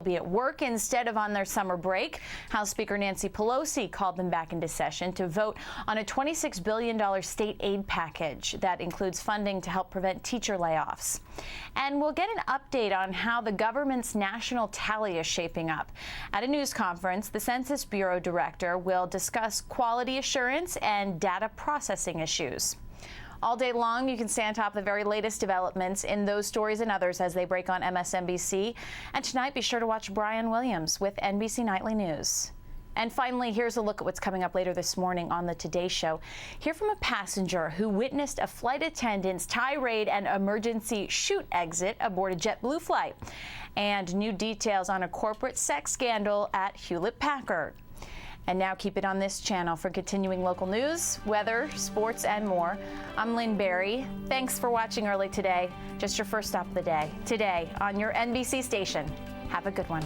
Be at work instead of on their summer break. House Speaker Nancy Pelosi called them back into session to vote on a $26 billion state aid package that includes funding to help prevent teacher layoffs. And we'll get an update on how the government's national tally is shaping up. At a news conference, the Census Bureau director will discuss quality assurance and data processing issues. All day long, you can stay on top of the very latest developments in those stories and others as they break on MSNBC. And tonight, be sure to watch Brian Williams with NBC Nightly News. And finally, here's a look at what's coming up later this morning on the Today Show. Hear from a passenger who witnessed a flight attendant's tirade and emergency chute exit aboard a JetBlue flight. And new details on a corporate sex scandal at Hewlett-Packard. And now keep it on this channel for continuing local news, weather, sports, and more. I'm Lynn Berry. Thanks for watching early today. Just your first stop of the day. Today on your NBC station. Have a good one.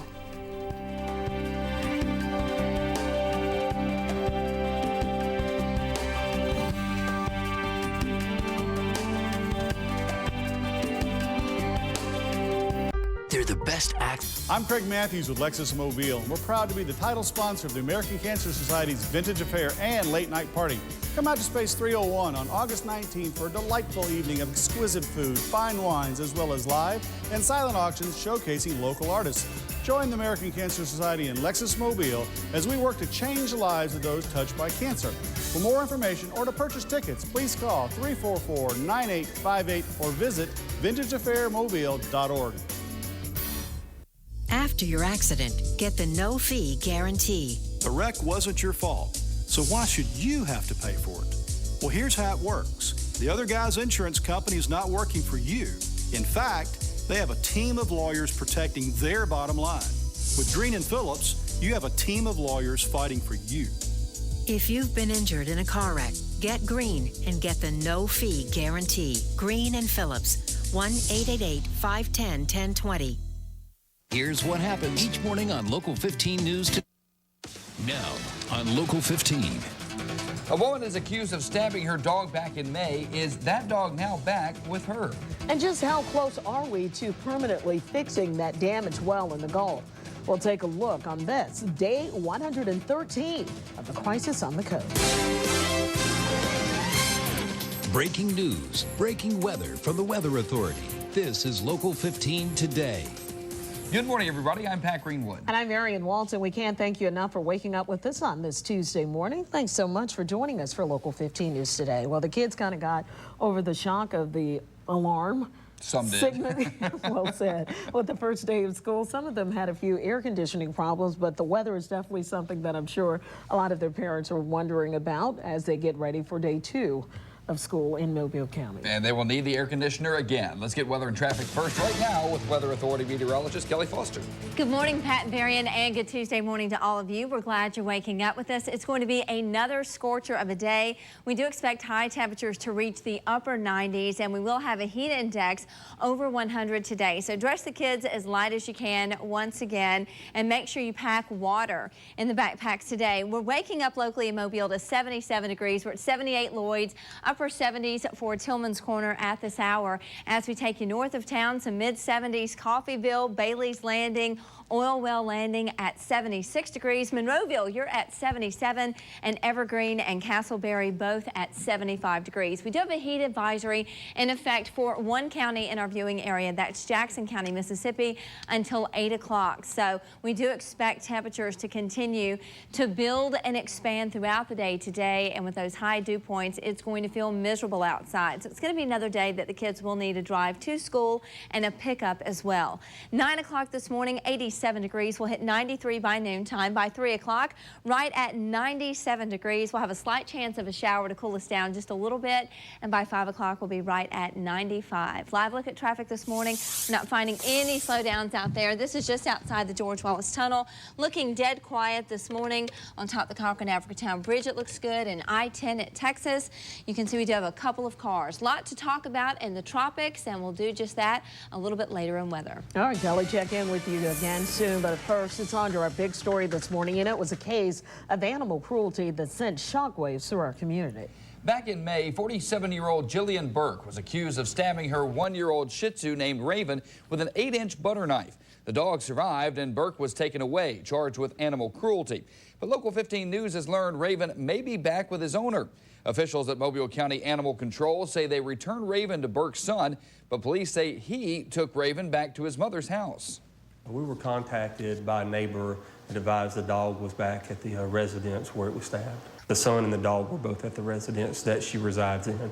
They're the best act. I'm Craig Matthews with Lexus Mobile, and we're proud to be the title sponsor of the American Cancer Society's Vintage Affair and Late Night Party. Come out to Space 301 on August 19th for a delightful evening of exquisite food, fine wines, as well as live and silent auctions showcasing local artists. Join the American Cancer Society and Lexus Mobile as we work to change the lives of those touched by cancer. For more information or to purchase tickets, please call 344-9858 or visit vintageaffairmobile.org. After your accident, get the no-fee guarantee. The wreck wasn't your fault, so why should you have to pay for it? Well, here's how it works. The other guy's insurance company is not working for you. In fact, they have a team of lawyers protecting their bottom line. With Green & Phillips, you have a team of lawyers fighting for you. If you've been injured in a car wreck, get Green and get the no-fee guarantee. Green & Phillips, 1-888-510-1020. Here's what happens each morning on Local 15 News. Now on Local 15. A woman is accused of stabbing her dog back in May. Is that dog now back with her? And just how close are we to permanently fixing that damaged well in the Gulf? We'll take a look on this, day 113 of the crisis on the coast. Breaking news, breaking weather from the Weather Authority. This is Local 15 Today. Good morning, everybody. I'm Pat Greenwood. And I'm Marion Walton. We can't thank you enough for waking up with us on this Tuesday morning. Thanks so much for joining us for Local 15 News today. Well, the kids kind of got over the shock of the alarm. Some did. Well said. With the first day of school, some of them had a few air conditioning problems, but the weather is definitely something that I'm sure a lot of their parents are wondering about as they get ready for day 2 of school in Mobile County. And they will need the air conditioner again. Let's get weather and traffic first right now with Weather Authority meteorologist Kelly Foster. Good morning, Pat and Varian, and good Tuesday morning to all of you. We're glad you're waking up with us. It's going to be another scorcher of a day. We do expect high temperatures to reach the upper 90s, and we will have a heat index over 100 today. So dress the kids as light as you can once again, and make sure you pack water in the backpacks today. We're waking up locally in Mobile to 77 degrees. We're at 78 Lloyd's. Upper 70s for Tillman's Corner at this hour. As we take you north of town, some mid-70s, Coffeyville, Bailey's Landing, Oil Well Landing at 76 degrees. Monroeville, you're at 77, and Evergreen and Castleberry both at 75 degrees. We do have a heat advisory in effect for one county in our viewing area. That's Jackson County, Mississippi, until 8 o'clock. So we do expect temperatures to continue to build and expand throughout the day today. And with those high dew points, it's going to feel miserable outside. So it's going to be another day that the kids will need to drive to school and a pickup as well. 9 o'clock this morning, 87 degrees. We'll hit 93 by noontime. By 3 o'clock, right at 97 degrees. We'll have a slight chance of a shower to cool us down just a little bit. And by 5 o'clock, we'll be right at 95. Live look at traffic this morning. We're not finding any slowdowns out there. This is just outside the George Wallace Tunnel. Looking dead quiet this morning on top of the Cochran-Africatown Bridge. It looks good. And I-10 at Texas. You can see we do have a couple of cars. Lot to talk about in the tropics, and we'll do just that a little bit later in weather. All right, Kelly, check in with you again soon. But first, it's on to our big story this morning, and it was a case of animal cruelty that sent shockwaves through our community. Back in May, 47-year-old Jillian Burke was accused of stabbing her 1-year-old Shih Tzu named Raven with an 8-inch butter knife. The dog survived and Burke was taken away, charged with animal cruelty. But Local 15 News has learned Raven may be back with his owner. Officials at Mobile County Animal Control say they returned Raven to Burke's son, but police say he took Raven back to his mother's house. We were contacted by a neighbor that advised the dog was back at the residence where it was stabbed. The son and the dog were both at the residence that she resides in.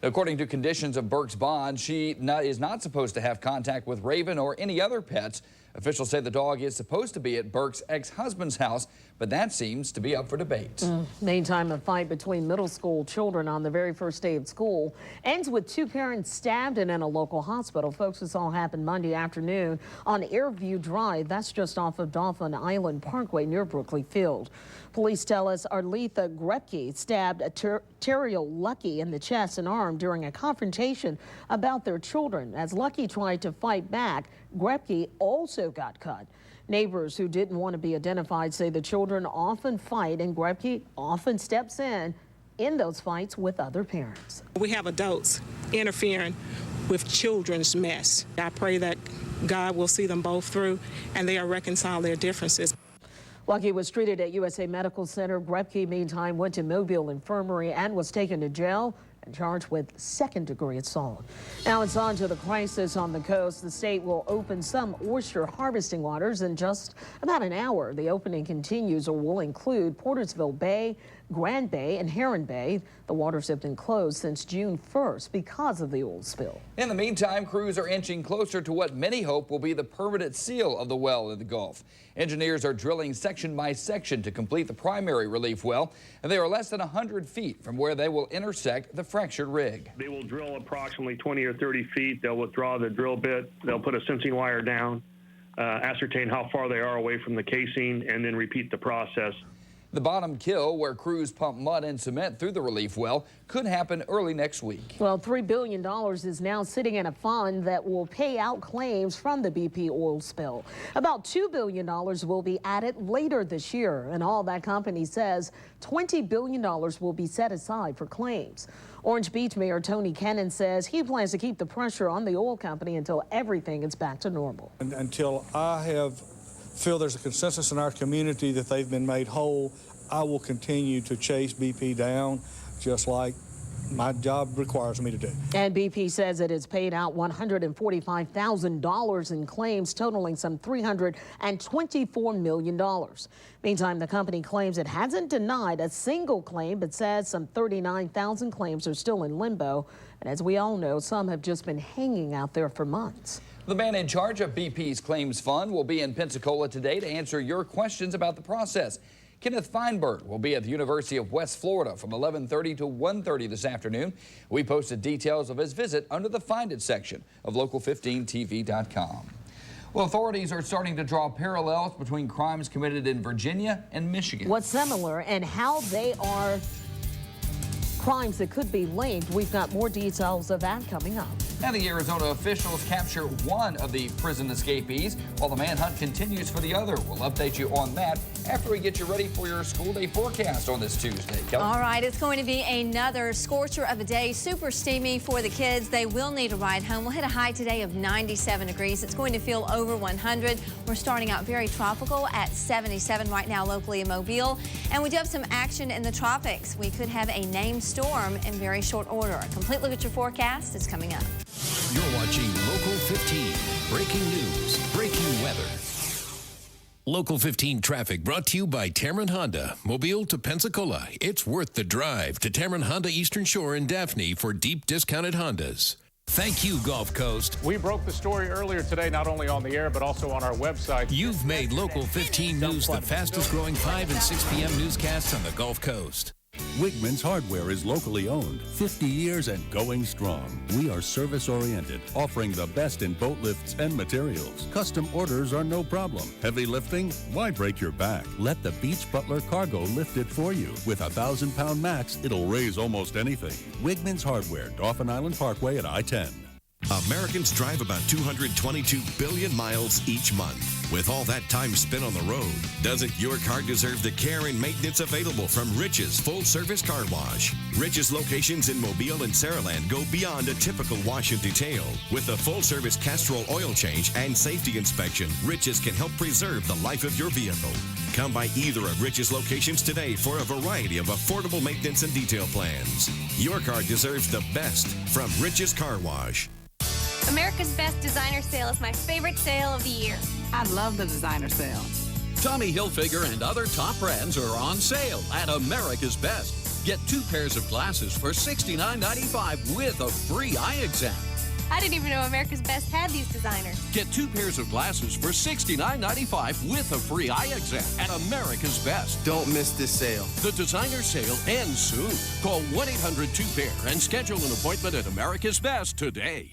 According to conditions of Burke's bond, she is not supposed to have contact with Raven or any other pets. Officials say the dog is supposed to be at Burke's ex-husband's house, but that seems to be up for debate. Meantime, a fight between middle school children on the very first day of school ends with two parents stabbed and in a local hospital. Folks, this all happened Monday afternoon on Airview Drive. That's just off of Dolphin Island Parkway near Brookley Field. Police tell us Arletha Grepke stabbed Terriel Lucky in the chest and arm during a confrontation about their children. As Lucky tried to fight back, Grepke also got cut. Neighbors who didn't want to be identified say the children often fight and Grepke often steps in those fights with other parents. We have adults interfering with children's mess. I pray that God will see them both through and they'll reconcile their differences. Lucky was treated at USA Medical Center. Grepke, meantime, went to Mobile Infirmary and was taken to jail and charged with second-degree assault. Now it's on to the crisis on the coast. The state will open some oyster harvesting waters in just about an hour. The opening continues or will include Portersville Bay, Grand Bay, and Heron Bay. The waters have been closed since June 1st because of the oil spill. In the meantime, crews are inching closer to what many hope will be the permanent seal of the well in the Gulf. Engineers are drilling section by section to complete the primary relief well, and they are less than 100 feet from where they will intersect the fractured rig. They will drill approximately 20 or 30 feet. They'll withdraw the drill bit. They'll put a sensing wire down, ascertain how far they are away from the casing, and then repeat the process. The bottom kill, where crews pump mud and cement through the relief well, could happen early next week. Well, $3 billion is now sitting in a fund that will pay out claims from the BP oil spill. About $2 billion will be added later this year, and all that company says $20 billion will be set aside for claims. Orange Beach Mayor Tony Kennan says he plans to keep the pressure on the oil company until everything is back to normal. Until I feel there's a consensus in our community that they've been made whole, I will continue to chase BP down just like my job requires me to do. And BP says it has paid out $145,000 in claims totaling some $324 million. Meantime, the company claims it hasn't denied a single claim, but says some 39,000 claims are still in limbo. And as we all know, some have just been hanging out there for months. The man in charge of BP's Claims Fund will be in Pensacola today to answer your questions about the process. Kenneth Feinberg will be at the University of West Florida from 11:30 to 1:30 this afternoon. We posted details of his visit under the Find It section of local15tv.com. Well, authorities are starting to draw parallels between crimes committed in Virginia and Michigan. What's similar and how they are crimes that could be linked. We've got more details of that coming up. And the Arizona officials capture one of the prison escapees while the manhunt continues for the other. We'll update you on that after we get you ready for your school day forecast on this Tuesday. Kelly? All right, it's going to be another scorcher of a day, super steamy for the kids. They will need a ride home. We'll hit a high today of 97 degrees. It's going to feel over 100. We're starting out very tropical at 77 right now locally in Mobile. And we do have some action in the tropics. We could have a named storm in very short order. A complete look at your forecast is coming up. You're watching Local 15. Breaking news, breaking weather. Local 15 traffic brought to you by Tamron Honda. Mobile to Pensacola. It's worth the drive to Tamron Honda Eastern Shore in Daphne for deep discounted Hondas. Thank you, Gulf Coast. We broke the story earlier today, not only on the air, but also on our website. You've made Local 15 News the fastest growing 5 and 6 p.m. newscasts on the Gulf Coast. Wigman's Hardware is locally owned, 50 years and going strong. We are service-oriented, offering the best in boat lifts and materials. Custom orders are no problem. Heavy lifting? Why break your back? Let the Beach Butler Cargo lift it for you. With a 1,000-pound max, it'll raise almost anything. Wigman's Hardware, Dolphin Island Parkway at I-10. Americans drive about 222 billion miles each month. With all that time spent on the road, doesn't your car deserve the care and maintenance available from Rich's full-service car wash? Rich's locations in Mobile and Saraland go beyond a typical wash and detail. With a full-service Castrol oil change and safety inspection, Rich's can help preserve the life of your vehicle. Come by either of Rich's locations today for a variety of affordable maintenance and detail plans. Your car deserves the best from Rich's Car Wash. America's Best Designer Sale is my favorite sale of the year. I love the designer sale. Tommy Hilfiger and other top brands are on sale at America's Best. Get 2 pairs of glasses for $69.95 with a free eye exam. I didn't even know America's Best had these designers. Get 2 pairs of glasses for $69.95 with a free eye exam at America's Best. Don't miss this sale. The designer sale ends soon. Call 1-800-2PAIR and schedule an appointment at America's Best today.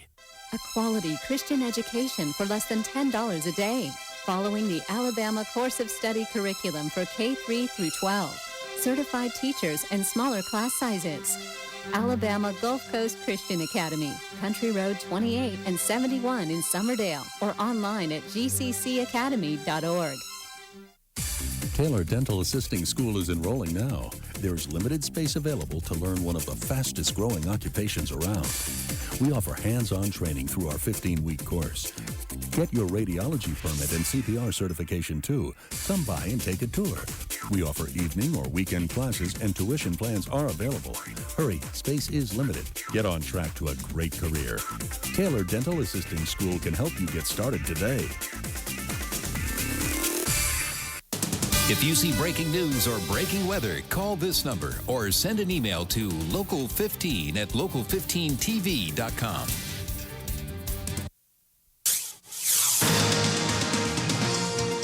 A quality Christian education for less than $10 a day, following the Alabama Course of Study curriculum for K-3 through 12. Certified teachers and smaller class sizes. Alabama Gulf Coast Christian Academy, Country Road 28 and 71 in Summerdale, or online at gccacademy.org. Taylor Dental Assisting School is enrolling now. There's limited space available to learn one of the fastest growing occupations around. We offer hands-on training through our 15-week course. Get your radiology permit and CPR certification too. Come by and take a tour. We offer evening or weekend classes and tuition plans are available. Hurry, space is limited. Get on track to a great career. Taylor Dental Assisting School can help you get started today. If you see breaking news or breaking weather, call this number or send an email to local15@local15tv.com.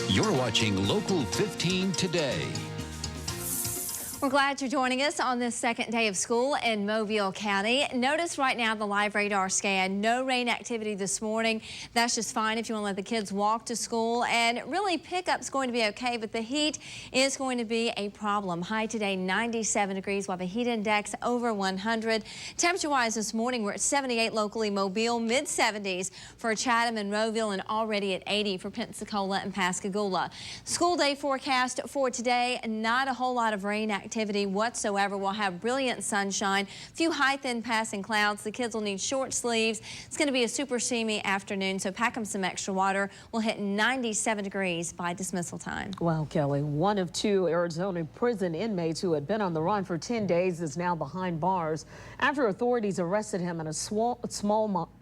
You're watching Local 15 Today. We're glad you're joining us on this second day of school in Mobile County. Notice right now the live radar scan, no rain activity this morning. That's just fine if you want to let the kids walk to school. And really pickup's going to be okay, but the heat is going to be a problem. High today 97 degrees. We'll have a heat index over 100. Temperature-wise this morning we're at 78 locally, Mobile, mid-70s for Chatham and Rowville, and already at 80 for Pensacola and Pascagoula. School day forecast for today, not a whole lot of rain activity whatsoever. We'll have brilliant sunshine, a few high thin passing clouds. The kids will need short sleeves. It's going to be a super steamy afternoon, so pack them some extra water. We'll hit 97 degrees by dismissal time. Well, Kelly, one of 2 Arizona prison inmates who had been on the run for 10 days is now behind bars after authorities arrested him in a small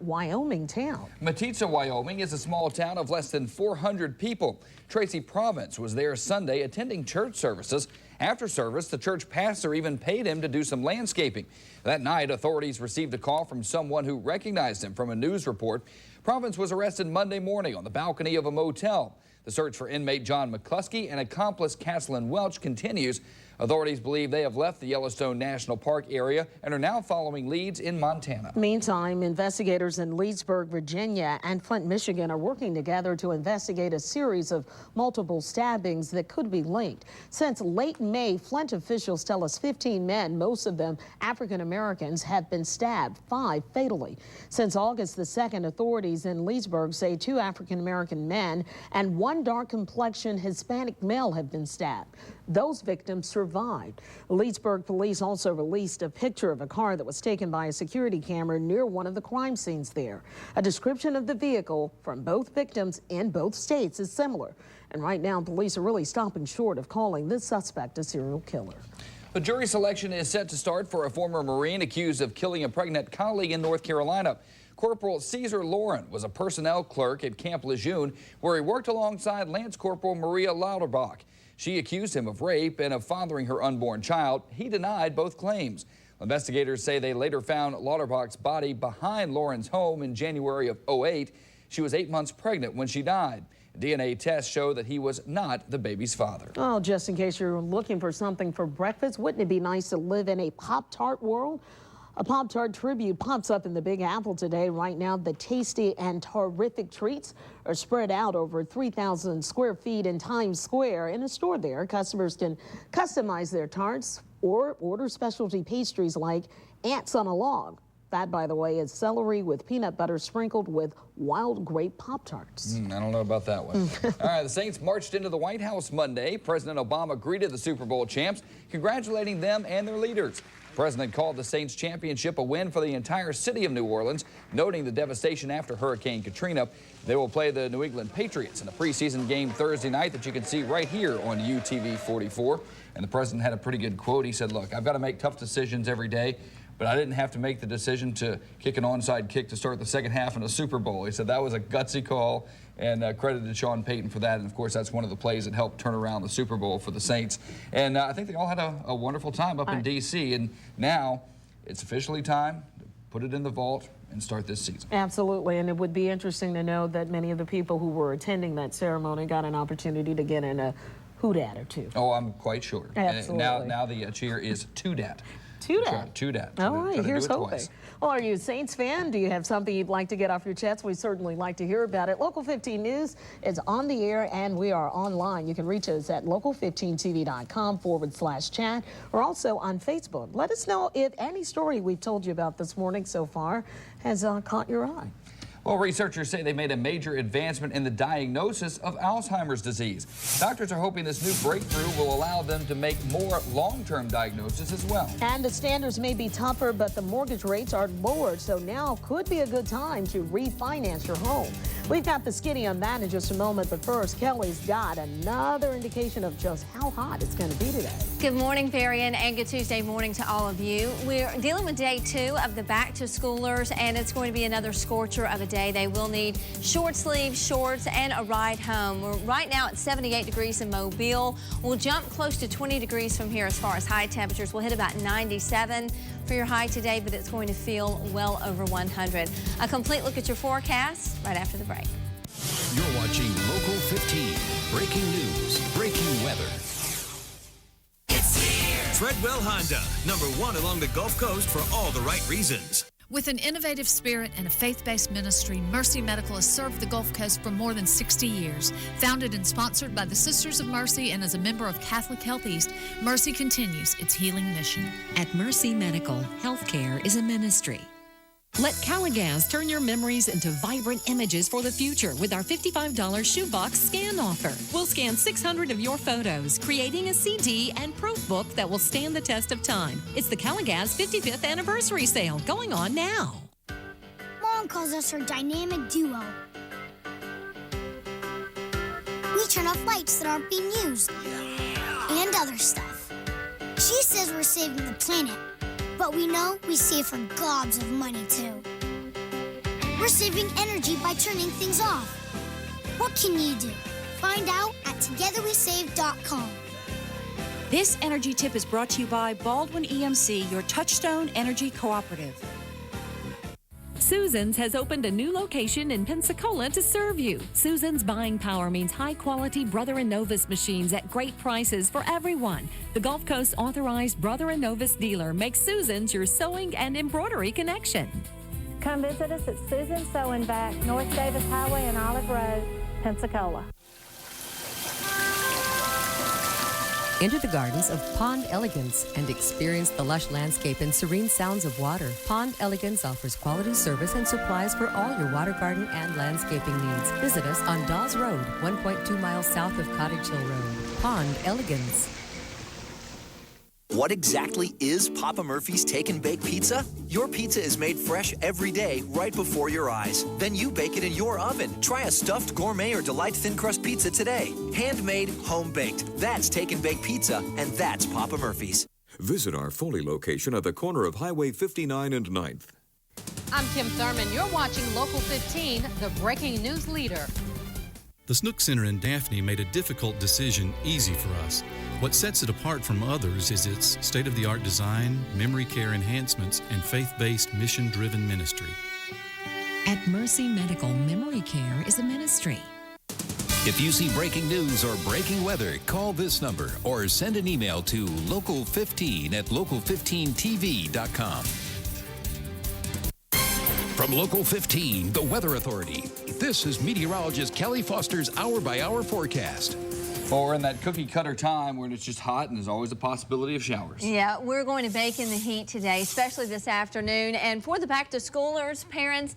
Wyoming town. Matitza, Wyoming is a small town of less than 400 people. Tracy Province was there Sunday attending church services. After service, the church pastor even paid him to do some landscaping. That night, authorities received a call from someone who recognized him from a news report. Province was arrested Monday morning on the balcony of a motel. The search for inmate John McCluskey and accomplice Caslin Welch continues. Authorities believe they have left the Yellowstone National Park area and are now following leads in Montana. Meantime, investigators in Leesburg, Virginia and Flint, Michigan are working together to investigate a series of multiple stabbings that could be linked. Since late May, Flint officials tell us 15 men, most of them African Americans, have been stabbed, 5 fatally. Since August the 2nd, authorities in Leesburg say 2 African American men and 1 dark-complexioned Hispanic male have been stabbed. Those victims survived. Leesburg police also released a picture of a car that was taken by a security camera near one of the crime scenes there. A description of the vehicle from both victims in both states is similar. And right now, police are really stopping short of calling this suspect a serial killer. A jury selection is set to start for a former Marine accused of killing a pregnant colleague in North Carolina. Corporal Caesar Lauren was a personnel clerk at Camp Lejeune, where he worked alongside Lance Corporal Maria Lauterbach. She accused him of rape and of fathering her unborn child. He denied both claims. Investigators say they later found Lauterbach's body behind Lauren's home in January of 2008. She was 8 months pregnant when she died. DNA tests show that he was not the baby's father. Oh, just in case you're looking for something for breakfast, wouldn't it be nice to live in a Pop-Tart world? A Pop-Tart tribute pops up in the Big Apple today. Right now, the tasty and terrific treats are spread out over 3,000 square feet in Times Square. In a store there, customers can customize their tarts or order specialty pastries like ants on a log That, by the way, is celery with peanut butter sprinkled with wild grape Pop-Tarts. I don't know about that one. All right, the Saints marched into the White House Monday. President Obama greeted the Super Bowl champs, congratulating them and their leaders. The president called the Saints championship a win for the entire city of New Orleans, noting the devastation after Hurricane Katrina. They will play the New England Patriots in a preseason game Thursday night that you can see right here on UTV 44. And the president had a pretty good quote. He said, look, I've got to make tough decisions every day, but I didn't have to make the decision to kick an onside kick to start the second half in a Super Bowl. He said that was a gutsy call, and credited Sean Payton for that. And, of course, that's one of the plays that helped turn around the Super Bowl for the Saints. And I think they all had a wonderful time up in D.C., and now it's officially time to put it in the vault and start this season. Absolutely, and it would be interesting to know that many of the people who were attending that ceremony got an opportunity to get in a hoodat or two. Oh, I'm quite sure. Absolutely. Now the cheer is two-dat. Two-dat. Two-dat. All right, here's hoping. Well, are you a Saints fan? Do you have something you'd like to get off your chest? We certainly like to hear about it. Local 15 News is on the air, and we are online. You can reach us at local15tv.com/chat or also on Facebook. Let us know if any story we've told you about this morning so far has caught your eye. Well, researchers say they made a major advancement in the diagnosis of Alzheimer's disease. Doctors are hoping this new breakthrough will allow them to make more long-term diagnosis as well. And the standards may be tougher, but the mortgage rates are lowered, so now could be a good time to refinance your home. We've got the skinny on that in just a moment, but first, Kelly's got another indication of just how hot it's going to be today. Good morning, Varian, and good Tuesday morning to all of you. We're dealing with day 2 of the back-to-schoolers, and it's going to be another scorcher of a day. They will need short sleeves, shorts, and a ride home. We're right now at 78 degrees in Mobile. We'll jump close to 20 degrees from here as far as high temperatures. We'll hit about 97 for your high today, but it's going to feel well over 100. A complete look at your forecast right after the break. You're watching Local 15. Breaking news, breaking weather. It's here. Treadwell Honda, #1 along the Gulf Coast for all the right reasons. With an innovative spirit and a faith-based ministry, Mercy Medical has served the Gulf Coast for more than 60 years. Founded and sponsored by the Sisters of Mercy and as a member of Catholic Health East, Mercy continues its healing mission. At Mercy Medical, healthcare is a ministry. Let Caligas turn your memories into vibrant images for the future with our $55 shoebox scan offer. We'll scan 600 of your photos, creating a CD and proof book that will stand the test of time. It's the Caligas 55th anniversary sale going on now. Mom calls us her dynamic duo. We turn off lights that aren't being used and other stuff. She says we're saving the planet. But we know we save her gobs of money, too. We're saving energy by turning things off. What can you do? Find out at togetherwesave.com. This energy tip is brought to you by Baldwin EMC, your Touchstone Energy Cooperative. Susan's has opened a new location in Pensacola to serve you. Susan's buying power means high-quality Brother & Novus machines at great prices for everyone. The Gulf Coast authorized Brother & Novus dealer makes Susan's your sewing and embroidery connection. Come visit us at Susan's Sewing Back, North Davis Highway and Olive Road, Pensacola. Enter the gardens of Pond Elegance and experience the lush landscape and serene sounds of water. Pond Elegance offers quality service and supplies for all your water garden and landscaping needs. Visit us on Dawes Road, 1.2 miles south of Cottage Hill Road. Pond Elegance. What exactly is Papa Murphy's Take and Bake Pizza? Your pizza is made fresh every day right before your eyes. Then you bake it in your oven. Try a stuffed gourmet or delight thin crust pizza today. Handmade, home baked. That's Take and Bake Pizza, and that's Papa Murphy's. Visit our Foley location at the corner of Highway 59 and 9th. I'm Kim Thurman. You're watching Local 15, the breaking news leader. The Snook Center in Daphne made a difficult decision easy for us. What sets it apart from others is its state-of-the-art design, memory care enhancements, and faith-based, mission-driven ministry. At Mercy Medical, memory care is a ministry. If you see breaking news or breaking weather, call this number or send an email to local15@local15tv.com. From Local 15, the Weather Authority, this is meteorologist Kelly Foster's hour-by-hour forecast. Well, we're in that cookie cutter time when it's just hot and there's always a possibility of showers. Yeah, we're going to bake in the heat today, especially this afternoon. And for the back-to-schoolers, parents,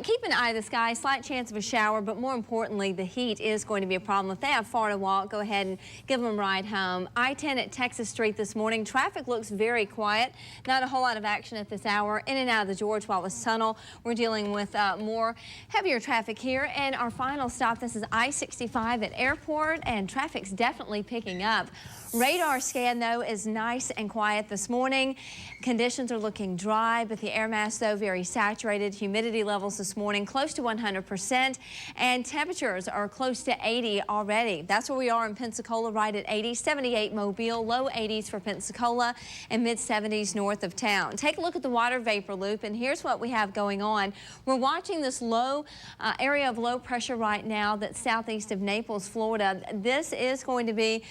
keep an eye to the sky. Slight chance of a shower, but more importantly, the heat is going to be a problem. If they have far to walk, go ahead and give them a ride home. I-10 at Texas Street this morning. Traffic looks very quiet. Not a whole lot of action at this hour. In and out of the George Wallace Tunnel. We're dealing with more heavier traffic here. And our final stop, this is I-65 at Airport, and traffic's definitely picking up. Radar scan, though, is nice and quiet this morning. Conditions are looking dry, but the air mass, though, very saturated. Humidity levels this morning close to 100%, and temperatures are close to 80 already. That's where we are in Pensacola, right at 80. 78 Mobile, low 80s for Pensacola, and mid-70s north of town. Take a look at the water vapor loop, and here's what we have going on. We're watching this low area of low pressure right now that's southeast of Naples, Florida. This is going to be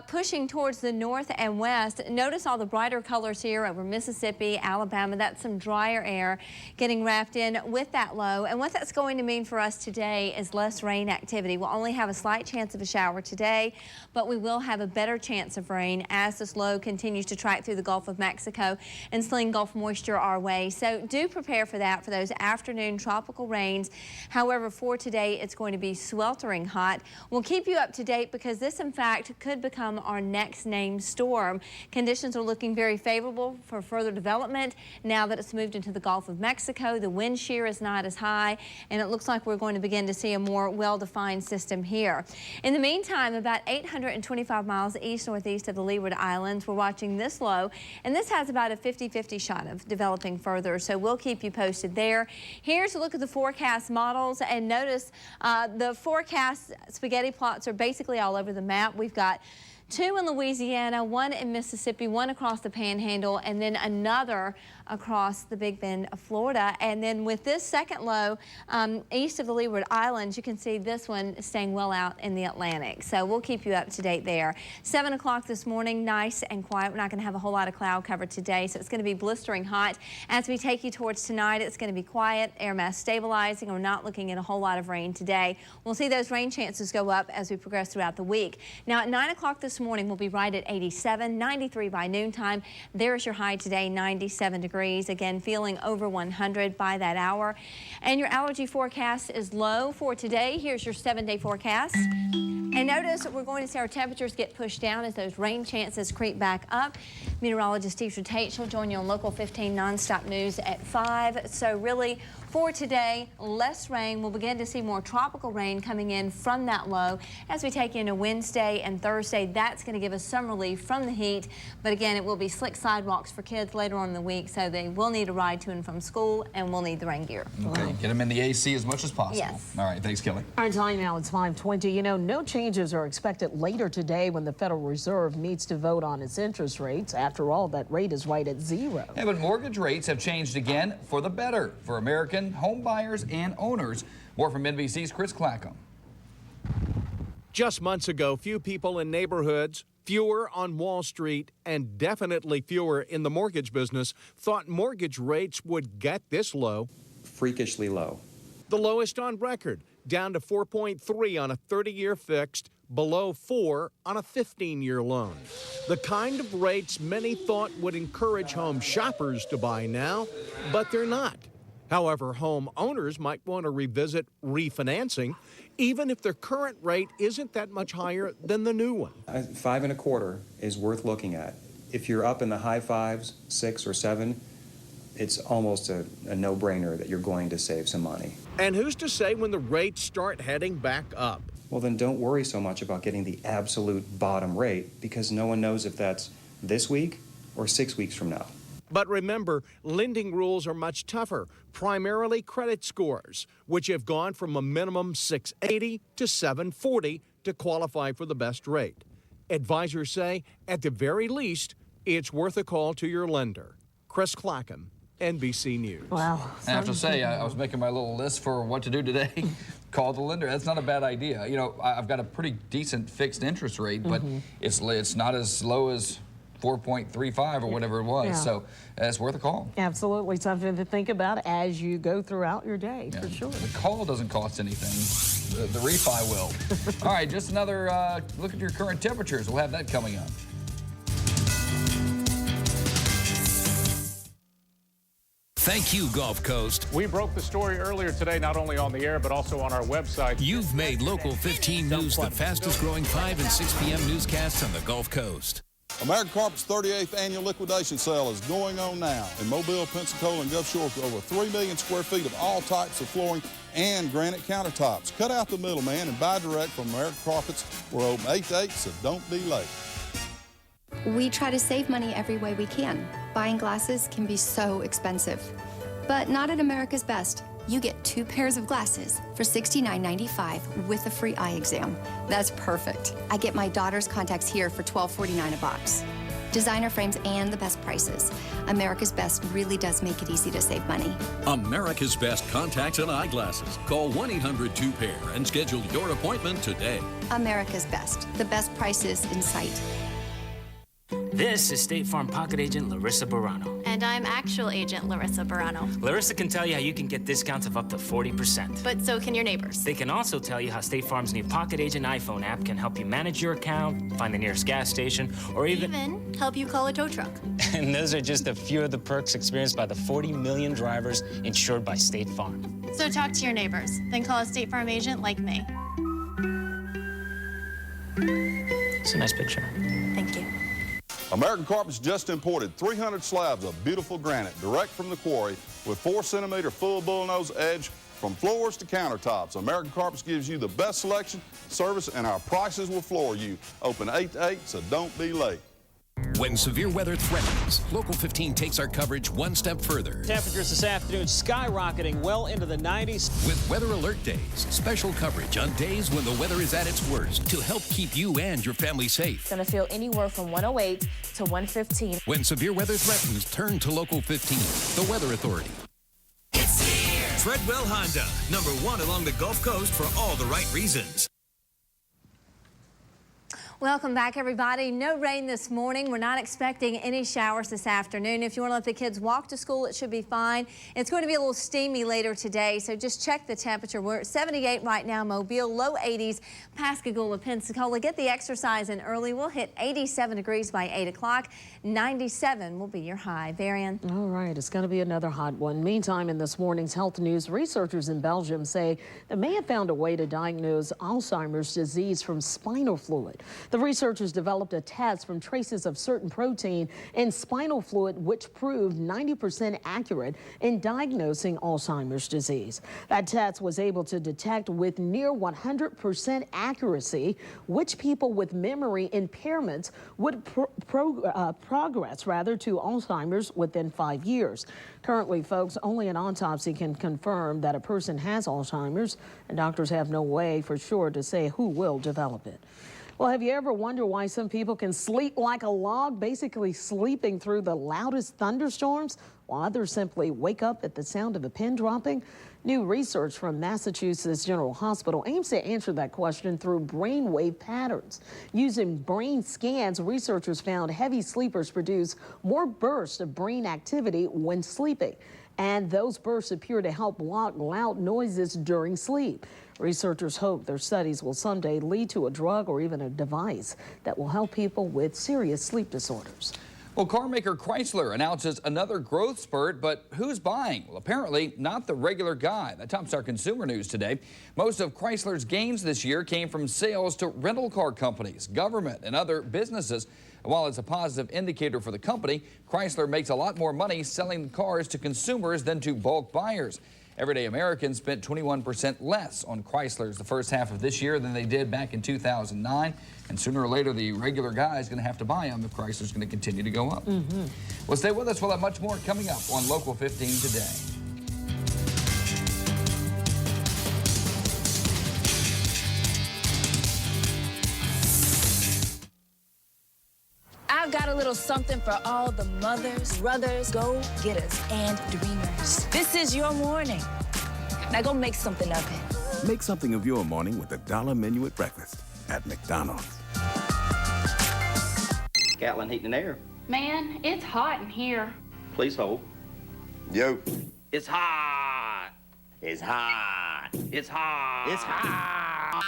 pushing towards the north and west. Notice all the brighter colors here over Mississippi, Alabama. That's some drier air getting wrapped in with that low. And what that's going to mean for us today is less rain activity. We'll only have a slight chance of a shower today, but we will have a better chance of rain as this low continues to track through the Gulf of Mexico and sling Gulf moisture our way. So do prepare for that, for those afternoon tropical rains. However, for today, it's going to be sweltering hot. We'll keep you up to date because this, in fact, could become our next named storm. Conditions are looking very favorable for further development now that it's moved into the Gulf of Mexico. The wind shear is not as high, and it looks like we're going to begin to see a more well-defined system here. In the meantime, about 825 miles east-northeast of the Leeward Islands, we're watching this low, and this has about a 50-50 shot of developing further, so we'll keep you posted there. Here's a look at the forecast models, and notice the forecast spaghetti plots are basically all over the map. We've got 2 in Louisiana, 1 in Mississippi, 1 across the Panhandle, and then another across the Big Bend of Florida. And then with this second low east of the Leeward Islands, you can see this one staying well out in the Atlantic. So we'll keep you up to date there. 7 o'clock this morning, nice and quiet. We're not going to have a whole lot of cloud cover today, so it's going to be blistering hot. As we take you towards tonight, it's going to be quiet, air mass stabilizing. We're not looking at a whole lot of rain today. We'll see those rain chances go up as we progress throughout the week. Now at 9 o'clock this morning, we'll be right at 87, 93 by noontime. There's your high today, 97 degrees. Again, feeling over 100 by that hour. And your allergy forecast is low for today. Here's your 7-day forecast. And notice we're going to see our temperatures get pushed down as those rain chances creep back up. Meteorologist Teacher Tate, she'll join you on Local 15 Nonstop News at 5. So really, for today, less rain. We'll begin to see more tropical rain coming in from that low as we take into Wednesday and Thursday. That's going to give us some relief from the heat. But again, it will be slick sidewalks for kids later on in the week, so they will need a ride to and from school, and we'll need the rain gear. Okay, get them in the AC as much as possible. Yes. All right, thanks, Kelly. Our time now, it's 5:20. You know, no changes are expected later today when the Federal Reserve meets to vote on its interest rates. After all, that rate is right at 0. Yeah, but mortgage rates have changed again for the better for American home buyers and owners. More from NBC's Chris Clackham. Just months ago, few people in neighborhoods, fewer on Wall Street, and definitely fewer in the mortgage business thought mortgage rates would get this low. Freakishly low. The lowest on record, down to 4.3 on a 30-year fixed, below 4 on a 15-year loan. The kind of rates many thought would encourage home shoppers to buy now, but they're not. However, home owners might want to revisit refinancing, even if their current rate isn't that much higher than the new one. 5 1/4 is worth looking at. If you're up in the high 5s, 6 or 7, it's almost a no-brainer that you're going to save some money. And who's to say when the rates start heading back up? Well, then don't worry so much about getting the absolute bottom rate, because no one knows if that's this week or 6 weeks from now. But remember, lending rules are much tougher, primarily credit scores, which have gone from a minimum 680 to 740 to qualify for the best rate. Advisors say, at the very least, it's worth a call to your lender. Chris Clackham, NBC News. Wow. I have to say, I was making my little list for what to do today. Call the lender. That's not a bad idea. You know, I've got a pretty decent fixed interest rate, but it's not as low as 4.35 or whatever it was. Yeah. So it's worth a call. Absolutely something to think about as you go throughout your day, Yeah, for sure. The call doesn't cost anything. The refi will. All right, just another look at your current temperatures. We'll have that coming up. Thank you, Gulf Coast. We broke the story earlier today, not only on the air, but also on our website. You've made Local 15 News the fastest growing 5 and 6 p.m. newscasts on the Gulf Coast. American Carpet's 38th annual liquidation sale is going on now in Mobile, Pensacola, and Gulf Shore for over 3 million square feet of all types of flooring and granite countertops. Cut out the middleman and buy direct from American Carpets. We're open 8 to 8, so don't be late. We try to save money every way we can. Buying glasses can be so expensive, but not at America's Best. You get 2 pairs of glasses for $69.95 with a free eye exam. That's perfect. I get my daughter's contacts here for $12.49 a box. Designer frames and the best prices. America's Best really does make it easy to save money. America's Best contacts and eyeglasses. Call 1-800-2-PAIR and schedule your appointment today. America's Best, the best prices in sight. This is State Farm Pocket Agent Larissa Barano. And I'm Actual Agent Larissa Barano. Larissa can tell you how you can get discounts of up to 40%. But so can your neighbors. They can also tell you how State Farm's new Pocket Agent iPhone app can help you manage your account, find the nearest gas station, or even help you call a tow truck. And those are just a few of the perks experienced by the 40 million drivers insured by State Farm. So talk to your neighbors, then call a State Farm agent like me. It's a nice picture. Thank you. American Carpets just imported 300 slabs of beautiful granite direct from the quarry with 4-centimeter full bullnose edge from floors to countertops. American Carpets gives you the best selection, service, and our prices will floor you. Open 8 to 8, so don't be late. When severe weather threatens, Local 15 takes our coverage one step further. Temperatures this afternoon skyrocketing well into the 90s. With weather alert days, special coverage on days when the weather is at its worst to help keep you and your family safe. It's going to feel anywhere from 108 to 115. When severe weather threatens, turn to Local 15, the Weather Authority. It's here. Treadwell Honda, #1 along the Gulf Coast for all the right reasons. Welcome back, everybody. No rain this morning. We're not expecting any showers this afternoon. If you want to let the kids walk to school, it should be fine. It's going to be a little steamy later today, so just check the temperature. We're at 78 right now, Mobile, low 80s, Pascagoula, Pensacola. Get the exercise in early. We'll hit 87 degrees by 8 o'clock. 97 will be your high. Varian. All right, it's going to be another hot one. Meantime, in this morning's health news, researchers in Belgium say they may have found a way to diagnose Alzheimer's disease from spinal fluid. The researchers developed a test from traces of certain protein in spinal fluid, which proved 90% accurate in diagnosing Alzheimer's disease. That test was able to detect with near 100% accuracy which people with memory impairments would progress to Alzheimer's within 5 years. Currently, folks, only an autopsy can confirm that a person has Alzheimer's, and doctors have no way for sure to say who will develop it. Well, have you ever wondered why some people can sleep like a log, basically sleeping through the loudest thunderstorms, while others simply wake up at the sound of a pin dropping? New research from Massachusetts General Hospital aims to answer that question through brainwave patterns. Using brain scans, researchers found heavy sleepers produce more bursts of brain activity when sleeping, and those bursts appear to help block loud noises during sleep. Researchers hope their studies will someday lead to a drug or even a device that will help people with serious sleep disorders. Well, car maker Chrysler announces another growth spurt, but who's buying? Well, apparently not the regular guy. That tops our consumer news today. Most of Chrysler's gains this year came from sales to rental car companies, government, and other businesses. While it's a positive indicator for the company, Chrysler makes a lot more money selling cars to consumers than to bulk buyers. Everyday Americans spent 21% less on Chryslers the first half of this year than they did back in 2009. And sooner or later, the regular guy is going to have to buy them if Chrysler's going to continue to go up. Well, stay with us. We'll have much more coming up on Local 15 today. I've got a little something for all the mothers, brothers, go-getters, and dreamers. This is your morning. Now go make something of it. Make something of your morning with $1 menu at breakfast at McDonald's. Gatlin Heating and Air. Man, it's hot in here. Please hold. Yo. It's hot. It's hot. It's hot. It's hot.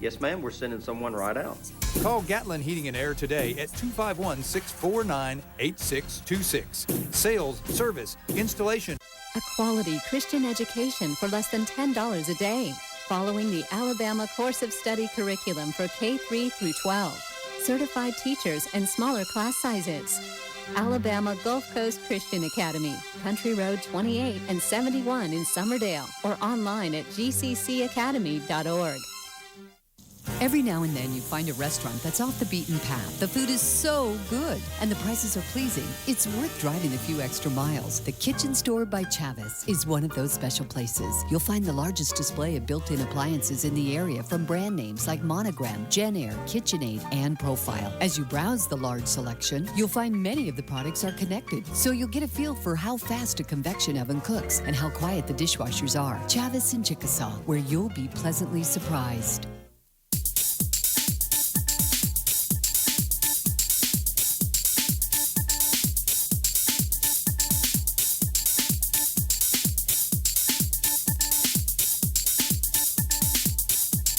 Yes, ma'am, we're sending someone right out. Call Gatlin Heating and Air today at 251-649-8626. Sales, service, installation. A quality Christian education for less than $10 a day, following the Alabama Course of Study curriculum for K-3 through 12. Certified teachers and smaller class sizes. Alabama Gulf Coast Christian Academy, Country Road 28 and 71 in Summerdale, or online at gccacademy.org. Every now and then you find a restaurant that's off the beaten path. The food is so good and the prices are pleasing. It's worth driving a few extra miles. The Kitchen Store by Chavis is one of those special places. You'll find the largest display of built-in appliances in the area from brand names like Monogram, JennAir, KitchenAid, and Profile. As you browse the large selection, you'll find many of the products are connected, so you'll get a feel for how fast a convection oven cooks and how quiet the dishwashers are. Chavis in Chickasaw, where you'll be pleasantly surprised.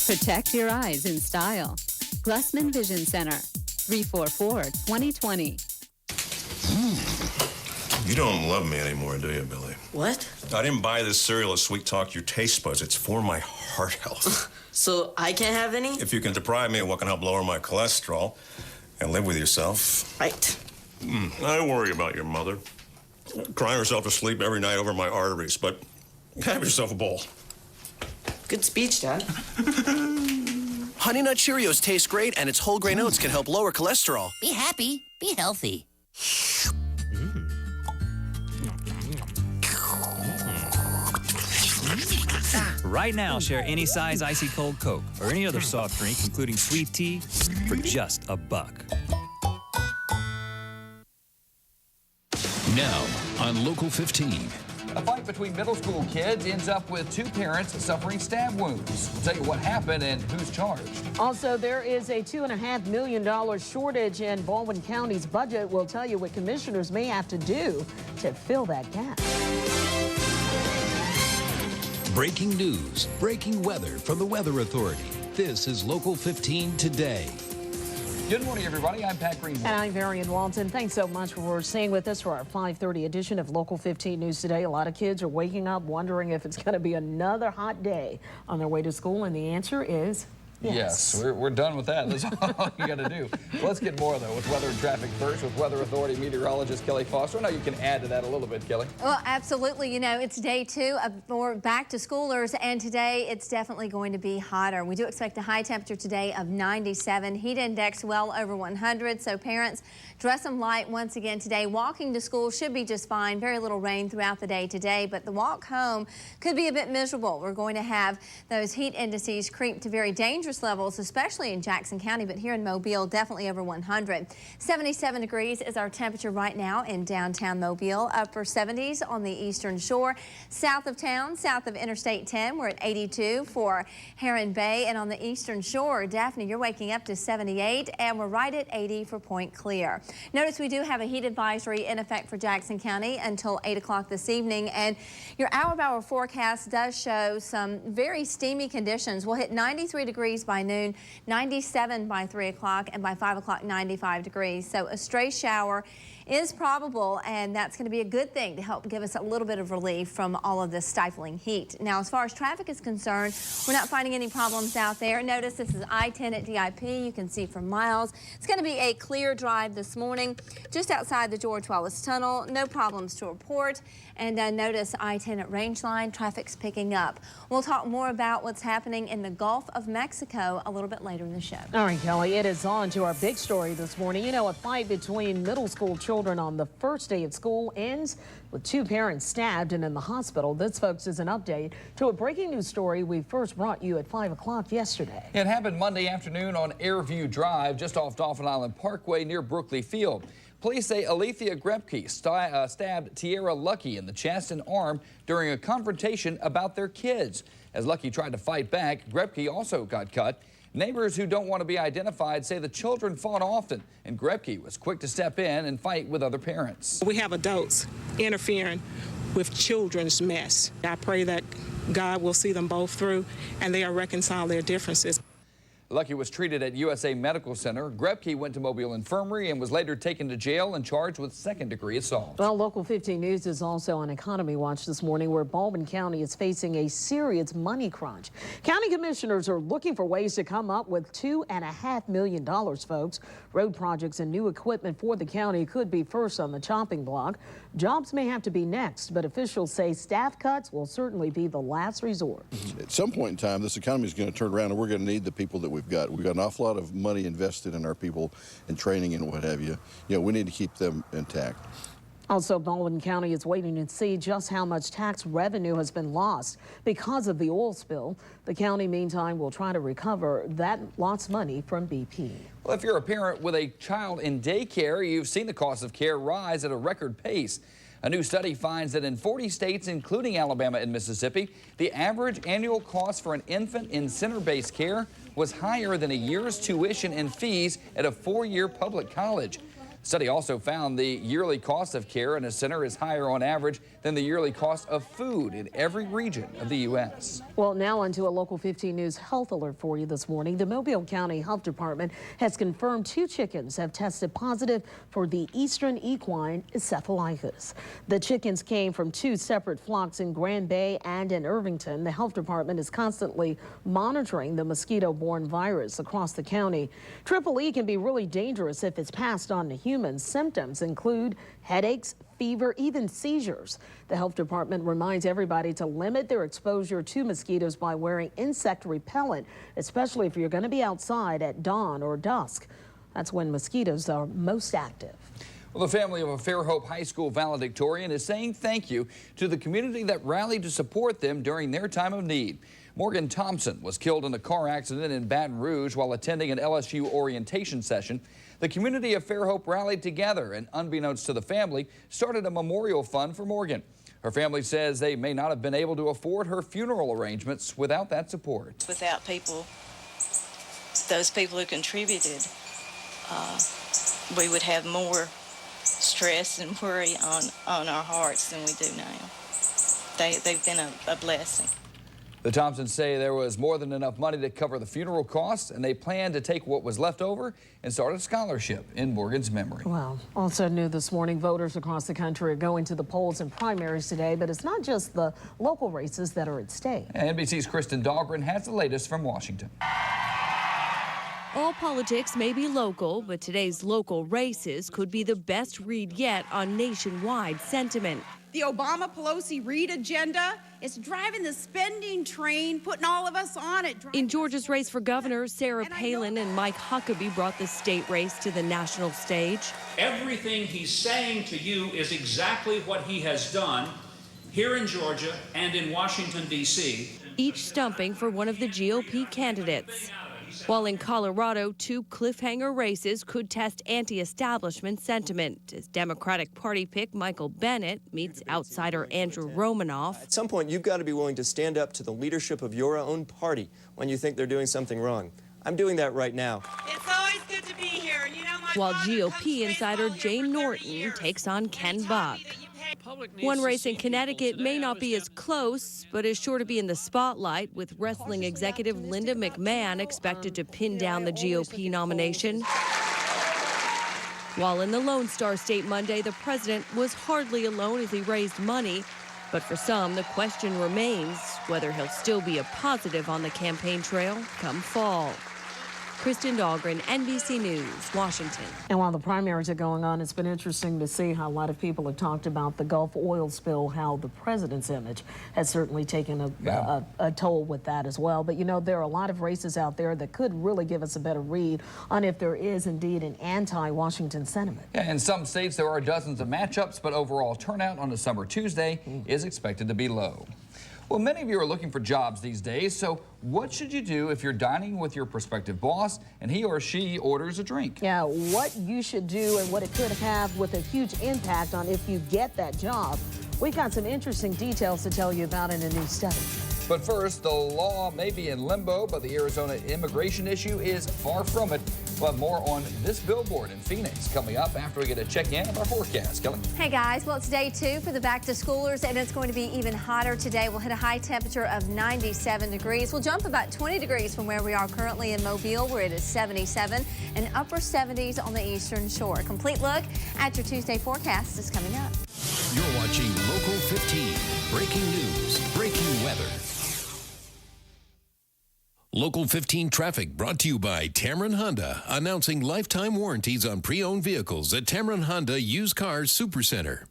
Protect your eyes in style. Glussman Vision Center, 344-2020. You don't love me anymore, do you, Billy? What? I didn't buy this cereal to sweet talk your taste buds. It's for my heart health. So I can't have any? If you can deprive me of what can help lower my cholesterol and live with yourself. Right. I worry about your mother. Crying herself to sleep every night over my arteries, but have yourself a bowl. Good speech, Dad. Honey Nut Cheerios taste great, and its whole grain oats can help lower cholesterol. Be happy. Be healthy. Right now, share any size icy cold Coke or any other soft drink, including sweet tea, for just $1. Now on Local 15. A fight between middle school kids ends up with two parents suffering stab wounds. We'll tell you what happened and who's charged. Also, there is a $2.5 million shortage in Baldwin County's budget. We'll tell you what commissioners may have to do to fill that gap. Breaking news, breaking weather from the Weather Authority. This is Local 15 Today. Good morning, everybody. I'm Pat Greenwood. And I'm Varian Walton. Thanks so much for staying with us for our 5:30 edition of Local 15 News Today. A lot of kids are waking up wondering if it's going to be another hot day on their way to school, and the answer is yes. We're done with that. That's all you got to do. Let's get more, though, with weather and traffic first with Weather Authority meteorologist Kelly Foster. I know you can add to that a little bit, Kelly. Well, absolutely. You know, it's day 2 for back to schoolers, and today it's definitely going to be hotter. We do expect a high temperature today of 97, heat index well over 100. So parents, dress them light once again today. Walking to school should be just fine. Very little rain throughout the day today, but the walk home could be a bit miserable. We're going to have those heat indices creep to very dangerous levels, especially in Jackson County, but here in Mobile, definitely over 100. 77 degrees is our temperature right now in downtown Mobile. Upper 70s on the eastern shore. South of town, south of Interstate 10, we're at 82 for Heron Bay. And on the eastern shore, Daphne, you're waking up to 78, and we're right at 80 for Point Clear. Notice we do have a heat advisory in effect for Jackson County until 8 o'clock this evening, and your hour-by-hour forecast does show some very steamy conditions. We'll hit 93 degrees by noon, 97 by 3 o'clock, and by 5 o'clock, 95 degrees. So a stray shower is probable, and that's going to be a good thing to help give us a little bit of relief from all of this stifling heat. Now, as far as traffic is concerned, we're not finding any problems out there. Notice this is I-10 at DIP. You can see for miles. It's going to be a clear drive this morning just outside the George Wallace Tunnel. No problems to report. And notice I-10 at Rangeline. Traffic's picking up. We'll talk more about what's happening in the Gulf of Mexico a little bit later in the show. All right, Kelly, it is on to our big story this morning. You know, a fight between middle school children on the first day of school ends with two parents stabbed and in the hospital. This, folks, is an update to a breaking news story we first brought you at 5 o'clock yesterday. It happened Monday afternoon on Airview Drive, just off Dauphin Island Parkway near Brookley Field. Police say Alethea Grepke stabbed Tierra Lucky in the chest and arm during a confrontation about their kids. As Lucky tried to fight back, Grepke also got cut. Neighbors who don't want to be identified say the children fought often, and Grepke was quick to step in and fight with other parents. We have adults interfering with children's mess. I pray that God will see them both through and they'll reconcile their differences. Lucky was treated at USA Medical Center. Grepke went to Mobile Infirmary and was later taken to jail and charged with second-degree assault. Well, Local 15 News is also on Economy Watch this morning, where Baldwin County is facing a serious money crunch. County commissioners are looking for ways to come up with $2.5 million, folks. Road projects and new equipment for the county could be first on the chopping block. Jobs may have to be next, but officials say staff cuts will certainly be the last resort. At some point in time, this economy is going to turn around, and we're going to need the people that we've got. We've got an awful lot of money invested in our people and training and what have you. You know, we need to keep them intact. Also, Baldwin County is waiting to see just how much tax revenue has been lost because of the oil spill. The county, meantime, will try to recover that lost money from BP. Well, if you're a parent with a child in daycare, you've seen the cost of care rise at a record pace. A new study finds that in 40 states, including Alabama and Mississippi, the average annual cost for an infant in center-based care was higher than a year's tuition and fees at a four-year public college. The study also found the yearly cost of care in a center is higher on average than the yearly cost of food in every region of the U.S. Well, now onto a Local 15 News health alert for you this morning. The Mobile County Health Department has confirmed 2 chickens have tested positive for the Eastern equine encephalitis. The chickens came from 2 separate flocks in Grand Bay and in Irvington. The health department is constantly monitoring the mosquito-borne virus across the county. Triple E can be really dangerous if it's passed on to humans. Symptoms include headaches, fever, even seizures. The health department reminds everybody to limit their exposure to mosquitoes by wearing insect repellent, especially if you're going to be outside at dawn or dusk. That's when mosquitoes are most active. Well, the family of a Fairhope High School valedictorian is saying thank you to the community that rallied to support them during their time of need. Morgan Thompson was killed in a car accident in Baton Rouge while attending an LSU orientation session. The community of Fairhope rallied together and, unbeknownst to the family, started a memorial fund for Morgan. Her family says they may not have been able to afford her funeral arrangements without that support. Without people, those people who contributed, we would have more stress and worry on our hearts than we do now. They've been a blessing. The Thompsons say there was more than enough money to cover the funeral costs, and they plan to take what was left over and start a scholarship in Morgan's memory. Well, also new this morning, voters across the country are going to the polls in primaries today, but it's not just the local races that are at stake. NBC's Kristen Dahlgren has the latest from Washington. All politics may be local, but today's local races could be the best read yet on nationwide sentiment. The Obama-Pelosi-Reid agenda is driving the spending train, putting all of us on it. In Georgia's race for governor, Sarah Palin and Mike Huckabee brought the state race to the national stage. Everything he's saying to you is exactly what he has done here in Georgia and in Washington, D.C. Each stumping for one of the GOP candidates. While in Colorado, 2 cliffhanger races could test anti-establishment sentiment as Democratic Party pick Michael Bennet meets outsider Andrew Romanoff. At some point, you've got to be willing to stand up to the leadership of your own party when you think they're doing something wrong. I'm doing that right now. It's always good to be here. You know, while GOP insider Jane Norton takes on Ken Buck. One race in Connecticut may not be as close, but is sure to be in the spotlight, with wrestling executive Linda McMahon expected to pin down the GOP nomination. While in the Lone Star State Monday, the president was hardly alone as he raised money. But for some, the question remains whether he'll still be a positive on the campaign trail come fall. Kristen Dahlgren, NBC News, Washington. And while the primaries are going on, it's been interesting to see how a lot of people have talked about the Gulf oil spill, how the president's image has certainly taken a toll with that as well. But, you know, there are a lot of races out there that could really give us a better read on if there is indeed an anti-Washington sentiment. Yeah, in some states, there are dozens of matchups, but overall turnout on a summer Tuesday is expected to be low. Well, many of you are looking for jobs these days, so what should you do if you're dining with your prospective boss and he or she orders a drink? Yeah, what you should do and what it could have with a huge impact on if you get that job. We've got some interesting details to tell you about in a new study. But first, the law may be in limbo, but the Arizona immigration issue is far from it. We'll have more on this billboard in Phoenix coming up after we get a check-in of our forecast. Kelly? Hey guys, well, it's day 2 for the back-to-schoolers, and it's going to be even hotter today. We'll hit a high temperature of 97 degrees. We'll jump about 20 degrees from where we are currently in Mobile, where it is 77, and upper 70s on the eastern shore. A complete look at your Tuesday forecast is coming up. You're watching Local 15. Breaking news, breaking weather. Local 15 traffic brought to you by Tamron Honda, announcing lifetime warranties on pre-owned vehicles at Tamron Honda Used Cars Supercenter.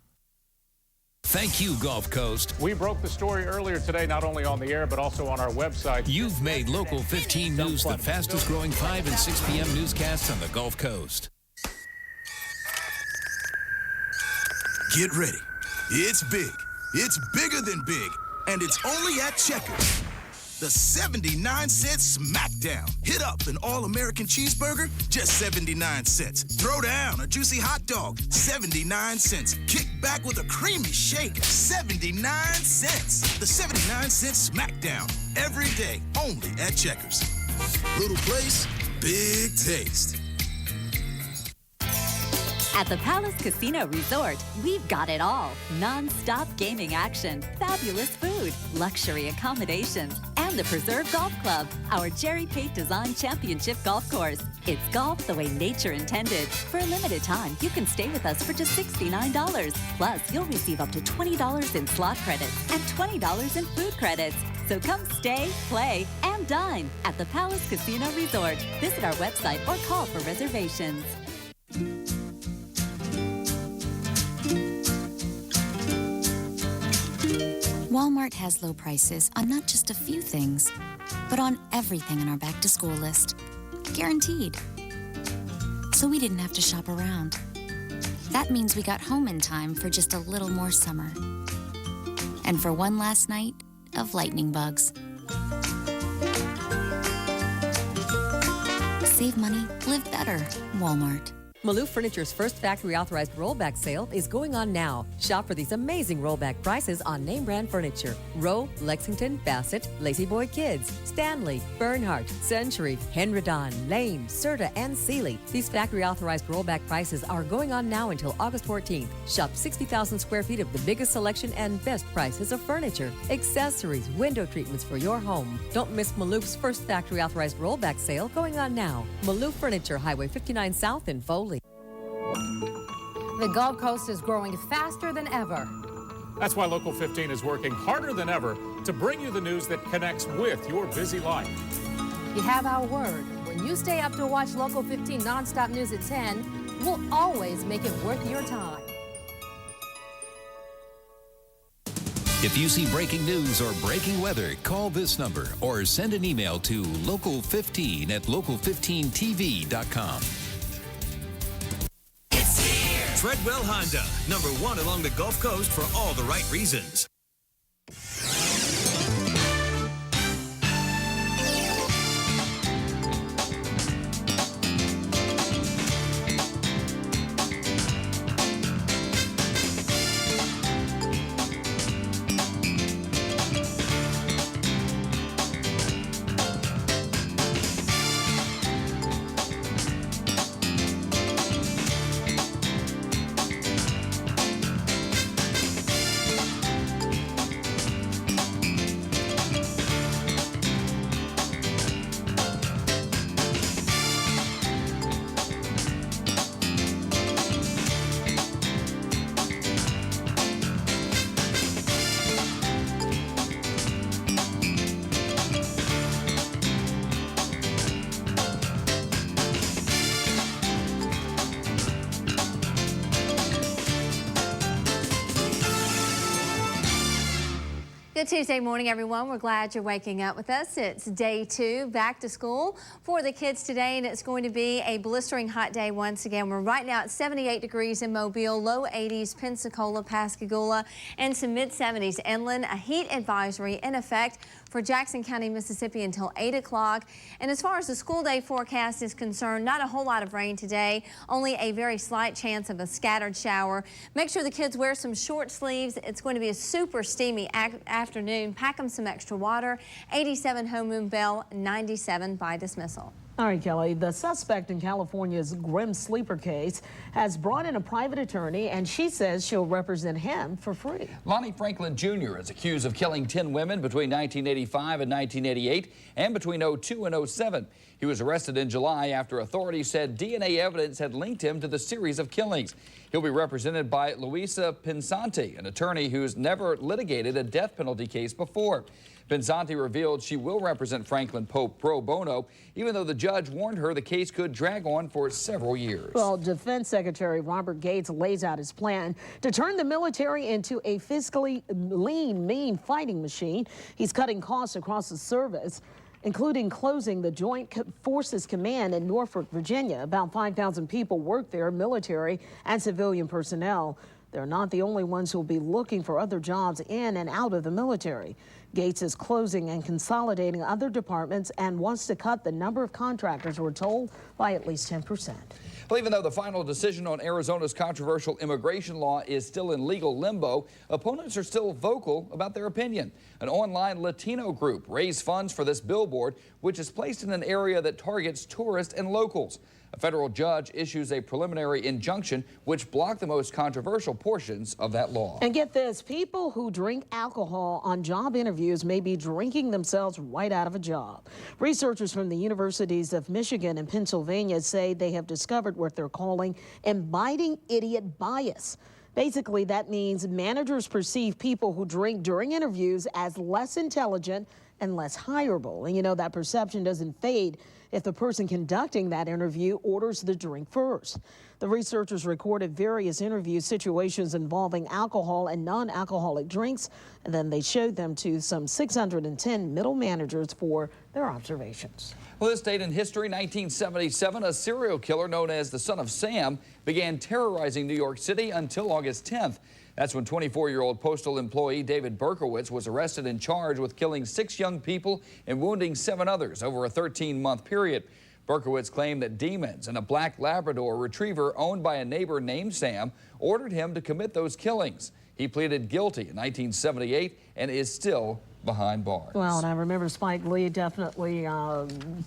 Thank you, Gulf Coast. We broke the story earlier today, not only on the air, but also on our website. You've made Local 15 News the fastest growing 5 and 6 p.m. newscasts on the Gulf Coast. Get ready. It's big. It's bigger than big. And it's only at Checkers. The 79-cent Smackdown. Hit up an all-American cheeseburger, just 79 cents. Throw down a juicy hot dog, 79 cents. Kick back with a creamy shake, 79 cents. The 79-cent Smackdown. Every day, only at Checkers. Little place, big taste. At the Palace Casino Resort, we've got it all. Non-stop gaming action, fabulous food, luxury accommodations, and the Preserve Golf Club, our Jerry Pate Design Championship golf course. It's golf the way nature intended. For a limited time, you can stay with us for just $69. Plus, you'll receive up to $20 in slot credits and $20 in food credits. So come stay, play, and dine at the Palace Casino Resort. Visit our website or call for reservations. Walmart has low prices on not just a few things, but on everything on our back-to-school list. Guaranteed. So we didn't have to shop around. That means we got home in time for just a little more summer. And for one last night of lightning bugs. Save money, live better. Walmart. Maloof Furniture's first factory-authorized rollback sale is going on now. Shop for these amazing rollback prices on name-brand furniture. Rowe, Lexington, Bassett, Lazy Boy Kids, Stanley, Bernhardt, Century, Henredon, Lane, Serta, and Sealy. These factory-authorized rollback prices are going on now until August 14th. Shop 60,000 square feet of the biggest selection and best prices of furniture, accessories, window treatments for your home. Don't miss Maloof's first factory-authorized rollback sale going on now. Maloof Furniture, Highway 59 South in Foley. The Gulf Coast is growing faster than ever. That's why Local 15 is working harder than ever to bring you the news that connects with your busy life. You have our word. When you stay up to watch Local 15 nonstop news at 10, we'll always make it worth your time. If you see breaking news or breaking weather, call this number or send an email to local15@local15tv.com. Treadwell Honda, #1 along the Gulf Coast for all the right reasons. Good Tuesday morning, everyone. We're glad you're waking up with us. It's day 2 back to school for the kids today, and it's going to be a blistering hot day once again. We're right now at 78 degrees in Mobile, low 80s, Pensacola, Pascagoula, and some mid-70s inland. A heat advisory in effect for Jackson County, Mississippi until 8 o'clock. And as far as the school day forecast is concerned, not a whole lot of rain today, only a very slight chance of a scattered shower. Make sure the kids wear some short sleeves. It's going to be a super steamy afternoon. Pack them some extra water. 87 home moon bell, 97 by dismissal. All right, Kelly, the suspect in California's grim sleeper case has brought in a private attorney, and she says she'll represent him for free. Lonnie Franklin Jr. is accused of killing 10 women between 1985 and 1988 and between 02 and 07. He was arrested in July after authorities said DNA evidence had linked him to the series of killings. He'll be represented by Luisa Pinsanti, an attorney who's never litigated a death penalty case before. Pinsanti revealed she will represent Franklin Pope pro bono, even though the judge warned her the case could drag on for several years. Well, Defense Secretary Robert Gates lays out his plan to turn the military into a fiscally lean, mean fighting machine. He's cutting costs across the service, including closing the Joint Forces Command in Norfolk, Virginia. About 5,000 people work there, military and civilian personnel. They're not the only ones who will be looking for other jobs in and out of the military. Gates is closing and consolidating other departments and wants to cut the number of contractors, we're told, by at least 10%. Well, even though the final decision on Arizona's controversial immigration law is still in legal limbo, opponents are still vocal about their opinion. An online Latino group raised funds for this billboard, which is placed in an area that targets tourists and locals. A federal judge issues a preliminary injunction which blocked the most controversial portions of that law. And get this, people who drink alcohol on job interviews may be drinking themselves right out of a job. Researchers from the universities of Michigan and Pennsylvania say they have discovered what they're calling inviting idiot bias. Basically, that means managers perceive people who drink during interviews as less intelligent and less hireable. And you know, that perception doesn't fade if the person conducting that interview orders the drink first. The researchers recorded various interview situations involving alcohol and non-alcoholic drinks, and then they showed them to some 610 middle managers for their observations. Well, this date in history, 1977, a serial killer known as the Son of Sam began terrorizing New York City until August 10th. That's when 24-year-old postal employee David Berkowitz was arrested and charged with killing 6 young people and wounding 7 others over a 13-month period. Berkowitz claimed that demons and a black Labrador retriever owned by a neighbor named Sam ordered him to commit those killings. He pleaded guilty in 1978 and is still behind bars. Well, and I remember Spike Lee definitely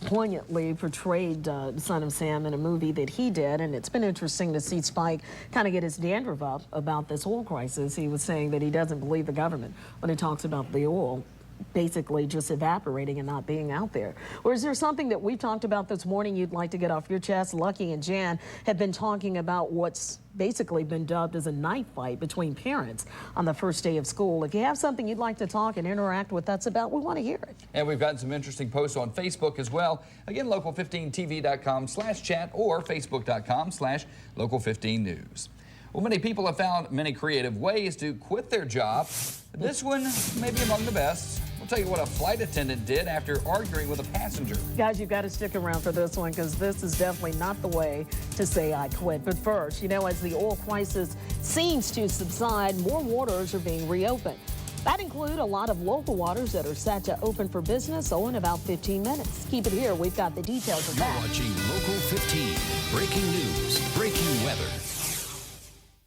poignantly portrayed Son of Sam in a movie that he did, and it's been interesting to see Spike kind of get his dandruff up about this oil crisis. He was saying that he doesn't believe the government when it talks about the oil basically just evaporating and not being out there. Or is there something that we've talked about this morning you'd like to get off your chest? Lucky and Jan have been talking about what's basically been dubbed as a knife fight between parents on the first day of school. If you have something you'd like to talk and interact with us about, we want to hear it. And we've gotten some interesting posts on Facebook as well. Again, local15tv.com/chat or facebook.com/local15news. Well, many people have found many creative ways to quit their job. This one may be among the best. We'll tell you what a flight attendant did after arguing with a passenger. Guys, you've got to stick around for this one because this is definitely not the way to say I quit. But first, you know, as the oil crisis seems to subside, more waters are being reopened. That include a lot of local waters that are set to open for business in about 15 minutes. Keep it here. We've got the details of that. You're watching Local 15. Breaking news, breaking weather.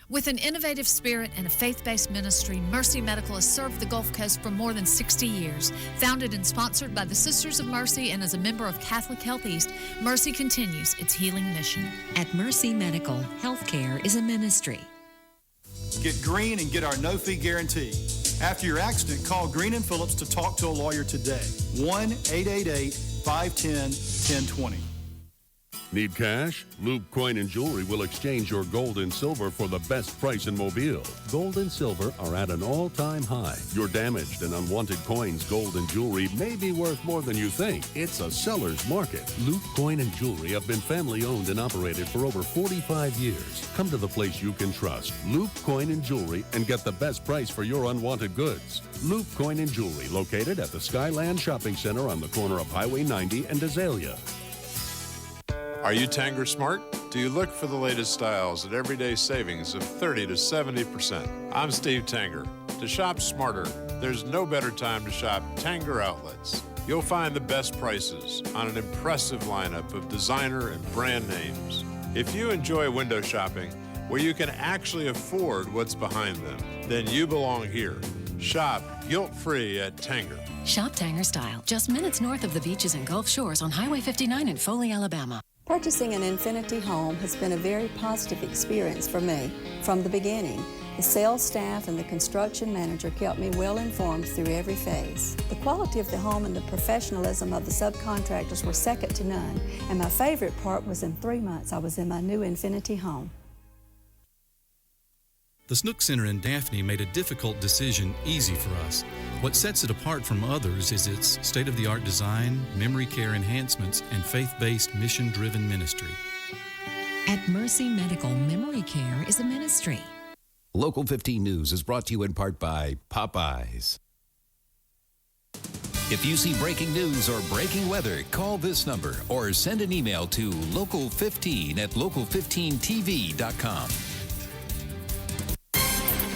With an innovative spirit and a faith-based ministry, Mercy Medical has served the Gulf Coast for more than 60 years. Founded and sponsored by the Sisters of Mercy and as a member of Catholic Health East, Mercy continues its healing mission. At Mercy Medical, healthcare is a ministry. Get green and get our no-fee guarantee. After your accident, call Green & Phillips to talk to a lawyer today. 1-888-510-1020. Need cash? Loop Coin and Jewelry will exchange your gold and silver for the best price in Mobile. Gold and silver are at an all-time high. Your damaged and unwanted coins, gold, and jewelry may be worth more than you think. It's a seller's market. Loop Coin and Jewelry have been family-owned and operated for over 45 years. Come to the place you can trust. Loop Coin and Jewelry and get the best price for your unwanted goods. Loop Coin and Jewelry, located at the Skyland Shopping Center on the corner of Highway 90 and Azalea. Are you Tanger Smart? Do you look for the latest styles at everyday savings of 30 to 70%? I'm Steve Tanger. To shop smarter, there's no better time to shop Tanger Outlets. You'll find the best prices on an impressive lineup of designer and brand names. If you enjoy window shopping where you can actually afford what's behind them, then you belong here. Shop guilt-free at Tanger. Shop Tanger style, just minutes north of the beaches and Gulf Shores on Highway 59 in Foley, Alabama. Purchasing an Infinity home has been a very positive experience for me from the beginning. The sales staff and the construction manager kept me well informed through every phase. The quality of the home and the professionalism of the subcontractors were second to none, and my favorite part was in 3 months I was in my new Infinity home. The Snook Center in Daphne made a difficult decision easy for us. What sets it apart from others is its state-of-the-art design, memory care enhancements, and faith-based, mission-driven ministry. At Mercy Medical, memory care is a ministry. Local 15 News is brought to you in part by Popeyes. If you see breaking news or breaking weather, call this number or send an email to local15@local15tv.com.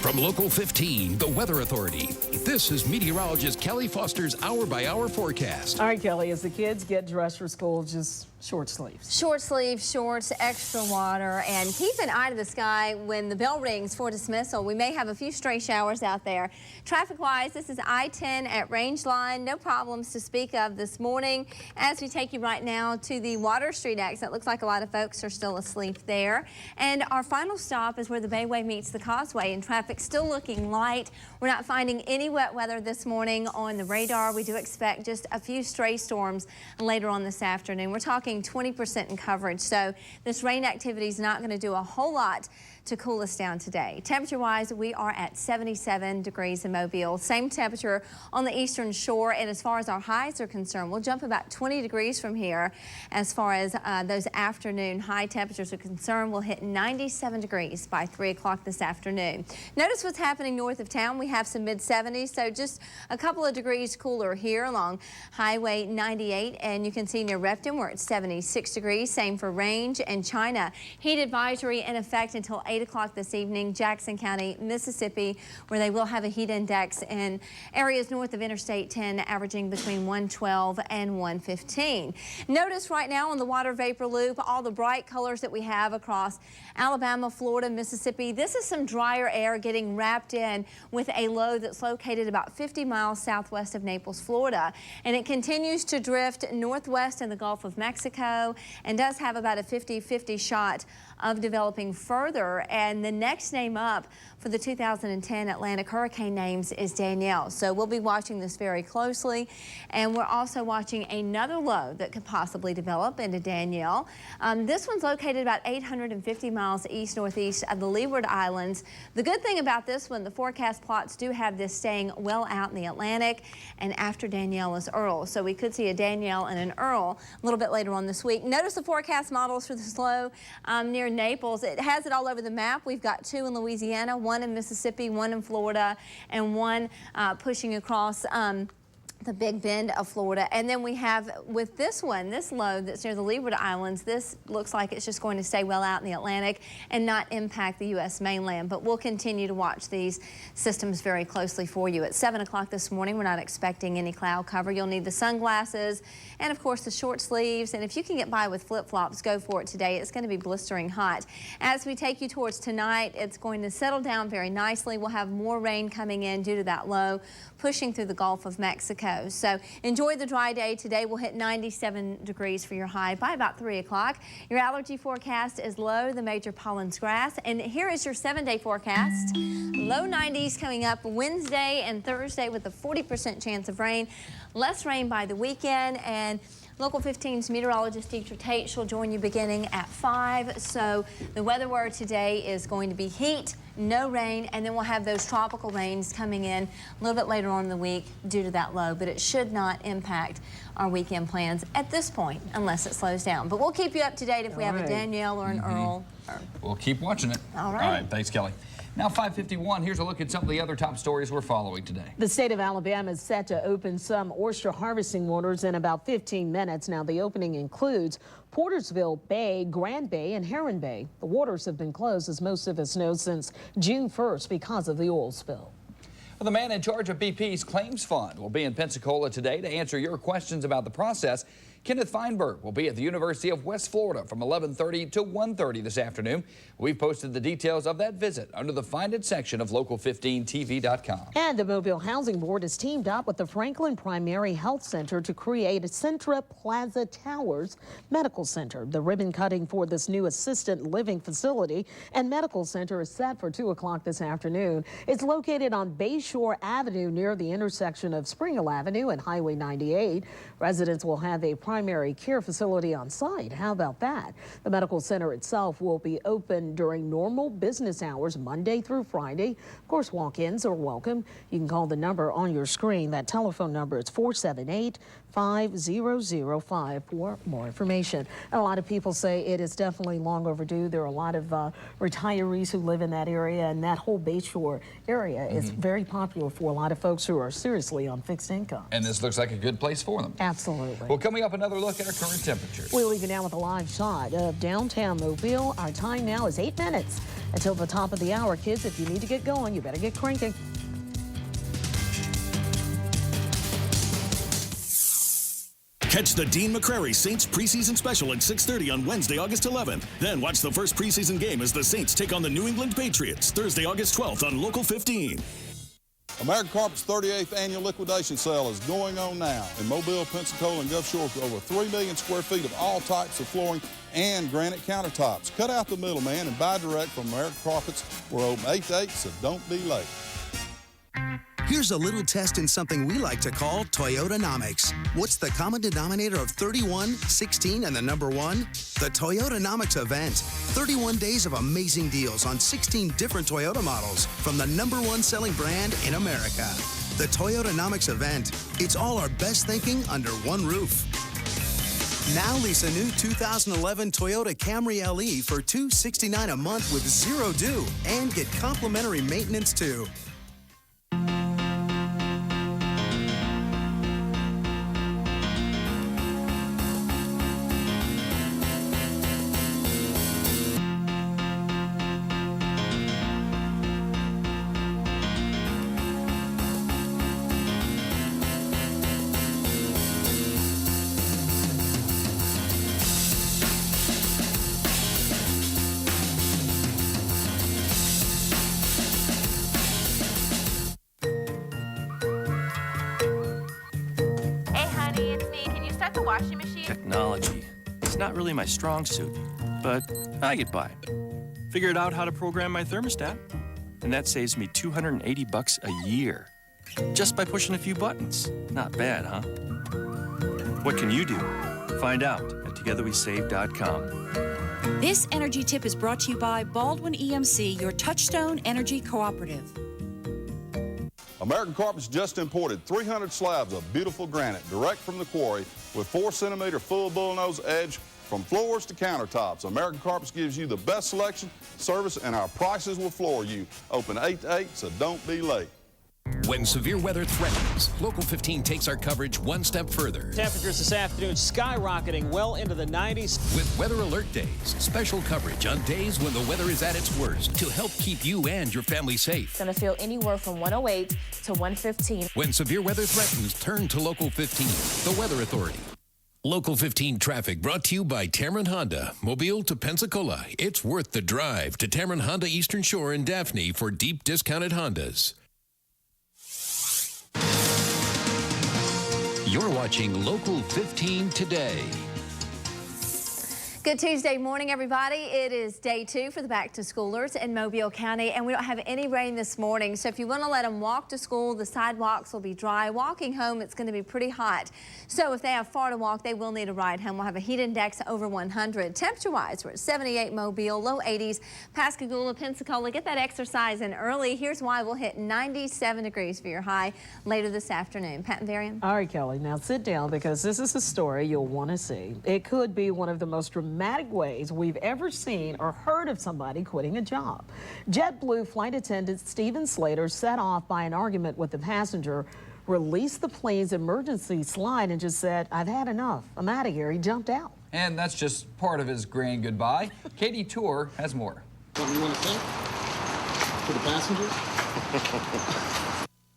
From Local 15, the Weather Authority, this is meteorologist Kelly Foster's hour-by-hour forecast. All right, Kelly, as the kids get dressed for school, just short sleeves. Short sleeves, shorts, extra water, and keep an eye to the sky when the bell rings for dismissal. We may have a few stray showers out there. Traffic-wise, this is I-10 at Rangeline. No problems to speak of this morning. As we take you right now to the Water Street exit, looks like a lot of folks are still asleep there. And our final stop is where the Bayway meets the Causeway, and traffic still looking light. We're not finding any wet weather this morning on the radar. We do expect just a few stray storms later on this afternoon. We're talking 20% in coverage, so this rain activity is not going to do a whole lot to cool us down today. Temperature-wise, we are at 77 degrees in Mobile. Same temperature on the eastern shore, and as far as our highs are concerned, we'll jump about 20 degrees from here. As far as those afternoon high temperatures are concerned, we'll hit 97 degrees by 3 o'clock this afternoon. Notice what's happening north of town. We have some mid-70s, so just a couple of degrees cooler here along Highway 98, and you can see near Repton we're at 76 degrees. Same for Range and China. Heat advisory in effect until 8 o'clock this evening. Jackson County, Mississippi, where they will have a heat index in areas north of Interstate 10 averaging between 112 and 115. Notice right now on the water vapor loop all the bright colors that we have across Alabama, Florida, Mississippi. This is some drier air getting wrapped in with a low that's located about 50 miles southwest of Naples, Florida. And it continues to drift northwest in the Gulf of Mexico and does have about a 50-50 shot of developing further. And the next name up for the 2010 Atlantic hurricane names is Danielle. So we'll be watching this very closely. And we're also watching another low that could possibly develop into Danielle. This one's located about 850 miles east-northeast of the Leeward Islands. The good thing about this one, the forecast plots do have this staying well out in the Atlantic, and after Danielle is Earl. So we could see a Danielle and an Earl a little bit later on this week. Notice the forecast models for this low near Naples. It has it all over the map. We've got 2 in Louisiana, 1 in Mississippi, 1 in Florida, and 1 pushing across the Big Bend of Florida. And then we have with this one, this low that's near the Leeward Islands, this looks like it's just going to stay well out in the Atlantic and not impact the U.S. mainland. But we'll continue to watch these systems very closely for you. At 7 o'clock this morning, we're not expecting any cloud cover. You'll need the sunglasses and, of course, the short sleeves. And if you can get by with flip-flops, go for it today. It's going to be blistering hot. As we take you towards tonight, it's going to settle down very nicely. We'll have more rain coming in due to that low pushing through the Gulf of Mexico. So enjoy the dry day today. We'll hit 97 degrees for your high by about 3 o'clock. Your allergy forecast is low, the major pollen's grass. And here is your 7-day forecast. Low 90s coming up Wednesday and Thursday with a 40% chance of rain. Less rain by the weekend. And Local 15's meteorologist Teacher Tate, she'll join you beginning at 5. So the weather word today is going to be heat, no rain, and then we'll have those tropical rains coming in a little bit later on in the week due to that low, but it should not impact our weekend plans at this point unless it slows down. But we'll keep you up to date if we have a Danielle or an Earl. We'll keep watching it. All right. All right, thanks, Kelly. Now 5:51, here's a look at some of the other top stories we're following today. The state of Alabama is set to open some oyster harvesting waters in about 15 minutes. Now the opening includes Portersville Bay, Grand Bay, and Heron Bay. The waters have been closed, as most of us know, since June 1st because of the oil spill. The man in charge of BP's Claims Fund will be in Pensacola today to answer your questions about the process. Kenneth Feinberg will be at the University of West Florida from 11:30 to 1:30 this afternoon. We've posted the details of that visit under the Find It section of local15tv.com. And the Mobile Housing Board has teamed up with the Franklin Primary Health Center to create a Centra Plaza Towers Medical Center. The ribbon cutting for this new assisted living facility and medical center is set for 2 o'clock this afternoon. It's located on Bayshore Avenue near the intersection of Spring Hill Avenue and Highway 98. Residents will have a primary care facility on site. How about that? The medical center itself will be open during normal business hours, Monday through Friday. Of course, walk-ins are welcome. You can call the number on your screen. That telephone number is 478-5005 for more information. And a lot of people say it is definitely long overdue. There are a lot of retirees who live in that area, and that whole Bayshore area is very popular for a lot of folks who are seriously on fixed income. And this looks like a good place for them. Absolutely. Well, coming up, another look at our current temperatures. We'll leave you now with a live shot of downtown Mobile. Our time now is 8 minutes until the top of the hour. Kids, if you need to get going, you better get cranking. Catch the Dean McCrary Saints preseason special at 6:30 on Wednesday, August 11th. Then watch the first preseason game as the Saints take on the New England Patriots Thursday, August 12th on Local 15. American Carpet's 38th annual liquidation sale is going on now in Mobile, Pensacola, and Gulf Shores with over 3 million square feet of all types of flooring and granite countertops. Cut out the middleman and buy direct from American Carpets. We're open 8 to 8, so don't be late. Here's a little test in something we like to call Toyotanomics. What's the common denominator of 31, 16, and the number 1? The Toyotanomics event. 31 days of amazing deals on 16 different Toyota models from the #1 selling brand in America. The Toyotanomics event. It's all our best thinking under one roof. Now lease a new 2011 Toyota Camry LE for $269 a month with 0 due and get complimentary maintenance too. Washing machine? Technology. It's not really my strong suit, but I get by. Figured out how to program my thermostat, and that saves me $280 a year. Just by pushing a few buttons. Not bad, huh? What can you do? Find out at togetherwesave.com. This energy tip is brought to you by Baldwin EMC, your Touchstone Energy Cooperative. American Carpets just imported 300 slabs of beautiful granite direct from the quarry with 4-centimeter full bullnose edge from floors to countertops. American Carpets gives you the best selection, service, and our prices will floor you. Open 8 to 8, so don't be late. When severe weather threatens, Local 15 takes our coverage one step further. Temperatures this afternoon skyrocketing well into the 90s. With Weather Alert Days, special coverage on days when the weather is at its worst to help keep you and your family safe. It's going to feel anywhere from 108 to 115. When severe weather threatens, turn to Local 15, the Weather Authority. Local 15 traffic brought to you by Tamron Honda. Mobile to Pensacola. It's worth the drive to Tamron Honda Eastern Shore in Daphne for deep discounted Hondas. You're watching Local 15 today. Good Tuesday morning, everybody. It is day 2 for the back-to-schoolers in Mobile County, and we don't have any rain this morning. So if you want to let them walk to school, the sidewalks will be dry. Walking home, it's going to be pretty hot. So if they have far to walk, they will need a ride home. We'll have a heat index over 100. Temperature-wise, we're at 78 Mobile, low 80s, Pascagoula, Pensacola. Get that exercise in early. Here's why we'll hit 97 degrees for your high later this afternoon. Pat and Varian. All right, Kelly, now sit down because this is a story you'll want to see. It could be one of the most dramatic ways we've ever seen or heard of somebody quitting a job. JetBlue flight attendant Steven Slater, set off by an argument with the passenger, released the plane's emergency slide and just said, "I've had enough. I'm out of here." He jumped out. And that's just part of his grand goodbye. Katie Tour has more. Something you want to say to the passengers?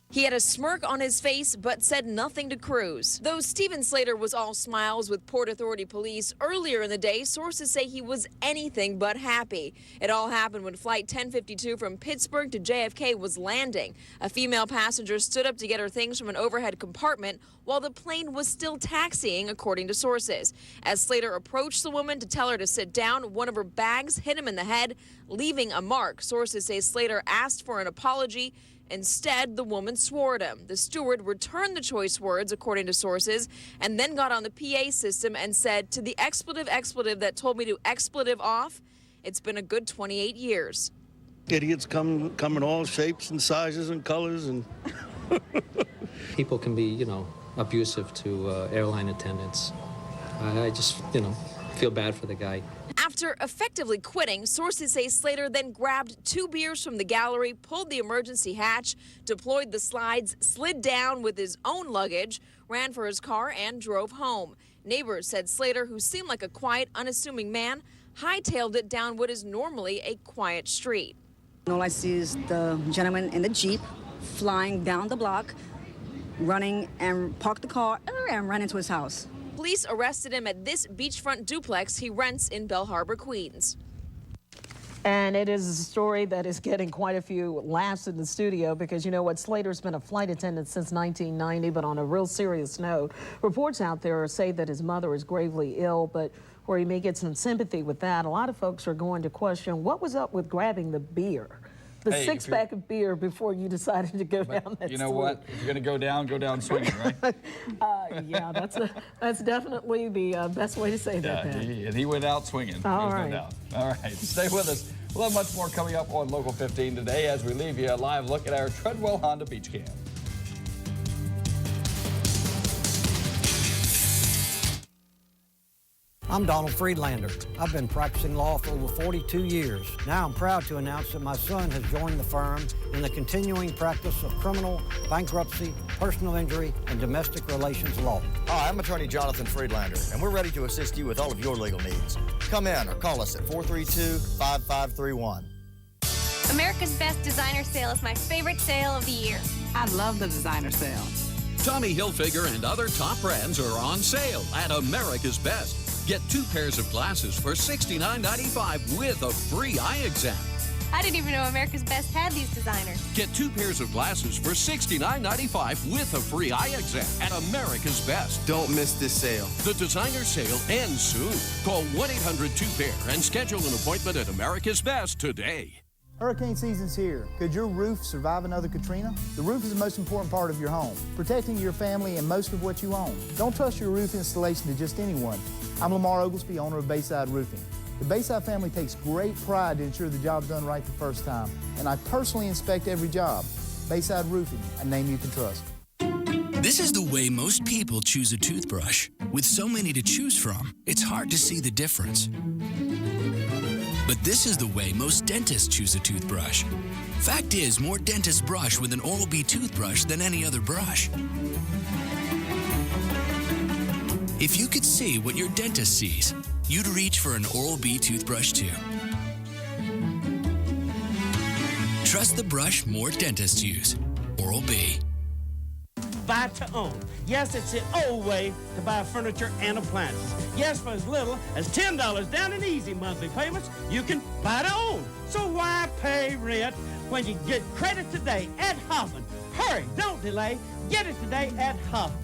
He had a smirk on his face but said nothing to crews. Though Steven Slater was all smiles with Port Authority police earlier in the day, sources say he was anything but happy. It all happened when Flight 1052 from Pittsburgh to JFK was landing. A female passenger stood up to get her things from an overhead compartment while the plane was still taxiing, according to sources. As Slater approached the woman to tell her to sit down, one of her bags hit him in the head, leaving a mark. Sources say Slater asked for an apology. Instead, the woman swore at him. The steward returned the choice words, according to sources, and then got on the PA system and said, to the expletive that told me to expletive off, it's been a good 28 years. Idiots come in all shapes and sizes and colors. And people can be, abusive to airline attendants. I just, feel bad for the guy. After effectively quitting, sources say Slater then grabbed 2 beers from the gallery, pulled the emergency hatch, deployed the slides, slid down with his own luggage, ran for his car, and drove home. Neighbors said Slater, who seemed like a quiet, unassuming man, hightailed it down what is normally a quiet street. All I see is the gentleman in the Jeep flying down the block, running and parked the car and ran into his house. Police arrested him at this beachfront duplex he rents in Bell Harbor, Queens. And it is a story that is getting quite a few laughs in the studio because you know what, Slater's been a flight attendant since 1990, but on a real serious note, reports out there say that his mother is gravely ill, but where he may get some sympathy with that, a lot of folks are going to question what was up with grabbing the beer. The six-pack of beer before you decided to go down that You know what? If you're going to go down swinging, right? Yeah, that's definitely the best way to say that. And he went out swinging. All There's right. no doubt. All right, stay with us. We'll have much more coming up on Local 15 today as we leave you a live look at our Treadwell Honda Beach Camp. I'm Donald Friedlander. I've been practicing law for over 42 years. Now I'm proud to announce that my son has joined the firm in the continuing practice of criminal, bankruptcy, personal injury, and domestic relations law. Hi, I'm attorney Jonathan Friedlander, and we're ready to assist you with all of your legal needs. Come in or call us at 432-5531. America's Best Designer Sale is my favorite sale of the year. I love the designer sale. Tommy Hilfiger and other top brands are on sale at America's Best. Get 2 pairs of glasses for $69.95 with a free eye exam. I didn't even know America's Best had these designers. Get 2 pairs of glasses for $69.95 with a free eye exam at America's Best. Don't miss this sale. The designer sale ends soon. Call 1-800-2PAIR and schedule an appointment at America's Best today. Hurricane season's here. Could your roof survive another Katrina? The roof is the most important part of your home, protecting your family and most of what you own. Don't trust your roof installation to just anyone. I'm Lamar Oglesby, owner of Bayside Roofing. The Bayside family takes great pride to ensure the job's done right the first time, and I personally inspect every job. Bayside Roofing, a name you can trust. This is the way most people choose a toothbrush. With so many to choose from, it's hard to see the difference. But this is the way most dentists choose a toothbrush. Fact is, more dentists brush with an Oral-B toothbrush than any other brush. If you could see what your dentist sees, you'd reach for an Oral-B toothbrush too. Trust the brush more dentists use. Oral-B. Buy to own. Yes, it's the old way to buy furniture and appliances. Yes, for as little as $10 down in easy monthly payments, you can buy to own. So why pay rent when you get credit today at Hoffman? Hurry, don't delay. Get it today at Hoffman.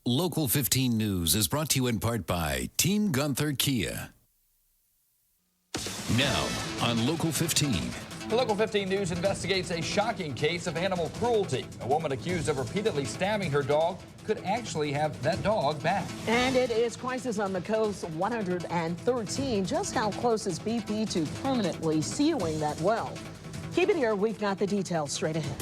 Local 15 News is brought to you in part by Team Gunther Kia. Now on Local 15. The Local 15 News investigates a shocking case of animal cruelty. A woman accused of repeatedly stabbing her dog could actually have that dog back. And it is Crisis on the Coast 113. Just how close is BP to permanently sealing that well? Keep it here. We've got the details straight ahead.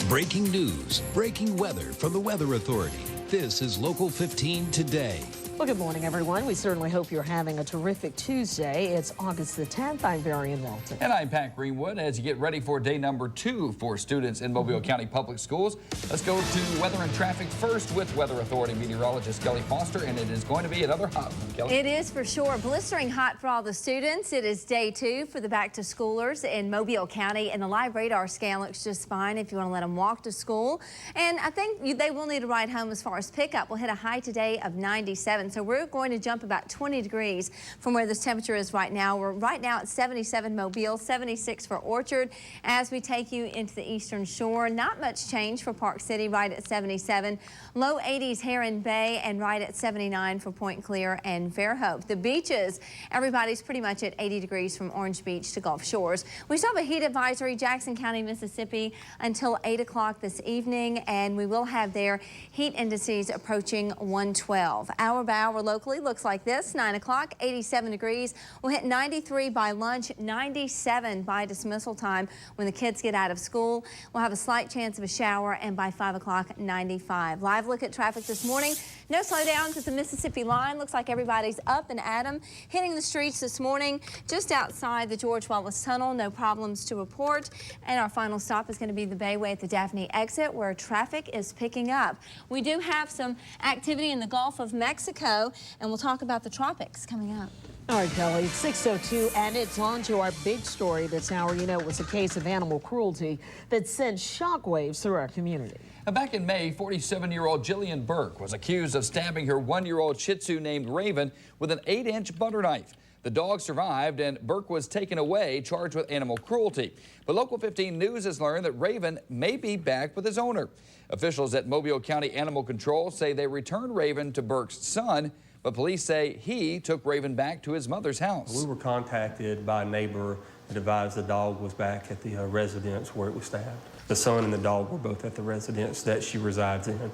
Breaking news, breaking weather from the Weather Authority. This is Local 15 Today. Well, good morning, everyone. We certainly hope you're having a terrific Tuesday. It's August the 10th. I'm Varian Walton. And I'm Pat Greenwood. As you get ready for day number 2 for students in Mobile County Public Schools, let's go to weather and traffic first with Weather Authority meteorologist Kelly Foster, and it is going to be another hot one. Kelly? It is for sure. Blistering hot for all the students. It is day 2 for the back-to-schoolers in Mobile County, and the live radar scan looks just fine if you want to let them walk to school. And I think they will need a ride home as far as pickup. We'll hit a high today of 97. So we're going to jump about 20 degrees from where this temperature is right now. We're right now at 77 Mobile, 76 for Orchard. As we take you into the Eastern Shore, not much change for Park City, right at 77. Low 80s Heron Bay, and right at 79 for Point Clear and Fairhope. The beaches, everybody's pretty much at 80 degrees from Orange Beach to Gulf Shores. We still have a heat advisory, Jackson County, Mississippi, until 8 o'clock this evening, and we will have their heat indices approaching 112. Hour by hour locally looks like this. 9 o'clock, 87 degrees. We'll hit 93 by lunch, 97 by dismissal time when the kids get out of school. We'll have a slight chance of a shower, and by 5 o'clock, 95. Live look at traffic this morning. No slowdowns at the Mississippi line. Looks like everybody's up and at 'em. Hitting the streets this morning just outside the George Wallace Tunnel. No problems to report. And our final stop is going to be the Bayway at the Daphne exit, where traffic is picking up. We do have some activity in the Gulf of Mexico, and we'll talk about the tropics coming up. All right, Kelly, it's 6:02, and it's on to our big story this hour. You know, it was a case of animal cruelty that sent shockwaves through our community. Now, back in May, 47-year-old Jillian Burke was accused of stabbing her 1-year-old Shih Tzu named Raven with an 8-inch butter knife. The dog survived, and Burke was taken away, charged with animal cruelty. But Local 15 News has learned that Raven may be back with his owner. Officials at Mobile County Animal Control say they returned Raven to Burke's son, but police say he took Raven back to his mother's house. We were contacted by a neighbor that advised the dog was back at the residence where it was stabbed. The son and the dog were both at the residence that she resides in.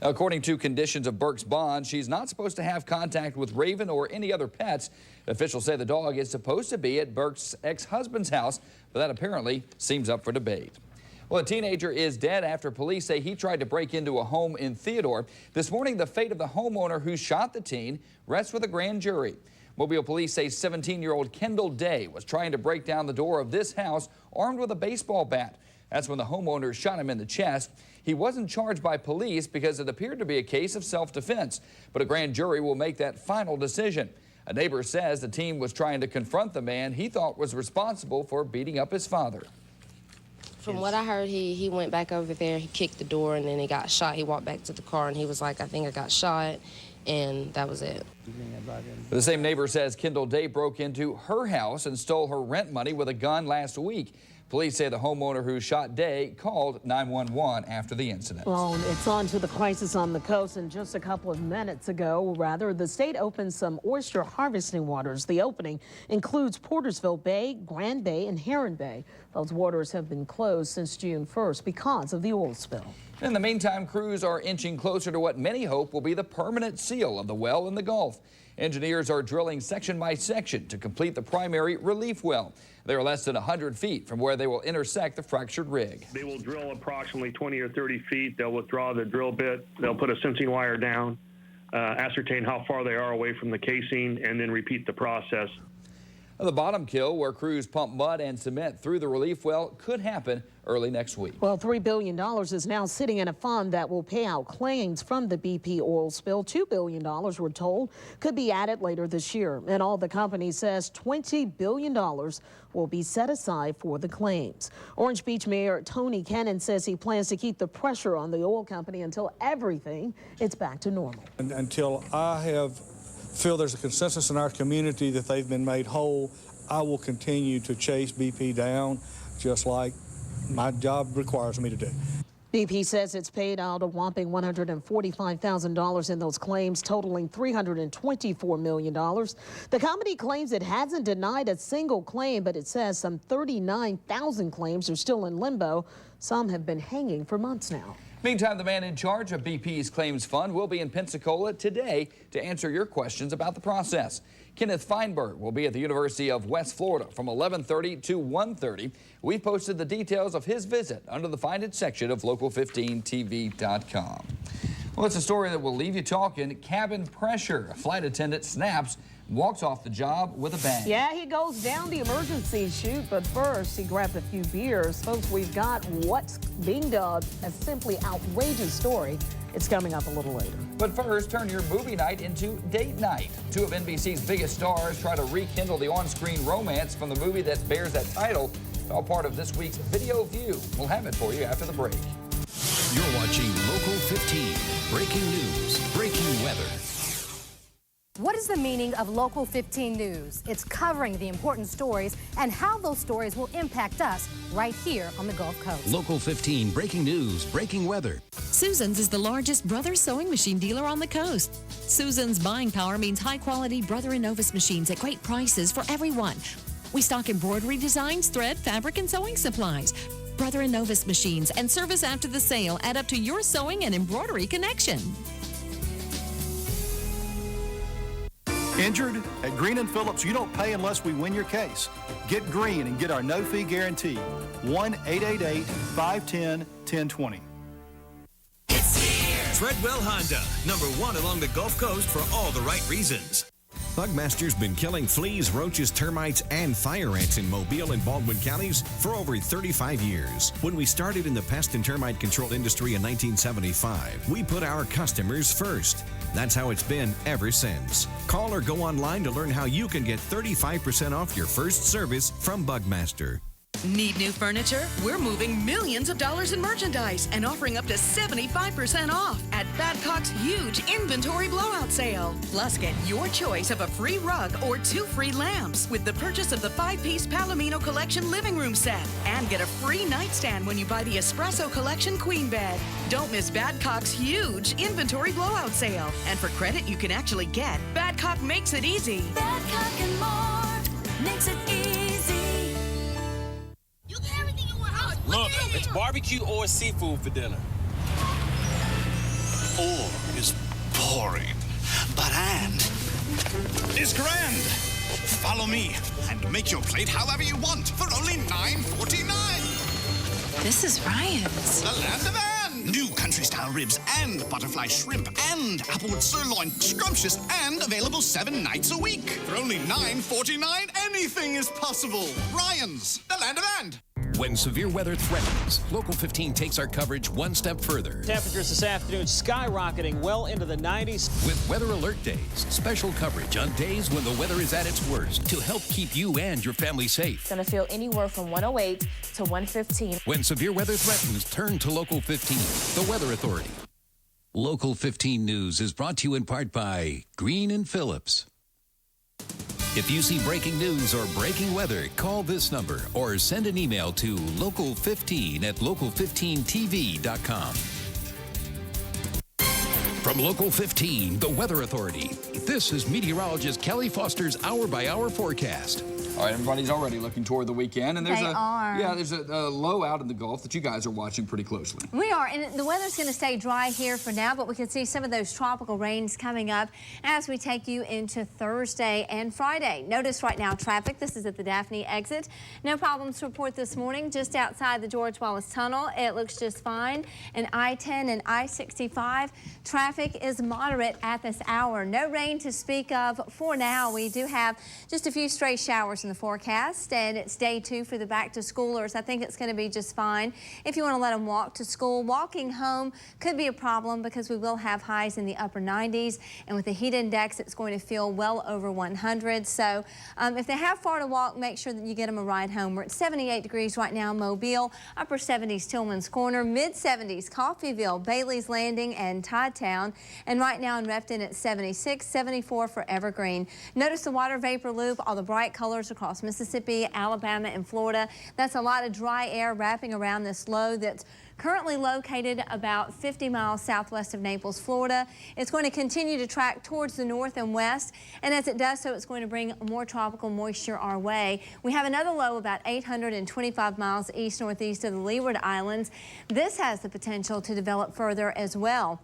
According to conditions of Burke's bond, she's not supposed to have contact with Raven or any other pets. Officials say the dog is supposed to be at Burke's ex-husband's house, but that apparently seems up for debate. Well, a teenager is dead after police say he tried to break into a home in Theodore. This morning, the fate of the homeowner who shot the teen rests with a grand jury. Mobile police say 17-year-old Kendall Day was trying to break down the door of this house armed with a baseball bat. That's when the homeowner shot him in the chest. He wasn't charged by police because it appeared to be a case of self-defense, but a grand jury will make that final decision. A neighbor says the teen was trying to confront the man he thought was responsible for beating up his father. From what I heard, he went back over there, he kicked the door, and then he got shot. He walked back to the car, and he was like, I think I got shot, and that was it. The same neighbor says Kendall Day broke into her house and stole her rent money with a gun last week. Police say the homeowner who shot Day called 911 after the incident. Well, it's on to the crisis on the coast, and just a couple of minutes ago, the state opened some oyster harvesting waters. The opening includes Portersville Bay, Grand Bay, and Heron Bay. Those waters have been closed since June 1st because of the oil spill. In the meantime, crews are inching closer to what many hope will be the permanent seal of the well in the Gulf. Engineers are drilling section by section to complete the primary relief well. They're less than 100 feet from where they will intersect the fractured rig. They will drill approximately 20 or 30 feet. They'll withdraw the drill bit. They'll put a sensing wire down, ascertain how far they are away from the casing, and then repeat the process. The bottom kill, where crews pump mud and cement through the relief well, could happen early next week. Well, $3 billion is now sitting in a fund that will pay out claims from the BP oil spill. $2 billion, we're told, could be added later this year. And all the company says $20 billion will be set aside for the claims. Orange Beach Mayor Tony Kennan says he plans to keep the pressure on the oil company until everything is back to normal. Until I feel there's a consensus in our community that they've been made whole, I will continue to chase BP down, just like my job requires me to do. BP says it's paid out a whopping $145,000 in those claims, totaling $324 million. The company claims it hasn't denied a single claim, but it says some 39,000 claims are still in limbo. Some have been hanging for months now. Meantime, the man in charge of BP's Claims Fund will be in Pensacola today to answer your questions about the process. Kenneth Feinberg will be at the University of West Florida from 11:30 to 1:30. We posted the details of his visit under the Find It section of Local15TV.com. Well, it's a story that will leave you talking. Cabin pressure. A flight attendant snaps, walks off the job with a bang. Yeah, he goes down the emergency chute, but first he grabbed a few beers. Folks, we've got what's being dubbed a simply outrageous story. It's coming up a little later. But first, turn your movie night into date night. Two of NBC's biggest stars try to rekindle the on-screen romance from the movie that bears that title. It's all part of this week's Video View. We'll have it for you after the break. You're watching Local 15. Breaking news, breaking weather. What is the meaning of Local 15 News? It's covering the important stories and how those stories will impact us right here on the Gulf Coast. Local 15, breaking news, breaking weather. Susan's is the largest Brothers sewing machine dealer on the coast. Susan's buying power means high-quality Brother & Novus machines at great prices for everyone. We stock embroidery designs, thread, fabric, and sewing supplies. Brother & Novus machines and service after the sale add up to your sewing and embroidery connection. Injured? At Green & Phillips, you don't pay unless we win your case. Get green and get our no-fee guarantee. 1-888-510-1020. Treadwell Honda, #1 along the Gulf Coast for all the right reasons. Bugmaster's been killing fleas, roaches, termites, and fire ants in Mobile and Baldwin counties for over 35 years. When we started in the pest and termite control industry in 1975, we put our customers first. That's how it's been ever since. Call or go online to learn how you can get 35% off your first service from Bugmaster. Need new furniture? We're moving millions of dollars in merchandise and offering up to 75% off at Badcock's huge inventory blowout sale. Plus, get your choice of a free rug or 2 free lamps with the purchase of the 5-piece Palomino Collection living room set. And get a free nightstand when you buy the Espresso Collection queen bed. Don't miss Badcock's huge inventory blowout sale. And for credit you can actually get, Badcock makes it easy. Badcock and more makes it easy. Look, it's barbecue or seafood for dinner. Or is boring, but and is grand. Follow me and make your plate however you want for only $9.49. This is Ryan's. The land of and. New country-style ribs and butterfly shrimp and applewood sirloin, scrumptious and available 7 nights a week. For only $9.49, anything is possible. Ryan's, the land of and. When severe weather threatens, Local 15 takes our coverage one step further. Temperatures this afternoon skyrocketing well into the 90s. With Weather Alert Days, special coverage on days when the weather is at its worst to help keep you and your family safe. It's going to feel anywhere from 108 to 115. When severe weather threatens, turn to Local 15, the Weather Authority. Local 15 News is brought to you in part by Green & Phillips. If you see breaking news or breaking weather, call this number or send an email to local15@local15tv.com. From Local 15, the Weather Authority, this is meteorologist Kelly Foster's hour-by-hour forecast. All right, everybody's already looking toward the weekend, and there's there's a low out in the Gulf that you guys are watching pretty closely. We are, and the weather's going to stay dry here for now, but we can see some of those tropical rains coming up as we take you into Thursday and Friday. Notice right now traffic. This is at the Daphne exit. No problems to report this morning. Just outside the George Wallace Tunnel, it looks just fine. And I-10 and I-65, traffic is moderate at this hour. No rain to speak of for now. We do have just a few stray showers in the forecast, and it's day 2 for the back-to-schoolers. I think it's going to be just fine. If you want to let them walk to school, walking home could be a problem because we will have highs in the upper 90s, and with the heat index, it's going to feel well over 100. So if they have far to walk, make sure that you get them a ride home. We're at 78 degrees right now in Mobile, upper 70s Tillman's Corner, mid-70s Coffeyville, Bailey's Landing, and Todd Town, and right now in Repton at 76, 74 for Evergreen. Notice the water vapor loop, all the bright colors across Mississippi, Alabama, and Florida. That's a lot of dry air wrapping around this low that's currently located about 50 miles southwest of Naples, Florida. It's going to continue to track towards the north and west, and as it does so, it's going to bring more tropical moisture our way. We have another low about 825 miles east-northeast of the Leeward Islands. This has the potential to develop further as well.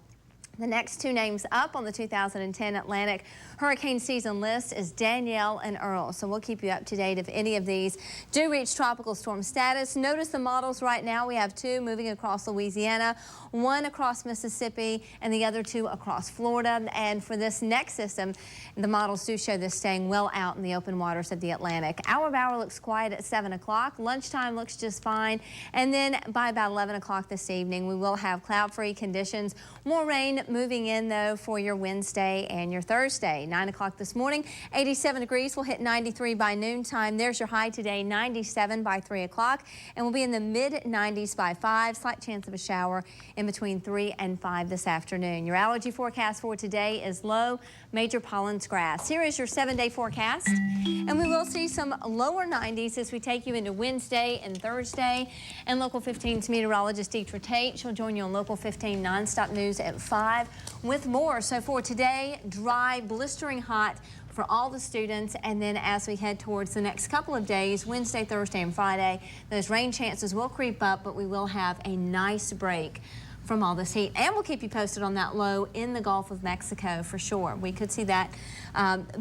The next two names up on the 2010 Atlantic hurricane season list is Danielle and Earl. So we'll keep you up to date if any of these do reach tropical storm status. Notice the models right now. We have two moving across Louisiana, one across Mississippi, and the other two across Florida. And for this next system, the models do show this staying well out in the open waters of the Atlantic. Our hour looks quiet at 7 o'clock. Lunchtime looks just fine. And then by about 11 o'clock this evening, we will have cloud-free conditions. More rain moving in, though, for your Wednesday and your Thursday. 9 o'clock this morning, 87 degrees. We'll hit 93 by noontime. There's your high today, 97 by 3 o'clock. And we'll be in the mid-90s by 5. Slight chance of a shower in between 3 and 5 this afternoon. Your allergy forecast for today is low, major pollen grass. Here is your 7-day forecast. And we will see some lower 90s as we take you into Wednesday and Thursday. And Local 15's meteorologist Deetra Tate, she'll join you on Local 15 Nonstop News at 5 with more. So for today, dry, blistering hot for all the students, and then as we head towards the next couple of days, Wednesday, Thursday, and Friday, those rain chances will creep up, but we will have a nice break from all this heat. And we'll keep you posted on that low in the Gulf of Mexico for sure. We could see that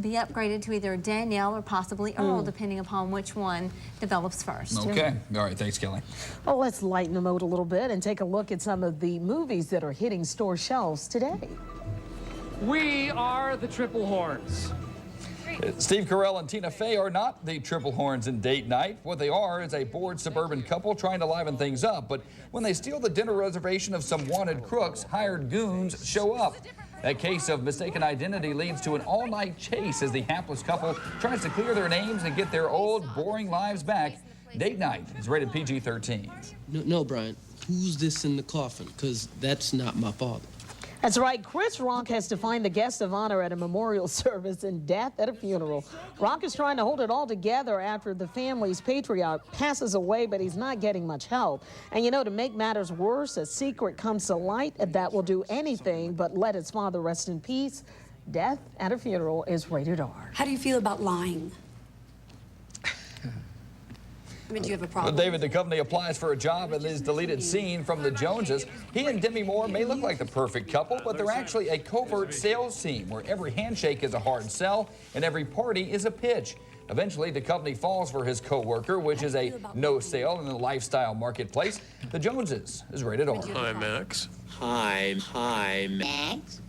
be upgraded to either Danielle or possibly Earl, depending upon which one develops first. Okay. All right. Thanks, Kelly. Well, let's lighten the mood a little bit and take a look at some of the movies that are hitting store shelves today. We are the Triple Horns. Steve Carell and Tina Fey are not the Triple Horns in Date Night. What they are is a bored suburban couple trying to liven things up. But when they steal the dinner reservation of some wanted crooks, hired goons show up. That case of mistaken identity leads to an all-night chase as the hapless couple tries to clear their names and get their old, boring lives back. Date Night is rated PG-13. No, Brian. Who's this in the coffin? Because that's not my father. That's right. Chris Rock has to find the guest of honor at a memorial service and death at a funeral. Rock is trying to hold it all together after the family's patriarch passes away, but he's not getting much help. And you know, to make matters worse, a secret comes to light that will do anything but let his father rest in peace. Death at a funeral is rated R. How do you feel about lying? I mean, do you have a problem? David Duchovny applies for a job in this deleted scene from The Joneses. He and Demi Moore may look like the perfect couple, but they're actually a covert sales team where every handshake is a hard sell and every party is a pitch. Eventually, Duchovny falls for his co-worker, which is a no sale in the lifestyle marketplace. The Joneses is rated R. Hi, Max. Hi, Max.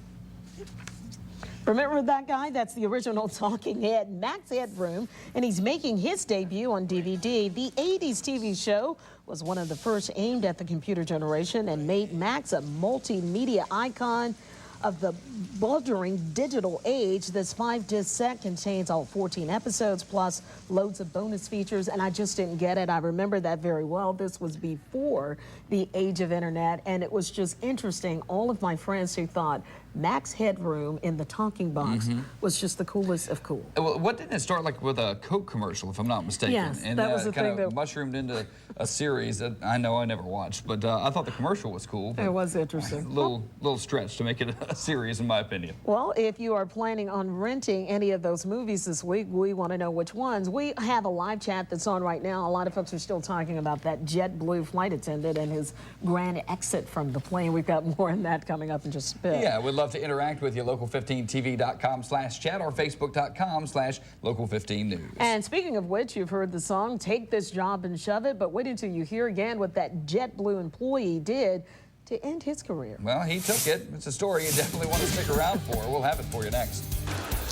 Remember that guy? That's the original talking head, Max Headroom, and he's making his debut on DVD. The 80s TV show was one of the first aimed at the computer generation and made Max a multimedia icon of the bouldering digital age. This 5-disc set contains all 14 episodes plus loads of bonus features, and I just didn't get it. I remember that very well. This was before the age of internet, and it was just interesting. All of my friends who thought Max Headroom in the talking box was just the coolest of cool. Well, what didn't it start like with a Coke commercial, if I'm not mistaken? Yes, and that was the kind thing of that mushroomed into a series that I know I never watched, but I thought the commercial was cool. It was interesting. A little stretch to make it a series, in my opinion. Well, if you are planning on renting any of those movies this week, we want to know which ones. We have a live chat that's on right now. A lot of folks are still talking about that JetBlue flight attendant and his grand exit from the plane. We've got more on that coming up in just a bit. Yeah, we'd love to interact with you. Local15tv.com/chat or Facebook.com/Local15News. And speaking of which, you've heard the song, Take This Job and Shove It, but wait until you hear again what that JetBlue employee did to end his career. Well, he took it. It's a story you definitely want to stick around for. We'll have it for you next.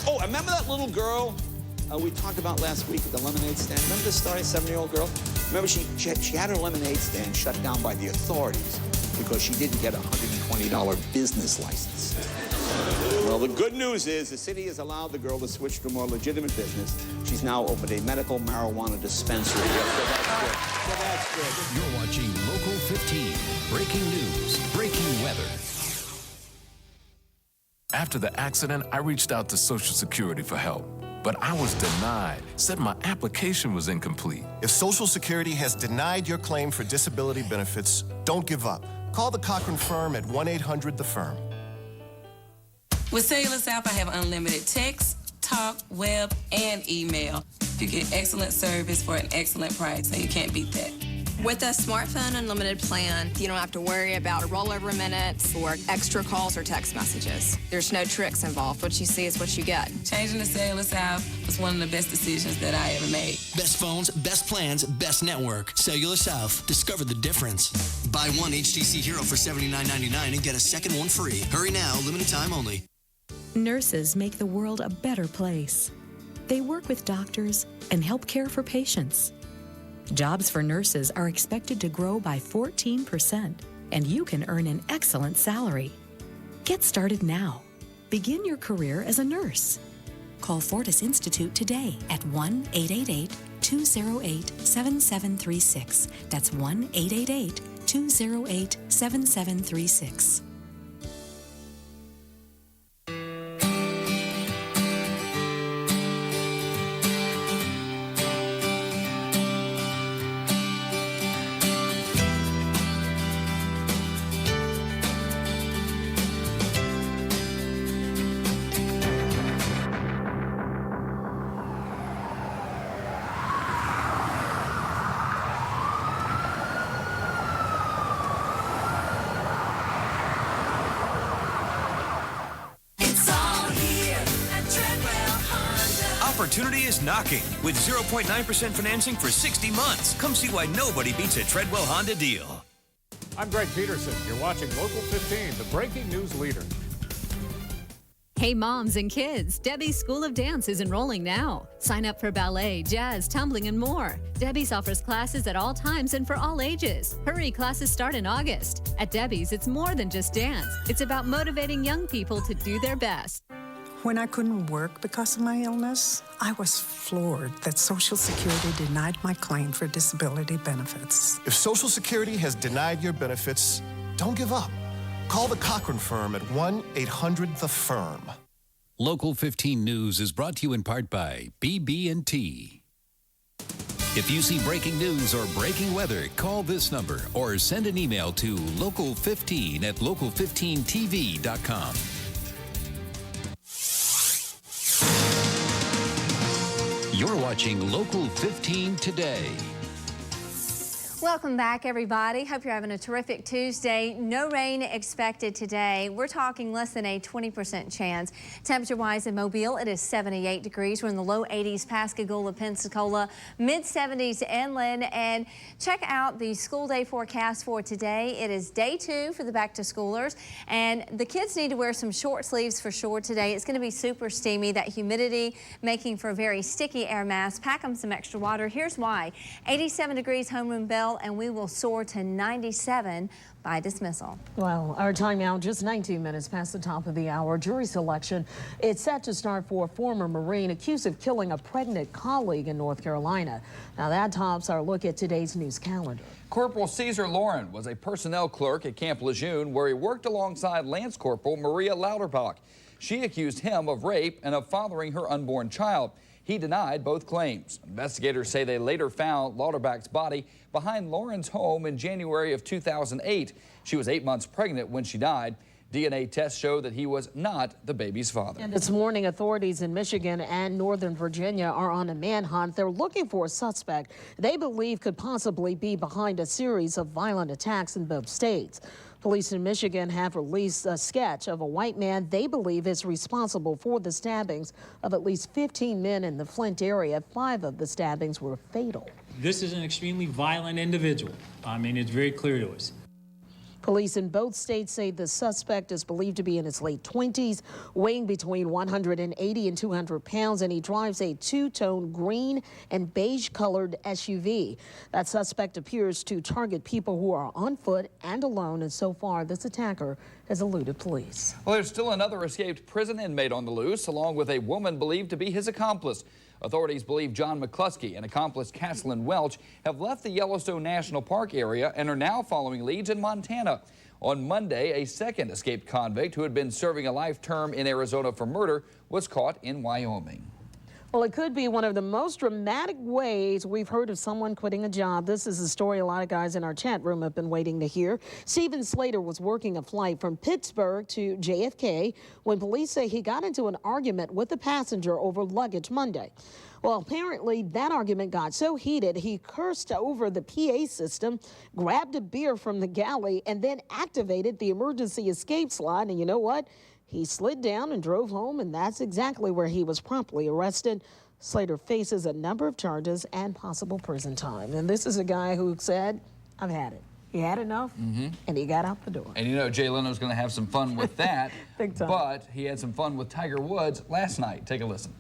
Oh, remember that little girl we talked about last week at the lemonade stand? Remember this story, 7-year-old girl? Remember she had her lemonade stand shut down by the authorities because she didn't get a $120 business license. Well, the good news is the city has allowed the girl to switch to a more legitimate business. She's now opened a medical marijuana dispensary. So that's good. You're watching Local 15. Breaking news, breaking weather. After the accident, I reached out to Social Security for help, but I was denied, said my application was incomplete. If Social Security has denied your claim for disability benefits, don't give up. Call the Cochran Firm at 1-800-THE-FIRM. With Cellular's app, I have unlimited text, talk, web, and email. You get excellent service for an excellent price, and you can't beat that. With a smartphone unlimited plan, you don't have to worry about rollover minutes or extra calls or text messages. There's no tricks involved. What you see is what you get. Changing to Cellular South was one of the best decisions that I ever made. Best phones, best plans, best network. Cellular South. Discover the difference. Buy one HTC Hero for $79.99 and get a second one free. Hurry now, limited time only. Nurses make the world a better place. They work with doctors and help care for patients. Jobs for nurses are expected to grow by 14%, and you can earn an excellent salary. Get started now. Begin your career as a nurse. Call Fortis Institute today at 1-888-208-7736. That's 1-888-208-7736. Opportunity is knocking with 0.9% financing for 60 months. Come see why nobody beats a Treadwell Honda deal. I'm Greg Peterson. You're watching Local 15, the breaking news leader. Hey moms and kids, Debbie's School of Dance is enrolling now. Sign up for ballet, jazz, tumbling, and more. Debbie's offers classes at all times and for all ages. Hurry, classes start in August. At Debbie's, it's more than just dance. It's about motivating young people to do their best. When I couldn't work because of my illness, I was floored that Social Security denied my claim for disability benefits. If Social Security has denied your benefits, don't give up. Call the Cochran Firm at 1-800-THE-FIRM. Local 15 News is brought to you in part by BB&T. If you see breaking news or breaking weather, call this number or send an email to local15@local15tv.com. You're watching Local 15 today. Welcome back, everybody. Hope you're having a terrific Tuesday. No rain expected today. We're talking less than a 20% chance. Temperature-wise in Mobile, it is 78 degrees. We're in the low 80s, Pascagoula, Pensacola, mid-70s inland. And check out the school day forecast for today. It is day 2 for the back-to-schoolers. And the kids need to wear some short sleeves for sure today. It's going to be super steamy. That humidity making for a very sticky air mass. Pack them some extra water. Here's why. 87 degrees homeroom bell, and we will soar to 97 by dismissal. Well, our time now just 19 minutes past the top of the hour. Jury selection, it's set to start for a former Marine accused of killing a pregnant colleague in North Carolina. Now that tops our look at today's news calendar. Corporal Caesar Lauren was a personnel clerk at Camp Lejeune, where he worked alongside Lance Corporal Maria Lauterbach. She accused him of rape and of fathering her unborn child. He denied both claims. Investigators say they later found Lauterbach's body behind Lauren's home in January of 2008. She was 8 months pregnant when she died. DNA tests show that he was not the baby's father. And this morning, authorities in Michigan and Northern Virginia are on a manhunt. They're looking for a suspect they believe could possibly be behind a series of violent attacks in both states. Police in Michigan have released a sketch of a white man they believe is responsible for the stabbings of at least 15 men in the Flint area. 5 of the stabbings were fatal. This is an extremely violent individual. I mean, it's very clear to us. Police in both states say the suspect is believed to be in his late 20s, weighing between 180 and 200 pounds, and he drives a two-tone green and beige-colored SUV. That suspect appears to target people who are on foot and alone, and so far this attacker has eluded police. Well, there's still another escaped prison inmate on the loose, along with a woman believed to be his accomplice. Authorities believe John McCluskey and accomplice Caslin Welch have left the Yellowstone National Park area and are now following leads in Montana. On Monday, a second escaped convict who had been serving a life term in Arizona for murder was caught in Wyoming. Well, it could be one of the most dramatic ways we've heard of someone quitting a job. This is a story a lot of guys in our chat room have been waiting to hear. Stephen Slater was working a flight from Pittsburgh to JFK when police say he got into an argument with a passenger over luggage Monday. Well, apparently that argument got so heated, he cursed over the PA system, grabbed a beer from the galley, and then activated the emergency escape slide. And you know what? He slid down and drove home, and that's exactly where he was promptly arrested. Slater faces a number of charges and possible prison time. And this is a guy who said, I've had it. He had enough, and he got out the door. And you know, Jay Leno's going to have some fun with that. Big time. But he had some fun with Tiger Woods last night. Take a listen.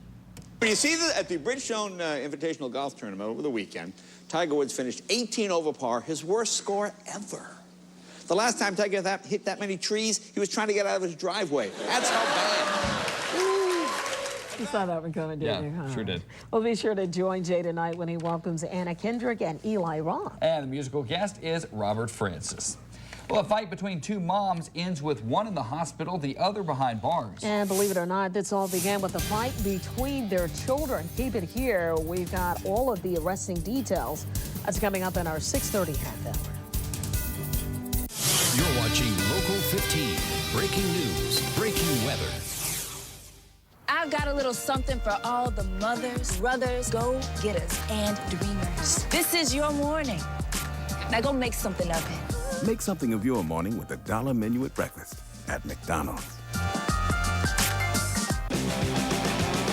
You see that at the Bridgestone Invitational Golf Tournament over the weekend, Tiger Woods finished 18 over par, his worst score ever. The last time Tiger hit that many trees, he was trying to get out of his driveway. That's how bad. You saw that one coming, didn't you? Yeah, sure did. Well, be sure to join Jay tonight when he welcomes Anna Kendrick and Eli Roth. And the musical guest is Robert Francis. Well, a fight between two moms ends with one in the hospital, the other behind bars. And believe it or not, this all began with a fight between their children. Keep it here. We've got all of the arresting details. That's coming up in our 6:30 half hour. You're watching Local 15. Breaking news, breaking weather. I've got a little something for all the mothers, brothers, go-getters, and dreamers. This is your morning. Now go make something of it. Make something of your morning with a $1 menu at breakfast at McDonald's.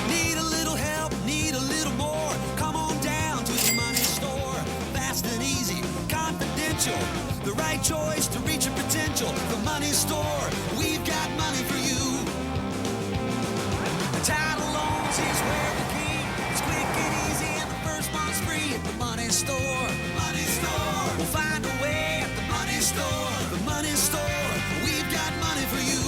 Need a little help, need a little more. Come on down to the money store. Fast and easy, confidential. The right choice to reach your potential. The money store, we've got money for you. Title loans is where the key. It's quick and easy and the first month's free at the money store. Money store. We'll find a way at the money store. The money store. We've got money for you.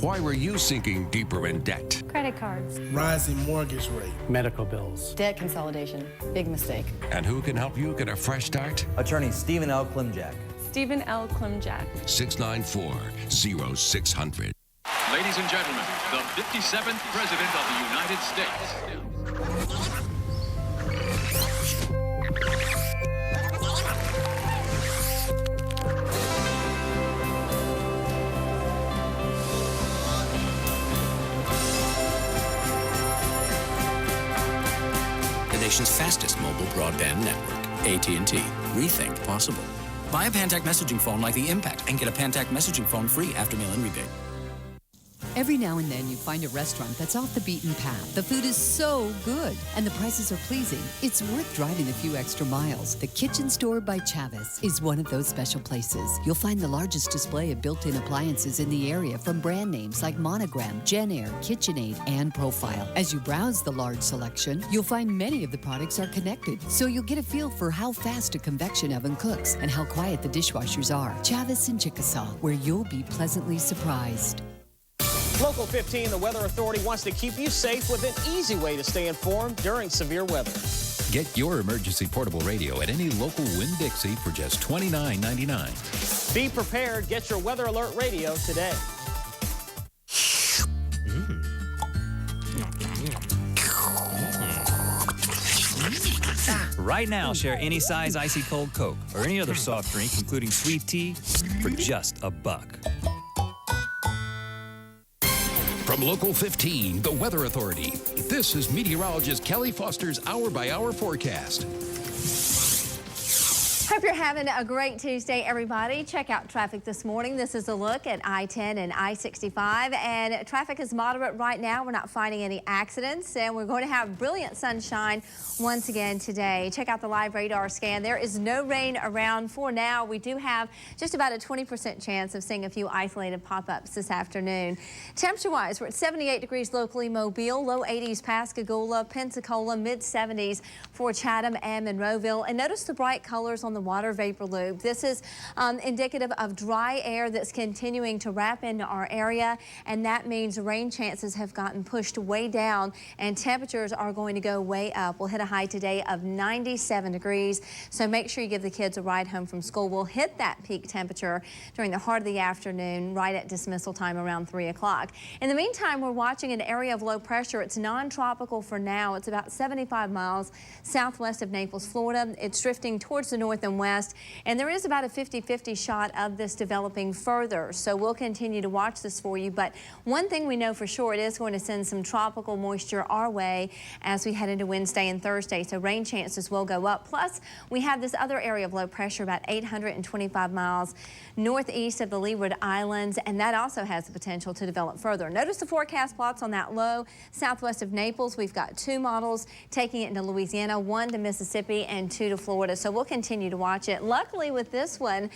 Why were you sinking deeper in debt? Credit cards. Rising mortgage rate. Medical bills. Debt consolidation. Big mistake. And who can help you get a fresh start? Attorney Stephen L. Klimjak. Stephen L. Klimjak. 694-0600. Ladies and gentlemen, the 57th President of the United States. The nation's fastest mobile broadband network, AT&T. Rethink possible. Buy a Pantac messaging phone like the Impact and get a Pantac messaging phone free after mail-in rebate. Every now and then you find a restaurant that's off the beaten path. The food is so good and the prices are pleasing. It's worth driving a few extra miles. The Kitchen Store by Chavez is one of those special places. You'll find the largest display of built-in appliances in the area from brand names like Monogram, JennAir, KitchenAid, and Profile. As you browse the large selection, you'll find many of the products are connected, so you'll get a feel for how fast a convection oven cooks and how quiet the dishwashers are. Chavez in Chickasaw, where you'll be pleasantly surprised. Local 15, the Weather Authority wants to keep you safe with an easy way to stay informed during severe weather. Get your emergency portable radio at any local Winn-Dixie for just $29.99. Be prepared. Get your Weather Alert radio today. Right now, share any size icy cold Coke or any other soft drink, including sweet tea, for just $1. From Local 15, the Weather Authority, this is meteorologist Kelly Foster's hour-by-hour forecast. Hope you're having a great Tuesday, everybody. Check out traffic this morning. This is a look at I-10 and I-65, and traffic is moderate right now. We're not finding any accidents, and we're going to have brilliant sunshine once again today. Check out the live radar scan. There is no rain around for now. We do have just about a 20% chance of seeing a few isolated pop-ups this afternoon. Temperature-wise, we're at 78 degrees locally Mobile, low 80s Pascagoula, Pensacola, mid-70s for Chatham and Monroeville. And notice the bright colors on the water vapor loop. This is indicative of dry air that's continuing to wrap into our area, and that means rain chances have gotten pushed way down and temperatures are going to go way up. We'll hit a high today of 97 degrees, so make sure you give the kids a ride home from school. We'll hit that peak temperature during the heart of the afternoon, right at dismissal time around 3 o'clock. In the meantime, we're watching an area of low pressure. It's non-tropical for now. It's about 75 miles southwest of Naples, Florida. It's drifting towards the north and west, and there is about a 50-50 shot of this developing further. So we'll continue to watch this for you. But one thing we know for sure, it is going to send some tropical moisture our way as we head into Wednesday and Thursday. So rain chances will go up. Plus, we have this other area of low pressure about 825 miles northeast of the Leeward Islands, and that also has the potential to develop further. Notice the forecast plots on that low southwest of Naples. We've got 2 models taking it into Louisiana, 1 to Mississippi, and 2 to Florida. So we'll continue to watch it. Luckily, with this one,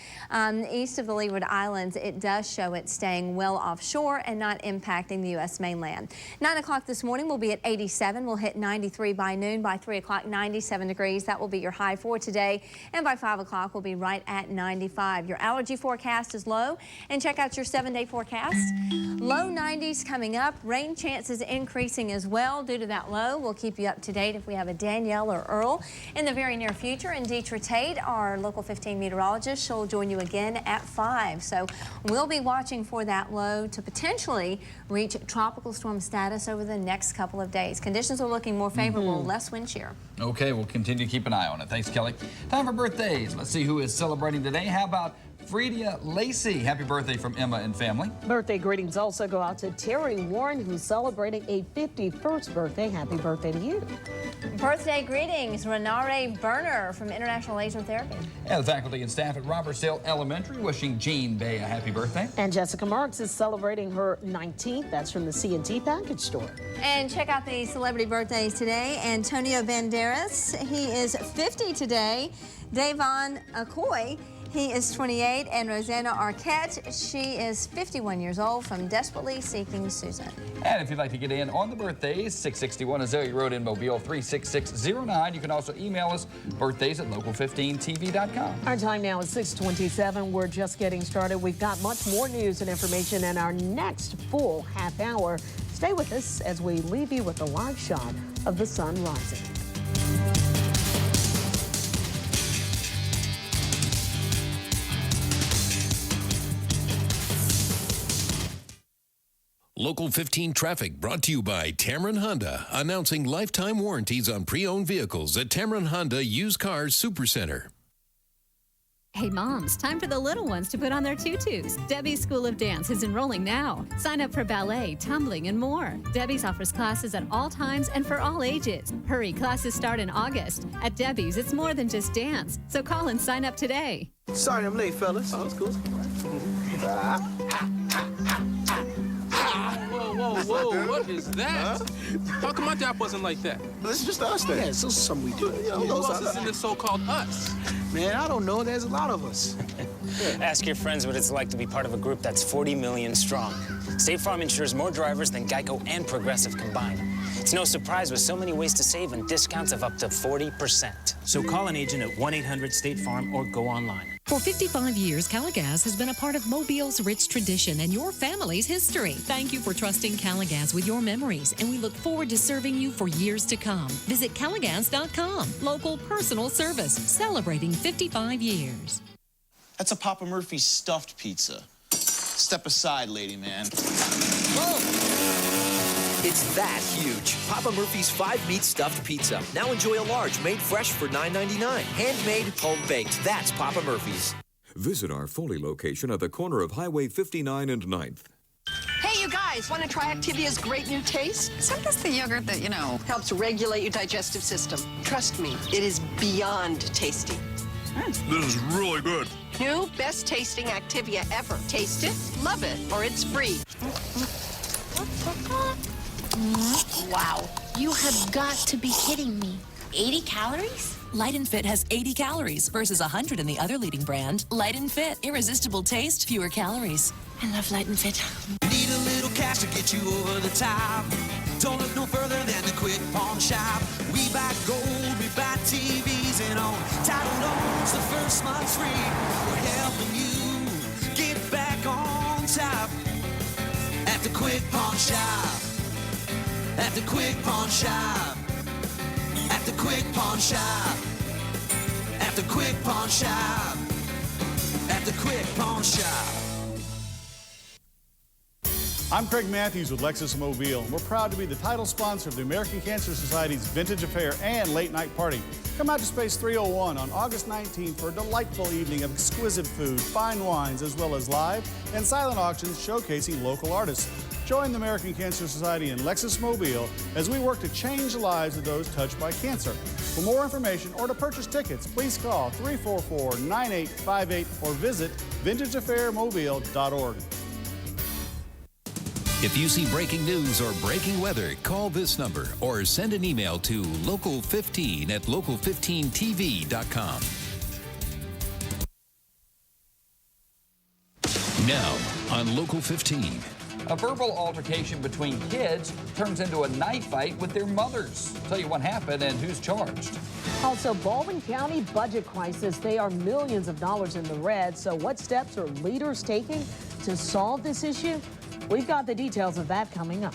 east of the Leeward Islands, it does show it staying well offshore and not impacting the U.S. mainland. 9 o'clock this morning, we'll be at 87. We'll hit 93 by noon. By 3 o'clock, 97 degrees. That will be your high for today. And by 5 o'clock, we'll be right at 95. Your allergy forecast is low. And check out your 7-day forecast. Low 90s coming up. Rain chances increasing as well due to that low. We'll keep you up to date if we have a Danielle or Earl in the very near future. And Deetra Tate, our Local 15 meteorologist, she'll join you again at 5. So we'll be watching for that low to potentially reach tropical storm status over the next couple of days. Conditions are looking more favorable, less wind shear. Okay, we'll continue to keep an eye on it. Thanks, Kelly. Time for birthdays. Let's see who is celebrating today. How about Fredia Lacey? Happy birthday from Emma and family. Birthday greetings also go out to Terry Warren, who's celebrating a 51st birthday. Happy birthday to you. Birthday greetings, Renare Berner from International Laser Therapy. And the faculty and staff at Robertsdale Elementary wishing Jean Bay a happy birthday. And Jessica Marks is celebrating her 19th. That's from the C&T Package Store. And check out the celebrity birthdays today. Antonio Banderas, he is 50 today. Davon Acoy, he is 28, and Rosanna Arquette, she is 51 years old from Desperately Seeking Susan. And if you'd like to get in on the birthdays, 661 Azalea Road in Mobile, 36609. You can also email us birthdays@local15tv.com. Our time now is 6:27. We're just getting started. We've got much more news and information in our next full half hour. Stay with us as we leave you with a live shot of the sun rising. Local 15 traffic brought to you by Tamron Honda, announcing lifetime warranties on pre-owned vehicles at Tamron Honda Used Cars Supercenter. Hey moms, time for the little ones to put on their tutus. Debbie's School of Dance is enrolling now. Sign up for ballet, tumbling, and more. Debbie's offers classes at all times and for all ages. Hurry, classes start in August. At Debbie's, it's more than just dance. So call and sign up today. Sorry I'm late, fellas. Oh, it's cool. Whoa, what is that? How come my dap wasn't like that? This is just us then. Yeah, this is something we do. Who else is in this so-called us? Man, I don't know. There's a lot of us. Ask your friends what it's like to be part of a group that's 40 million strong. State Farm insures more drivers than Geico and Progressive combined. It's no surprise with so many ways to save and discounts of up to 40%. So call an agent at 1-800-STATE-FARM or go online. For 55 years, Caligas has been a part of Mobile's rich tradition and your family's history. Thank you for trusting Caligas with your memories, and we look forward to serving you for years to come. Visit Caligas.com. Local personal service, celebrating 55 years. That's a Papa Murphy's stuffed pizza. Step aside, lady man. Whoa! It's that huge. Papa Murphy's 5-meat stuffed pizza. Now enjoy a large made fresh for $9.99. Handmade, home-baked. That's Papa Murphy's. Visit our Foley location at the corner of Highway 59 and 9th. Hey, you guys, want to try Activia's great new taste? Isn't this the yogurt that, helps regulate your digestive system? Trust me, it is beyond tasty. This is really good. New best tasting Activia ever. Taste it, love it, or it's free. Wow, you have got to be kidding me. 80 calories? Light and Fit has 80 calories versus 100 in the other leading brand. Light and Fit, irresistible taste, fewer calories. I love Light and Fit. Need a little cash to get you over the top. Don't look no further than the Quick Pawn Shop. We buy gold, we buy TVs. easing on title loans, the first month's free. We're helping you get back on top at the Quick Pawn Shop. At the Quick Pawn Shop. At the Quick Pawn Shop. At the Quick Pawn Shop. At the Quick Pawn Shop. I'm Craig Matthews with Lexus Mobile, and we're proud to be the title sponsor of the American Cancer Society's Vintage Affair and Late Night Party. Come out to Space 301 on August 19th for a delightful evening of exquisite food, fine wines, as well as live and silent auctions showcasing local artists. Join the American Cancer Society and Lexus Mobile as we work to change the lives of those touched by cancer. For more information or to purchase tickets, please call 344-9858 or visit vintageaffairmobile.org. If you see breaking news or breaking weather, call this number or send an email to local15@local15tv.com. Now on Local 15. A verbal altercation between kids turns into a knife fight with their mothers. I'll tell you what happened and who's charged. Also, Baldwin County budget crisis. They are millions of dollars in the red. So what steps are leaders taking to solve this issue? We've got the details of that coming up.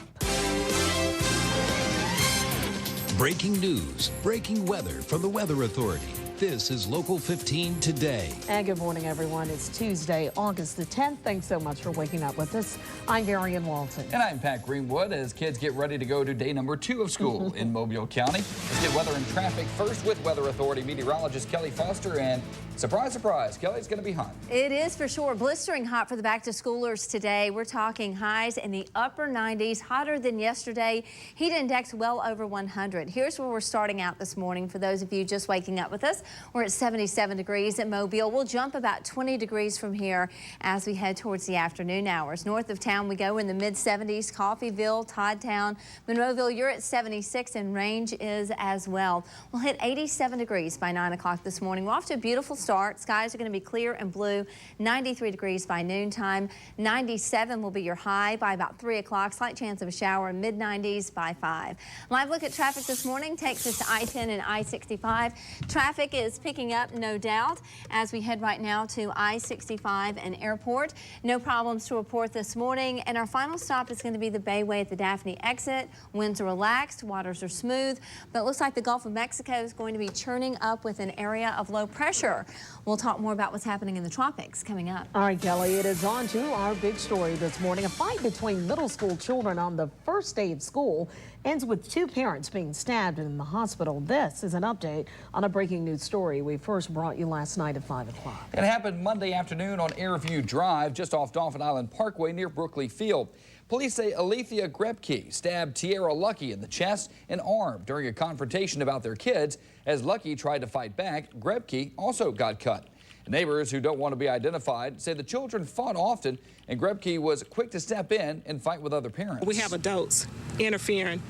Breaking news, breaking weather from the Weather Authority. This is Local 15 Today. And good morning, everyone. It's Tuesday, August the 10th. Thanks so much for waking up with us. I'm Varian Walton. And I'm Pat Greenwood as kids get ready to go to day number 2 of school in Mobile County. Let's get weather and traffic first with Weather Authority meteorologist Kelly Foster. And surprise, surprise, Kelly, it's going to be hot. It is for sure. Blistering hot for the back-to-schoolers today. We're talking highs in the upper 90s, hotter than yesterday. Heat index well over 100. Here's where we're starting out this morning for those of you just waking up with us. We're at 77 degrees at Mobile. We'll jump about 20 degrees from here as we head towards the afternoon hours. North of town, we go in the mid-70s. Coffeyville, Toddtown, Monroeville, you're at 76, and Range is as well. We'll hit 87 degrees by 9 o'clock this morning. We're off to a beautiful start. Skies are going to be clear and blue. 93 degrees by noontime. 97 will be your high by about 3 o'clock. Slight chance of a shower, mid-90s by 5. Live look at traffic this morning takes us to I-10 and I-65. Traffic is picking up, no doubt, as we head right now to I-65 and Airport. No problems to report this morning, and our final stop is going to be the Bayway at the Daphne exit. Winds are relaxed, waters are smooth, but it looks like the Gulf of Mexico is going to be churning up with an area of low pressure. We'll talk more about what's happening in the tropics coming up. All right, Kelly, it is on to our big story this morning. A fight between middle school children on the first day of school ends with 2 parents being stabbed in the hospital. This is an update on a breaking news story we first brought you last night at 5 o'clock. It happened Monday afternoon on Airview Drive, just off Dolphin Island Parkway near Brookley Field. Police say Alethea Grebke stabbed Tiara Lucky in the chest and arm during a confrontation about their kids. As Lucky tried to fight back, Grebke also got cut. Neighbors who don't want to be identified say the children fought often, and Grebke was quick to step in and fight with other parents. We have adults interfering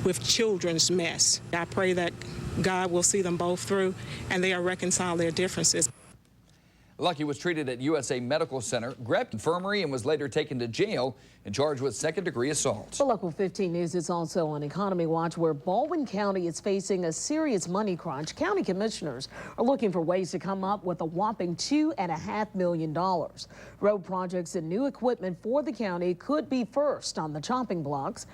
with children's mess. I pray that God will see them both through and they'll reconcile their differences. Lucky was treated at USA Medical Center, Grebke infirmary, and was later taken to jail and charged with second-degree assault. The Local 15 News is also on Economy Watch, where Baldwin County is facing a serious money crunch. County commissioners are looking for ways to come up with a whopping $2.5 million. Road projects and new equipment for the county could be first on the chopping blocks.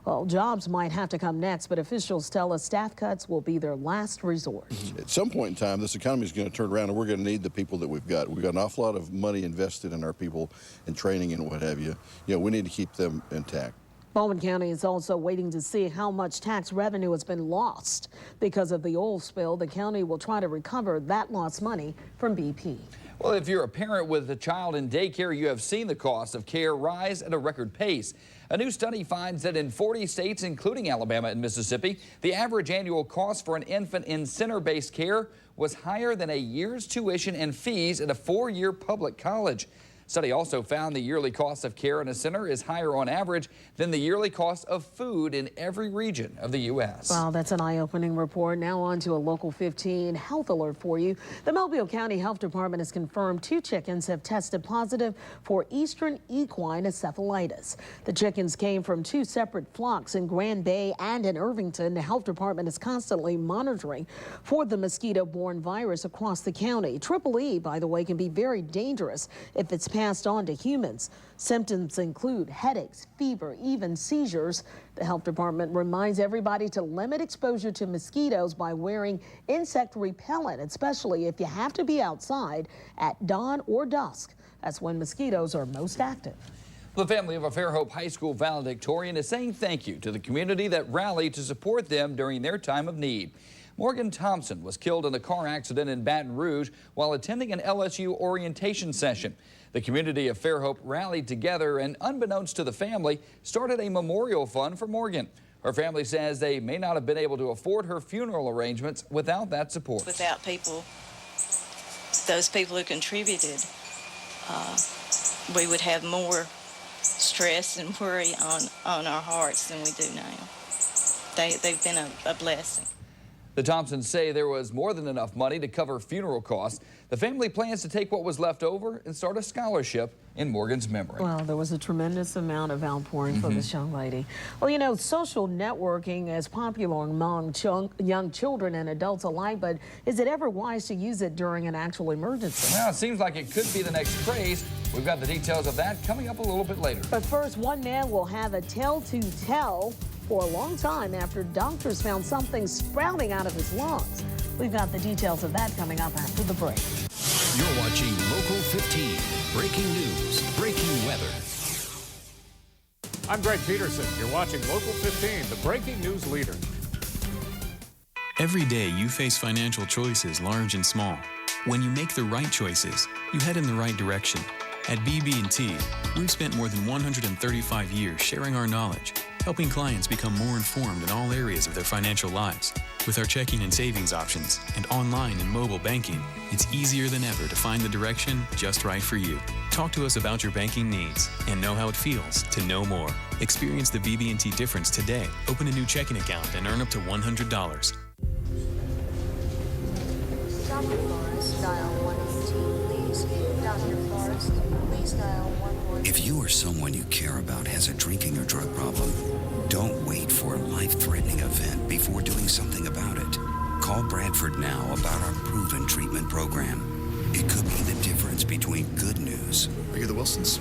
Well, jobs might have to come next, but officials tell us staff cuts will be their last resort. At some point in time, this economy is going to turn around, and we're going to need the people that we've got. We've got an awful lot of money invested in our people and training and what have you. You know, we need to keep them intact. Baldwin County is also waiting to see how much tax revenue has been lost. Because of the oil spill, the county will try to recover that lost money from BP. Well, if you're a parent with a child in daycare, you have seen the cost of care rise at a record pace. A new study finds that in 40 states, including Alabama and Mississippi, the average annual cost for an infant in center-based care was higher than a year's tuition and fees at a 4-year public college. Study also found the yearly cost of care in a center is higher on average than the yearly cost of food in every region of the U.S. Well, that's an eye-opening report. Now on to a Local 15 health alert for you. The Mobile County Health Department has confirmed 2 chickens have tested positive for Eastern equine encephalitis. The chickens came from 2 separate flocks in Grand Bay and in Irvington. The health department is constantly monitoring for the mosquito-borne virus across the county. Triple E, by the way, can be very dangerous if it's passed on to humans. Symptoms include headaches, fever, even seizures. The health department reminds everybody to limit exposure to mosquitoes by wearing insect repellent, especially if you have to be outside at dawn or dusk. That's when mosquitoes are most active. The family of a Fairhope High School valedictorian is saying thank you to the community that rallied to support them during their time of need. Morgan Thompson was killed in a car accident in Baton Rouge while attending an LSU orientation session. The community of Fairhope rallied together and, unbeknownst to the family, started a memorial fund for Morgan. Her family says they may not have been able to afford her funeral arrangements without that support. Without those people who contributed, we would have more stress and worry on our hearts than we do now. They've been a blessing. The Thompsons say there was more than enough money to cover funeral costs. The family plans to take what was left over and start a scholarship in Morgan's memory. Well, there was a tremendous amount of outpouring for this young lady. Well, you know, social networking is popular among young children and adults alike, but is it ever wise to use it during an actual emergency? Well, it seems like it could be the next craze. We've got the details of that coming up a little bit later. But first, one man will have a tale to tell for a long time after doctors found something sprouting out of his lungs. We've got the details of that coming up after the break. You're watching Local 15. Breaking news, breaking weather. I'm Greg Peterson. You're watching Local 15, the breaking news leader. Every day you face financial choices, large and small. When you make the right choices, you head in the right direction. At BB&T, we've spent more than 135 years sharing our knowledge, helping clients become more informed in all areas of their financial lives. With our checking and savings options and online and mobile banking, it's easier than ever to find the direction just right for you. Talk to us about your banking needs and know how it feels to know more. Experience the BB&T difference today. Open a new checking account and earn up to $100. Dr. Forrest, dial 118, please. Dr. Forrest, please dial 118. If you or someone you care about has a drinking or drug problem, don't wait for a life-threatening event before doing something about it. Call Bradford now about our proven treatment program. It could be the difference between good news. Are you the Wilsons?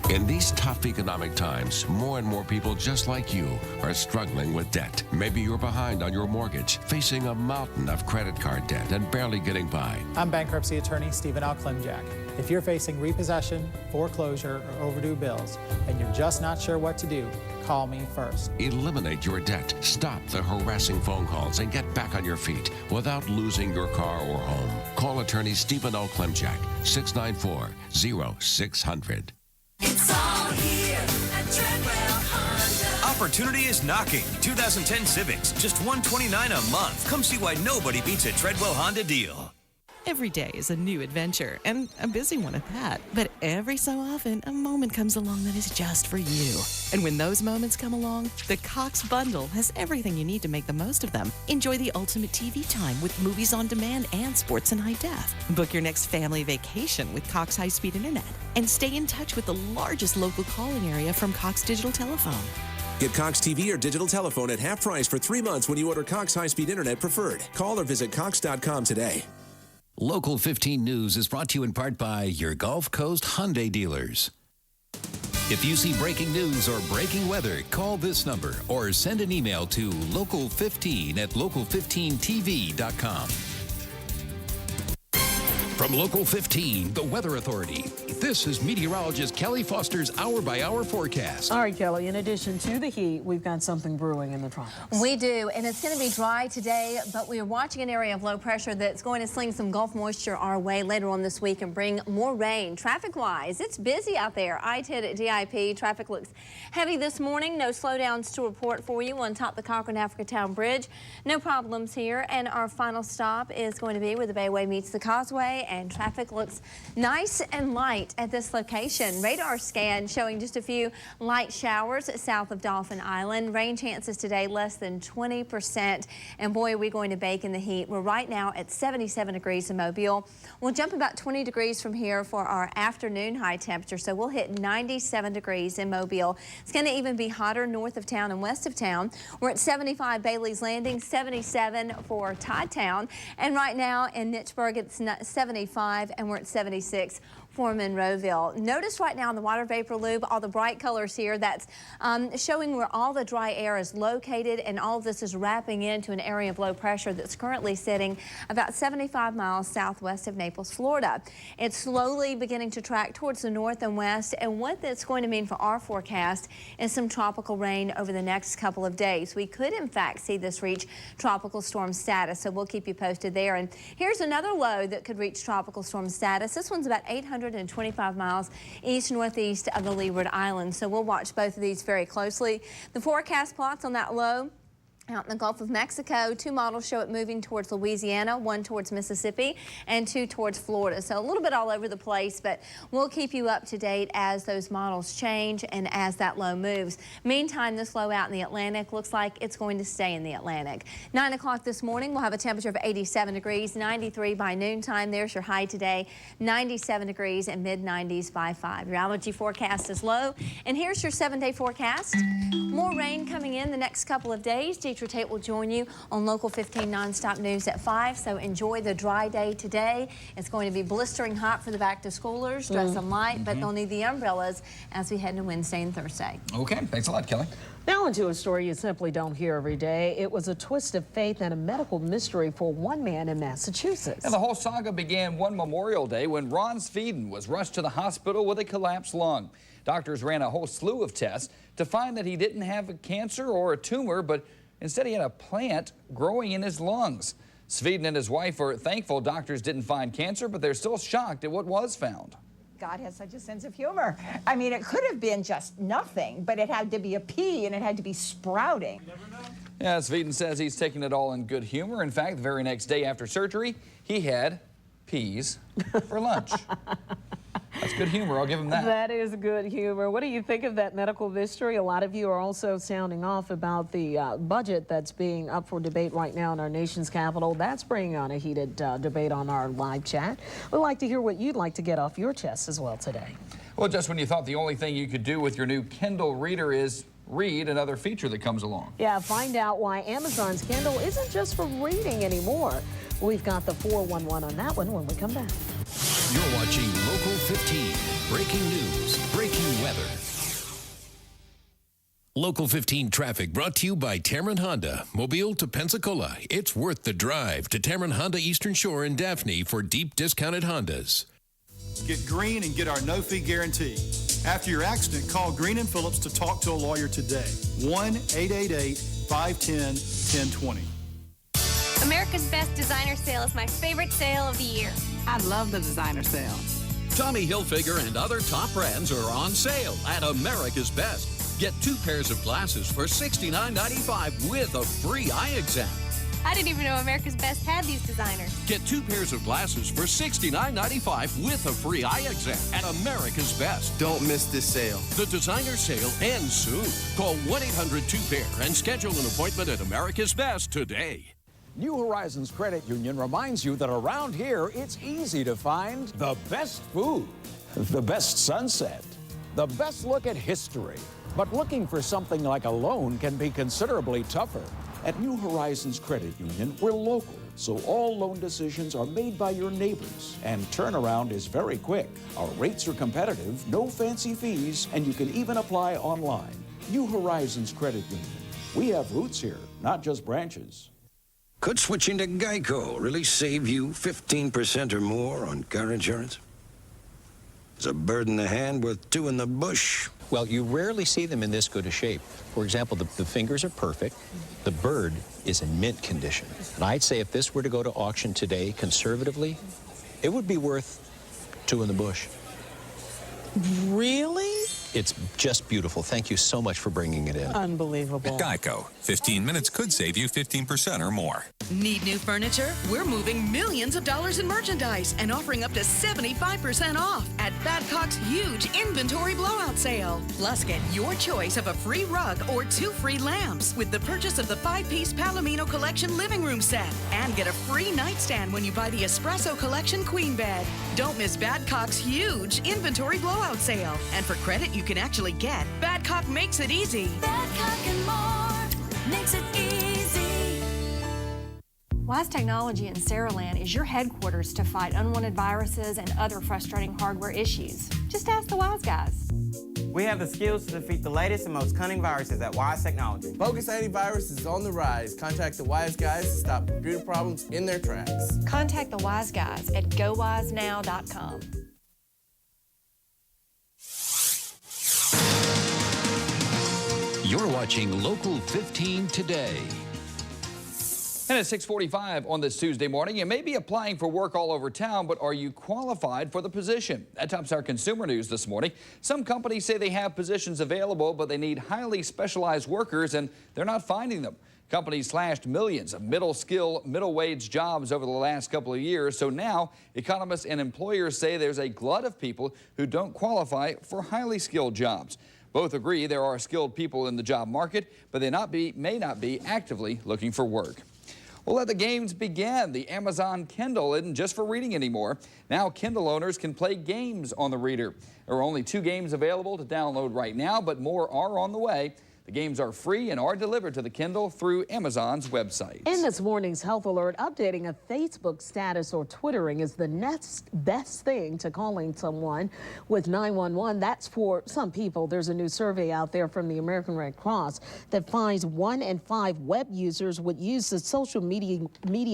In these tough economic times, more and more people just like you are struggling with debt. Maybe you're behind on your mortgage, facing a mountain of credit card debt and barely getting by. I'm bankruptcy attorney Stephen L. Klimjak. If you're facing repossession, foreclosure, or overdue bills, and you're just not sure what to do, call me first. Eliminate your debt, stop the harassing phone calls, and get back on your feet without losing your car or home. Call attorney Stephen L. Klimjak, 694-0600. It's all here at Treadwell Honda. Opportunity is knocking. 2010 Civics, just $129 a month. Come see why nobody beats a Treadwell Honda deal. Every day is a new adventure, and a busy one at that. But every so often, a moment comes along that is just for you. And when those moments come along, the Cox Bundle has everything you need to make the most of them. Enjoy the ultimate TV time with movies on demand and sports in high def. Book your next family vacation with Cox High-Speed Internet. And stay in touch with the largest local calling area from Cox Digital Telephone. Get Cox TV or digital telephone at half price for 3 months when you order Cox High-Speed Internet Preferred. Call or visit cox.com today. Local 15 News is brought to you in part by your Gulf Coast Hyundai dealers. If you see breaking news or breaking weather, call this number or send an email to local15@local15tv.com. From Local 15, the Weather Authority, this is meteorologist Kelly Foster's hour-by-hour forecast. All right, Kelly, in addition to the heat, we've got something brewing in the tropics. We do, and it's going to be dry today, but we are watching an area of low pressure that's going to sling some Gulf moisture our way later on this week and bring more rain. Traffic-wise, it's busy out there. I-10 at DIP, traffic looks heavy this morning. No slowdowns to report for you on top of the Cochran-Africatown Bridge. No problems here, and our final stop is going to be where the Bayway meets the Causeway, and traffic looks nice and light at this location. Radar scan showing just a few light showers south of Dolphin Island. Rain chances today less than 20%. And boy, are we going to bake in the heat. We're right now at 77 degrees in Mobile. We'll jump about 20 degrees from here for our afternoon high temperature. So we'll hit 97 degrees in Mobile. It's going to even be hotter north of town and west of town. We're at 75 Bailey's Landing, 77 for Todd Town. And right now in Nichburg, it's 75, and we're at 76 for Monroeville. Notice right now in the water vapor loop, all the bright colors here, that's showing where all the dry air is located, and all of this is wrapping into an area of low pressure that's currently sitting about 75 miles southwest of Naples, Florida. It's slowly beginning to track towards the north and west, and what that's going to mean for our forecast is some tropical rain over the next couple of days. We could in fact see this reach tropical storm status, so we'll keep you posted there. And here's another low that could reach tropical storm status. This one's about 825 miles east-northeast of the Leeward Islands, so we'll watch both of these very closely. The forecast plots on that low out in the Gulf of Mexico, 2 models show it moving towards Louisiana, 1 towards Mississippi, and 2 towards Florida. So a little bit all over the place, but we'll keep you up to date as those models change and as that low moves. Meantime, this low out in the Atlantic looks like it's going to stay in the Atlantic. 9 o'clock this morning, we'll have a temperature of 87 degrees, 93 by noontime. There's your high today, 97 degrees and mid-90s by 5. Your allergy forecast is low. And here's your 7-day forecast. More rain coming in the next couple of days. Deidre Tate will join you on Local 15 Nonstop News at 5, so enjoy the dry day today. It's going to be blistering hot for the back-to-schoolers. Dress them light, but they'll need the umbrellas as we head into Wednesday and Thursday. Okay, thanks a lot, Kelly. Now into a story you simply don't hear every day. It was a twist of faith and a medical mystery for one man in Massachusetts. And the whole saga began one Memorial Day when Ron Sveden was rushed to the hospital with a collapsed lung. Doctors ran a whole slew of tests to find that he didn't have a cancer or a tumor, but instead, he had a plant growing in his lungs. Sveden and his wife are thankful doctors didn't find cancer, but they're still shocked at what was found. God has such a sense of humor. I mean, it could have been just nothing, but it had to be a pea and it had to be sprouting. Yeah, Sveden says he's taking it all in good humor. In fact, the very next day after surgery, he had peas for lunch. That's good humor. I'll give him that. That is good humor. What do you think of that medical mystery? A lot of you are also sounding off about the budget that's being up for debate right now in our nation's capital. That's bringing on a heated debate on our live chat. We'd like to hear what you'd like to get off your chest as well today. Well, just when you thought the only thing you could do with your new Kindle reader is read, another feature that comes along. Yeah, find out why Amazon's Kindle isn't just for reading anymore. We've got the 411 on that one when we come back. You're watching Local 15. Breaking news, breaking weather. Local 15 traffic brought to you by Tamron Honda. Mobile to Pensacola. It's worth the drive to Tamron Honda Eastern Shore in Daphne for deep discounted Hondas. Get green and get our no-fee guarantee. After your accident, call Green & Phillips to talk to a lawyer today. 1-888-510-1020. America's Best Designer Sale is my favorite sale of the year. I love the designer sale. Tommy Hilfiger and other top brands are on sale at America's Best. Get 2 pairs of glasses for $69.95 with a free eye exam. I didn't even know America's Best had these designers. Get 2 pairs of glasses for $69.95 with a free eye exam at America's Best. Don't miss this sale. The designer sale ends soon. Call 1-800-2PAIR and schedule an appointment at America's Best today. New Horizons Credit Union reminds you that around here, it's easy to find the best food, the best sunset, the best look at history. But looking for something like a loan can be considerably tougher. At New Horizons Credit Union, we're local, so all loan decisions are made by your neighbors, and turnaround is very quick. Our rates are competitive, no fancy fees, and you can even apply online. New Horizons Credit Union. We have roots here, not just branches. Could switching to Geico really save you 15% or more on car insurance? Is a bird in the hand worth two in the bush? Well, you rarely see them in this good a shape. For example, the fingers are perfect. The bird is in mint condition. And I'd say if this were to go to auction today, conservatively, it would be worth two in the bush. Really? It's just beautiful. Thank you so much for bringing it in. Unbelievable. Geico. 15 minutes could save you 15% or more. Need new furniture? We're moving millions of dollars in merchandise and offering up to 75% off at Badcock's huge inventory blowout sale. Plus, get your choice of a free rug or 2 free lamps with the purchase of the 5-piece Palomino Collection living room set. And get a free nightstand when you buy the Espresso Collection queen bed. Don't miss Badcock's huge inventory blowout sale. And for credit you can actually get, Badcock makes it easy. Badcock and more makes it easy. Wise Technology in Saraland is your headquarters to fight unwanted viruses and other frustrating hardware issues. Just ask the Wise guys. We have the skills to defeat the latest and most cunning viruses at Wise Technology. Bogus antivirus is on the rise. Contact the Wise guys to stop computer problems in their tracks. Contact the Wise guys at gowisenow.com. You're watching Local 15 today. And at 6:45 on this Tuesday morning, you may be applying for work all over town, but are you qualified for the position? That tops our consumer news this morning. Some companies say they have positions available, but they need highly specialized workers, and they're not finding them. Companies slashed millions of middle-skill, middle-wage jobs over the last couple of years, so now economists and employers say there's a glut of people who don't qualify for highly skilled jobs. Both agree there are skilled people in the job market, but they may not be actively looking for work. Well, let the games begin. The Amazon Kindle isn't just for reading anymore. Now Kindle owners can play games on the reader. There are only 2 games available to download right now, but more are on the way. The games are free and are delivered to the Kindle through Amazon's website. In this morning's health alert, updating a Facebook status or twittering is the next best thing to calling someone with 911. That's for some people. There's a new survey out there from the American Red Cross that finds 1 in 5 web users would use the social media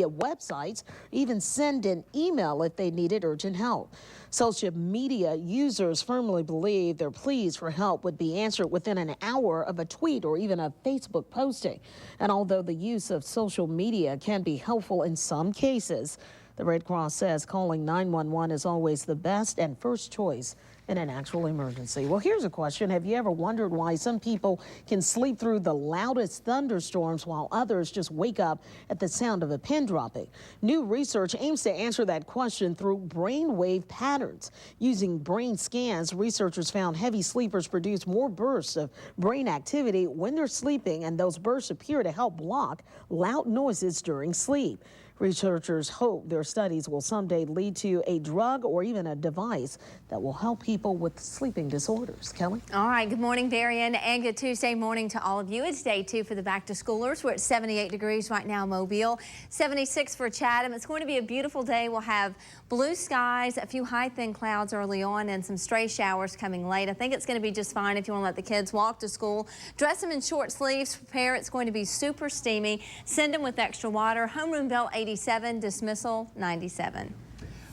websites, even send an email if they needed urgent help. Social media users firmly believe their pleas for help would be answered within an hour of a tweet or even a Facebook posting. And although the use of social media can be helpful in some cases, the Red Cross says calling 911 is always the best and first choice in an actual emergency. Well, here's a question. Have you ever wondered why some people can sleep through the loudest thunderstorms while others just wake up at the sound of a pin dropping? New research aims to answer that question through brainwave patterns. Using brain scans, researchers found heavy sleepers produce more bursts of brain activity when they're sleeping, and those bursts appear to help block loud noises during sleep. Researchers hope their studies will someday lead to a drug or even a device that will help people with sleeping disorders. Kelly? All right, good morning, Varian, and good Tuesday morning to all of you. It's day 2 for the back-to-schoolers. We're at 78 degrees right now in Mobile, 76 for Chatham. It's going to be a beautiful day. We'll have blue skies, a few high, thin clouds early on, and some stray showers coming late. I think it's going to be just fine if you want to let the kids walk to school. Dress them in short sleeves. Prepare. It's going to be super steamy. Send them with extra water. Homeroom belt 87, dismissal 97.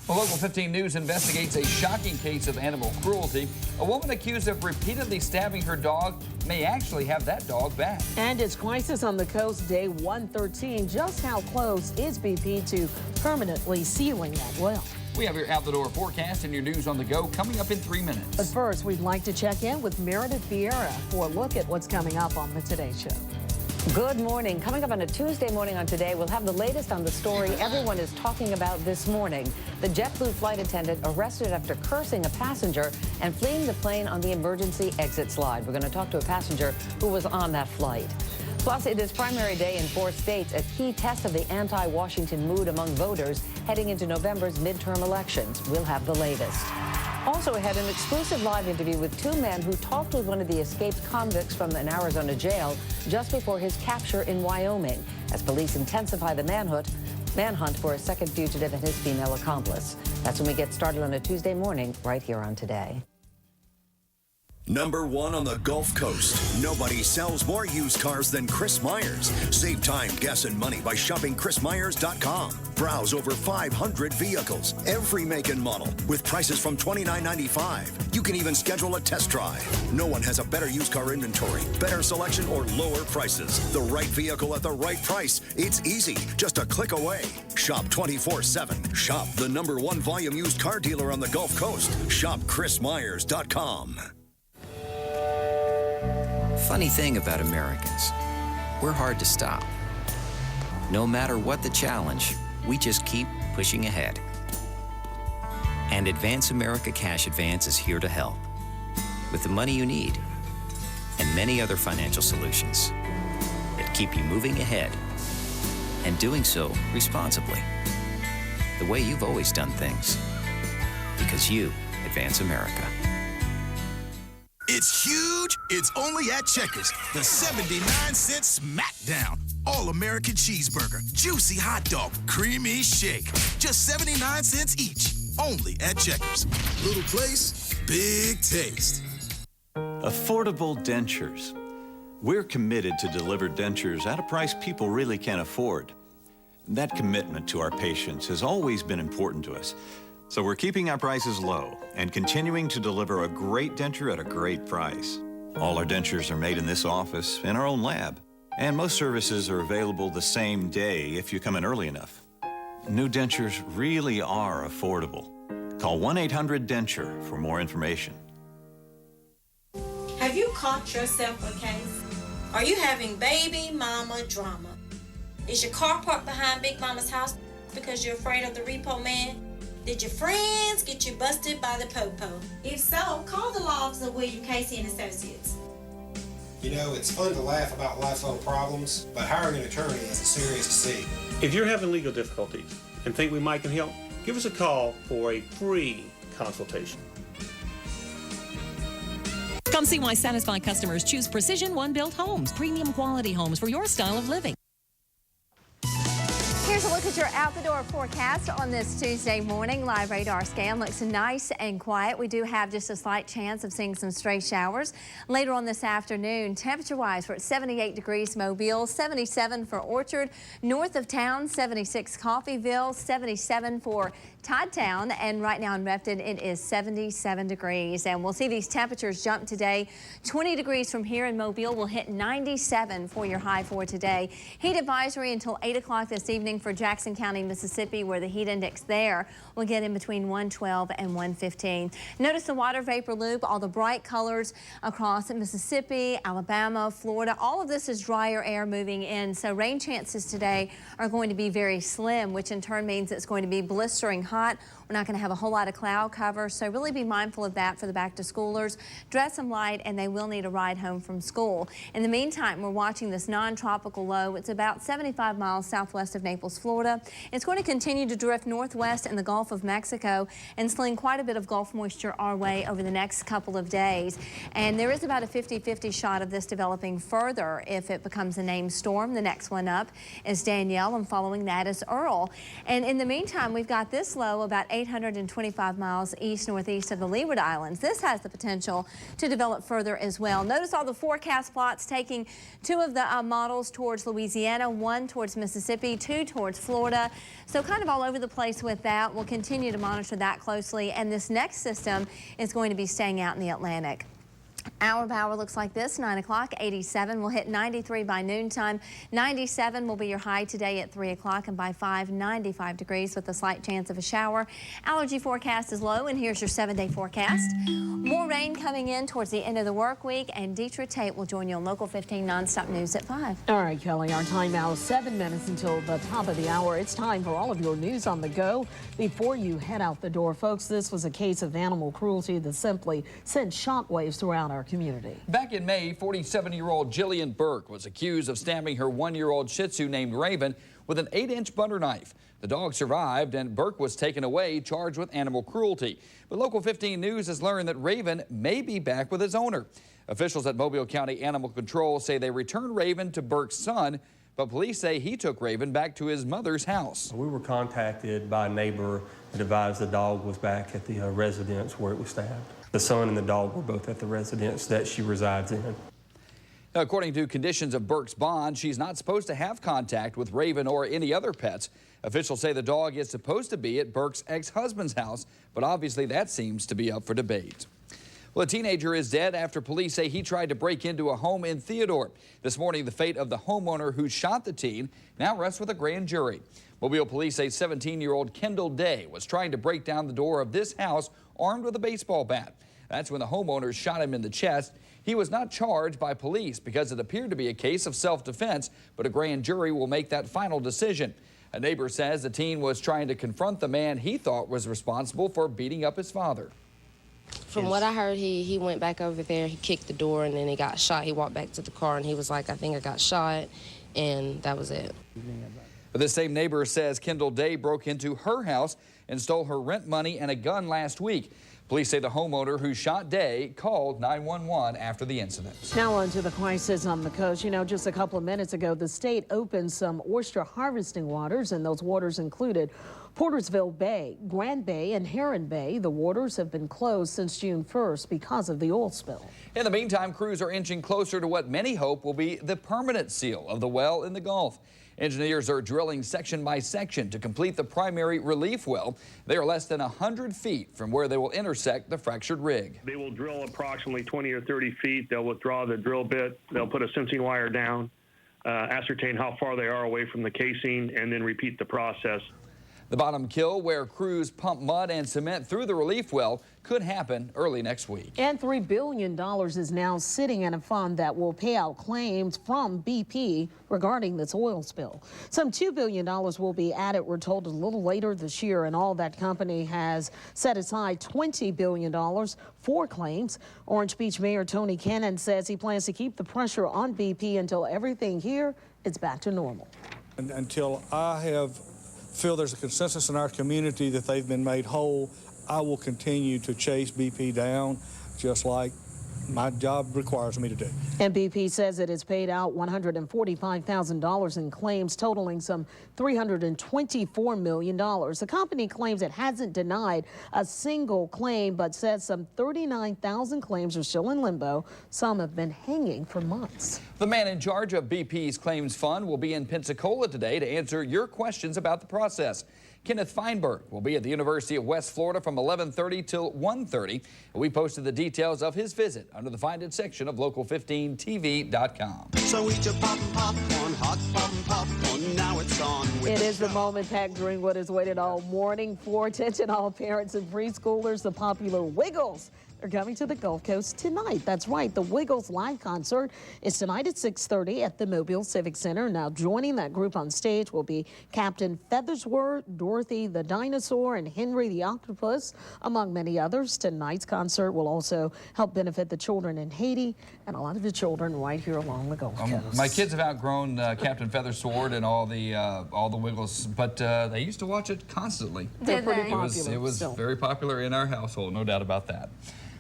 Well, Local 15 News investigates a shocking case of animal cruelty. A woman accused of repeatedly stabbing her dog may actually have that dog back. And it's crisis on the coast, day 113. Just how close is BP to permanently sealing that well? We have your out-the-door forecast and your news on the go coming up in 3 minutes. But first, we'd like to check in with Meredith Vieira for a look at what's coming up on the Today Show. Good morning. Coming up on a Tuesday morning on Today, we'll have the latest on the story everyone is talking about this morning. The JetBlue flight attendant arrested after cursing a passenger and fleeing the plane on the emergency exit slide. We're going to talk to a passenger who was on that flight. Plus, it is primary day in 4 states, a key test of the anti-Washington mood among voters heading into November's midterm elections. We'll have the latest. Also ahead, an exclusive live interview with 2 men who talked with one of the escaped convicts from an Arizona jail just before his capture in Wyoming, as police intensify the manhunt for a second fugitive and his female accomplice. That's when we get started on a Tuesday morning right here on Today. #1 on the Gulf Coast. Nobody sells more used cars than Chris Myers. Save time, gas, and money by shopping chrismyers.com. Browse over 500 vehicles, every make and model, with prices from $29.95. You can even schedule a test drive. No one has a better used car inventory, better selection, or lower prices. The right vehicle at the right price. It's easy, just a click away. Shop 24/7. Shop the #1 volume used car dealer on the Gulf Coast. Shop chrismyers.com. Funny thing about Americans, we're hard to stop. No matter what the challenge, we just keep pushing ahead. And Advance America Cash Advance is here to help with the money you need and many other financial solutions that keep you moving ahead and doing so responsibly, the way you've always done things, because you advance America. It's huge. It's only at Checkers. The 79-cent Smackdown. All-American cheeseburger, juicy hot dog, creamy shake. Just 79 cents each. Only at Checkers. Little place, big taste. Affordable dentures. We're committed to deliver dentures at a price people really can afford. That commitment to our patients has always been important to us. So we're keeping our prices low and continuing to deliver a great denture at a great price. All our dentures are made in this office in our own lab, and most services are available the same day if you come in early enough. New dentures really are affordable. Call 1-800-DENTURE for more information. Have you caught yourself a case? Are you having baby mama drama? Is your car parked behind Big Mama's house because you're afraid of the repo man? Did your friends get you busted by the popo? If so, call the law office of William Casey and Associates. You know, it's fun to laugh about lifelong problems, but hiring an attorney is a serious decision. If you're having legal difficulties and think we might can help, give us a call for a free consultation. Come see why satisfied customers choose Precision One-Built Homes, premium quality homes for your style of living. Here's a look at your out-the-door forecast on this Tuesday morning. Live radar scan looks nice and quiet. We do have just a slight chance of seeing some stray showers later on this afternoon. Temperature-wise, we're at 78 degrees Mobile, 77 for Orchard, north of town, 76 Coffeyville, 77 for Toddtown, and right now in Repton it is 77 degrees. And we'll see these temperatures jump today. 20 degrees from here in Mobile. We'll hit 97 for your high for today. Heat advisory until 8 o'clock this evening for Jackson County, Mississippi, where the heat index there will get in between 112 and 115. Notice the water vapor loop, all the bright colors across Mississippi, Alabama, Florida. All of this is drier air moving in, so rain chances today are going to be very slim, which in turn means it's going to be blistering hot. We're not going to have a whole lot of cloud cover, so really be mindful of that for the back-to-schoolers. Dress them light, and they will need a ride home from school. In the meantime, we're watching this non-tropical low. It's about 75 miles southwest of Naples, Florida. It's going to continue to drift northwest in the Gulf of Mexico and sling quite a bit of Gulf moisture our way over the next couple of days. And there is about a 50-50 shot of this developing further if it becomes a named storm. The next one up is Danielle, and following that is Earl. And in the meantime, we've got this low about 825 miles east-northeast of the Leeward Islands. This has the potential to develop further as well. Notice all the forecast plots taking two of the models towards Louisiana, one towards Mississippi, two towards Florida. So kind of all over the place with that. We'll continue to monitor that closely. And this next system is going to be staying out in the Atlantic. Our power looks like this, 9 o'clock, 87. We'll hit 93 by noontime. 97 will be your high today at 3 o'clock, and by 5, 95 degrees with a slight chance of a shower. Allergy forecast is low, and here's your 7-day forecast. More rain coming in towards the end of the work week, and Deetra Tate will join you on Local 15 Nonstop News at 5. All right, Kelly, our time now is 7 minutes until the top of the hour. It's time for all of your news on the go. Before you head out the door, folks, this was a case of animal cruelty that simply sent shockwaves throughout our community. Back in May, 47-year-old Jillian Burke was accused of stabbing her 1-year-old Shih Tzu named Raven with an 8-inch butter knife. The dog survived, and Burke was taken away, charged with animal cruelty. But Local 15 News has learned that Raven may be back with his owner. Officials at Mobile County Animal Control say they returned Raven to Burke's son, but police say he took Raven back to his mother's house. We were contacted by a neighbor that advised the dog was back at the residence where it was stabbed. The son and the dog were both at the residence that she resides in. Now, according to conditions of Burke's bond, she's not supposed to have contact with Raven or any other pets. Officials say the dog is supposed to be at Burke's ex-husband's house, but obviously that seems to be up for debate. Well, a teenager is dead after police say he tried to break into a home in Theodore. This morning, the fate of the homeowner who shot the teen now rests with a grand jury. Mobile police say 17-year-old Kendall Day was trying to break down the door of this house armed with a baseball bat. That's when the homeowner shot him in the chest. He was not charged by police because it appeared to be a case of self-defense, but a grand jury will make that final decision. A neighbor says the teen was trying to confront the man he thought was responsible for beating up his father. From what I heard, he went back over there, he kicked the door, and then he got shot. He walked back to the car, and he was like, I think I got shot, and that was it. But this same neighbor says Kendall Day broke into her house and stole her rent money and a gun last week. Police say the homeowner who shot Day called 911 after the incident. Now on to the crisis on the coast. You know, just a couple of minutes ago, the state opened some oyster harvesting waters, and those waters included Portersville Bay, Grand Bay, and Heron Bay. The waters have been closed since June 1st because of the oil spill. In the meantime, crews are inching closer to what many hope will be the permanent seal of the well in the Gulf. Engineers are drilling section by section to complete the primary relief well. They are less than 100 feet from where they will intersect the fractured rig. They will drill approximately 20 or 30 feet. They'll withdraw the drill bit. They'll put a sensing wire down, ascertain how far they are away from the casing, and then repeat the process. The bottom kill, where crews pump mud and cement through the relief well, could happen early next week. And $3 billion is now sitting in a fund that will pay out claims from BP regarding this oil spill. Some $2 billion will be added, we're told, a little later this year, and all that company has set aside $20 billion for claims. Orange Beach Mayor Tony Cannon says he plans to keep the pressure on BP until everything here is back to normal. Until I feel there's a consensus in our community that they've been made whole, I will continue to chase BP down, just like my job requires me to do. And BP says it has paid out $145,000 in claims totaling some $324 million. The company claims it hasn't denied a single claim, but says some 39,000 claims are still in limbo. Some have been hanging for months. The man in charge of BP's claims fund will be in Pensacola today to answer your questions about the process. Kenneth Feinberg will be at the University of West Florida from 11:30 till 1:30. We posted the details of his visit under the Find It section of local15tv.com. So eat your popcorn, hot popcorn, now it's on. It is the moment packed during what is waited all morning for. Attention all parents and preschoolers, the popular Wiggles are coming to the Gulf Coast tonight. That's right, the Wiggles live concert is tonight at 6:30 at the Mobile Civic Center. Now joining that group on stage will be Captain Feathersworth, Dorothy the Dinosaur, and Henry the Octopus, among many others. Tonight's concert will also help benefit the children in Haiti and a lot of the children right here along the Gulf Coast. My kids have outgrown Captain Feathersword and all the Wiggles, but they used to watch it constantly. They're pretty popular. It was very popular in our household, no doubt about that.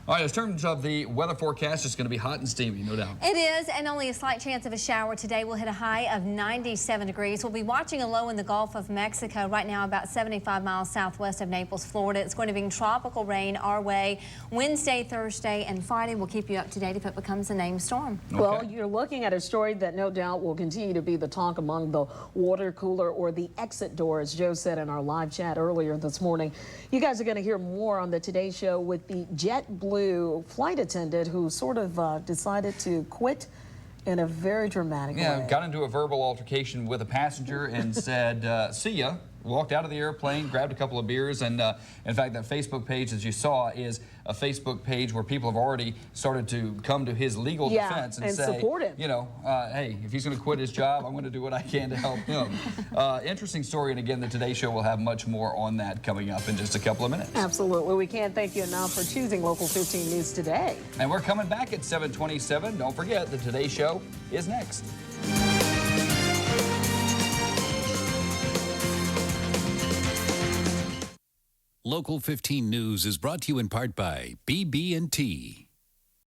All right, in terms of the weather forecast, it's going to be hot and steamy, no doubt. It is, and only a slight chance of a shower today. We'll hit a high of 97 degrees. We'll be watching a low in the Gulf of Mexico right now, about 75 miles southwest of Naples, Florida. It's going to bring tropical rain our way Wednesday, Thursday, and Friday. We'll keep you up to date if it becomes a named storm. Okay. Well, you're looking at a story that no doubt will continue to be the talk among the water cooler or the exit door, as Joe said in our live chat earlier this morning. You guys are going to hear more on the Today Show with the JetBlue flight attendant who sort of decided to quit in a very dramatic way. Yeah, got into a verbal altercation with a passenger and said, see ya. Walked out of the airplane, grabbed a couple of beers, and in fact, that Facebook page, as you saw, is a Facebook page where people have already started to come to his legal defense and say, support him. You know, hey, if he's going to quit his job, I'm going to do what I can to help him. Interesting story, and again, the Today Show will have much more on that coming up in just a couple of minutes. Absolutely. We can't thank you enough for choosing Local 15 News today. And we're coming back at 7:27. Don't forget, the Today Show is next. Local 15 News is brought to you in part by BB&T.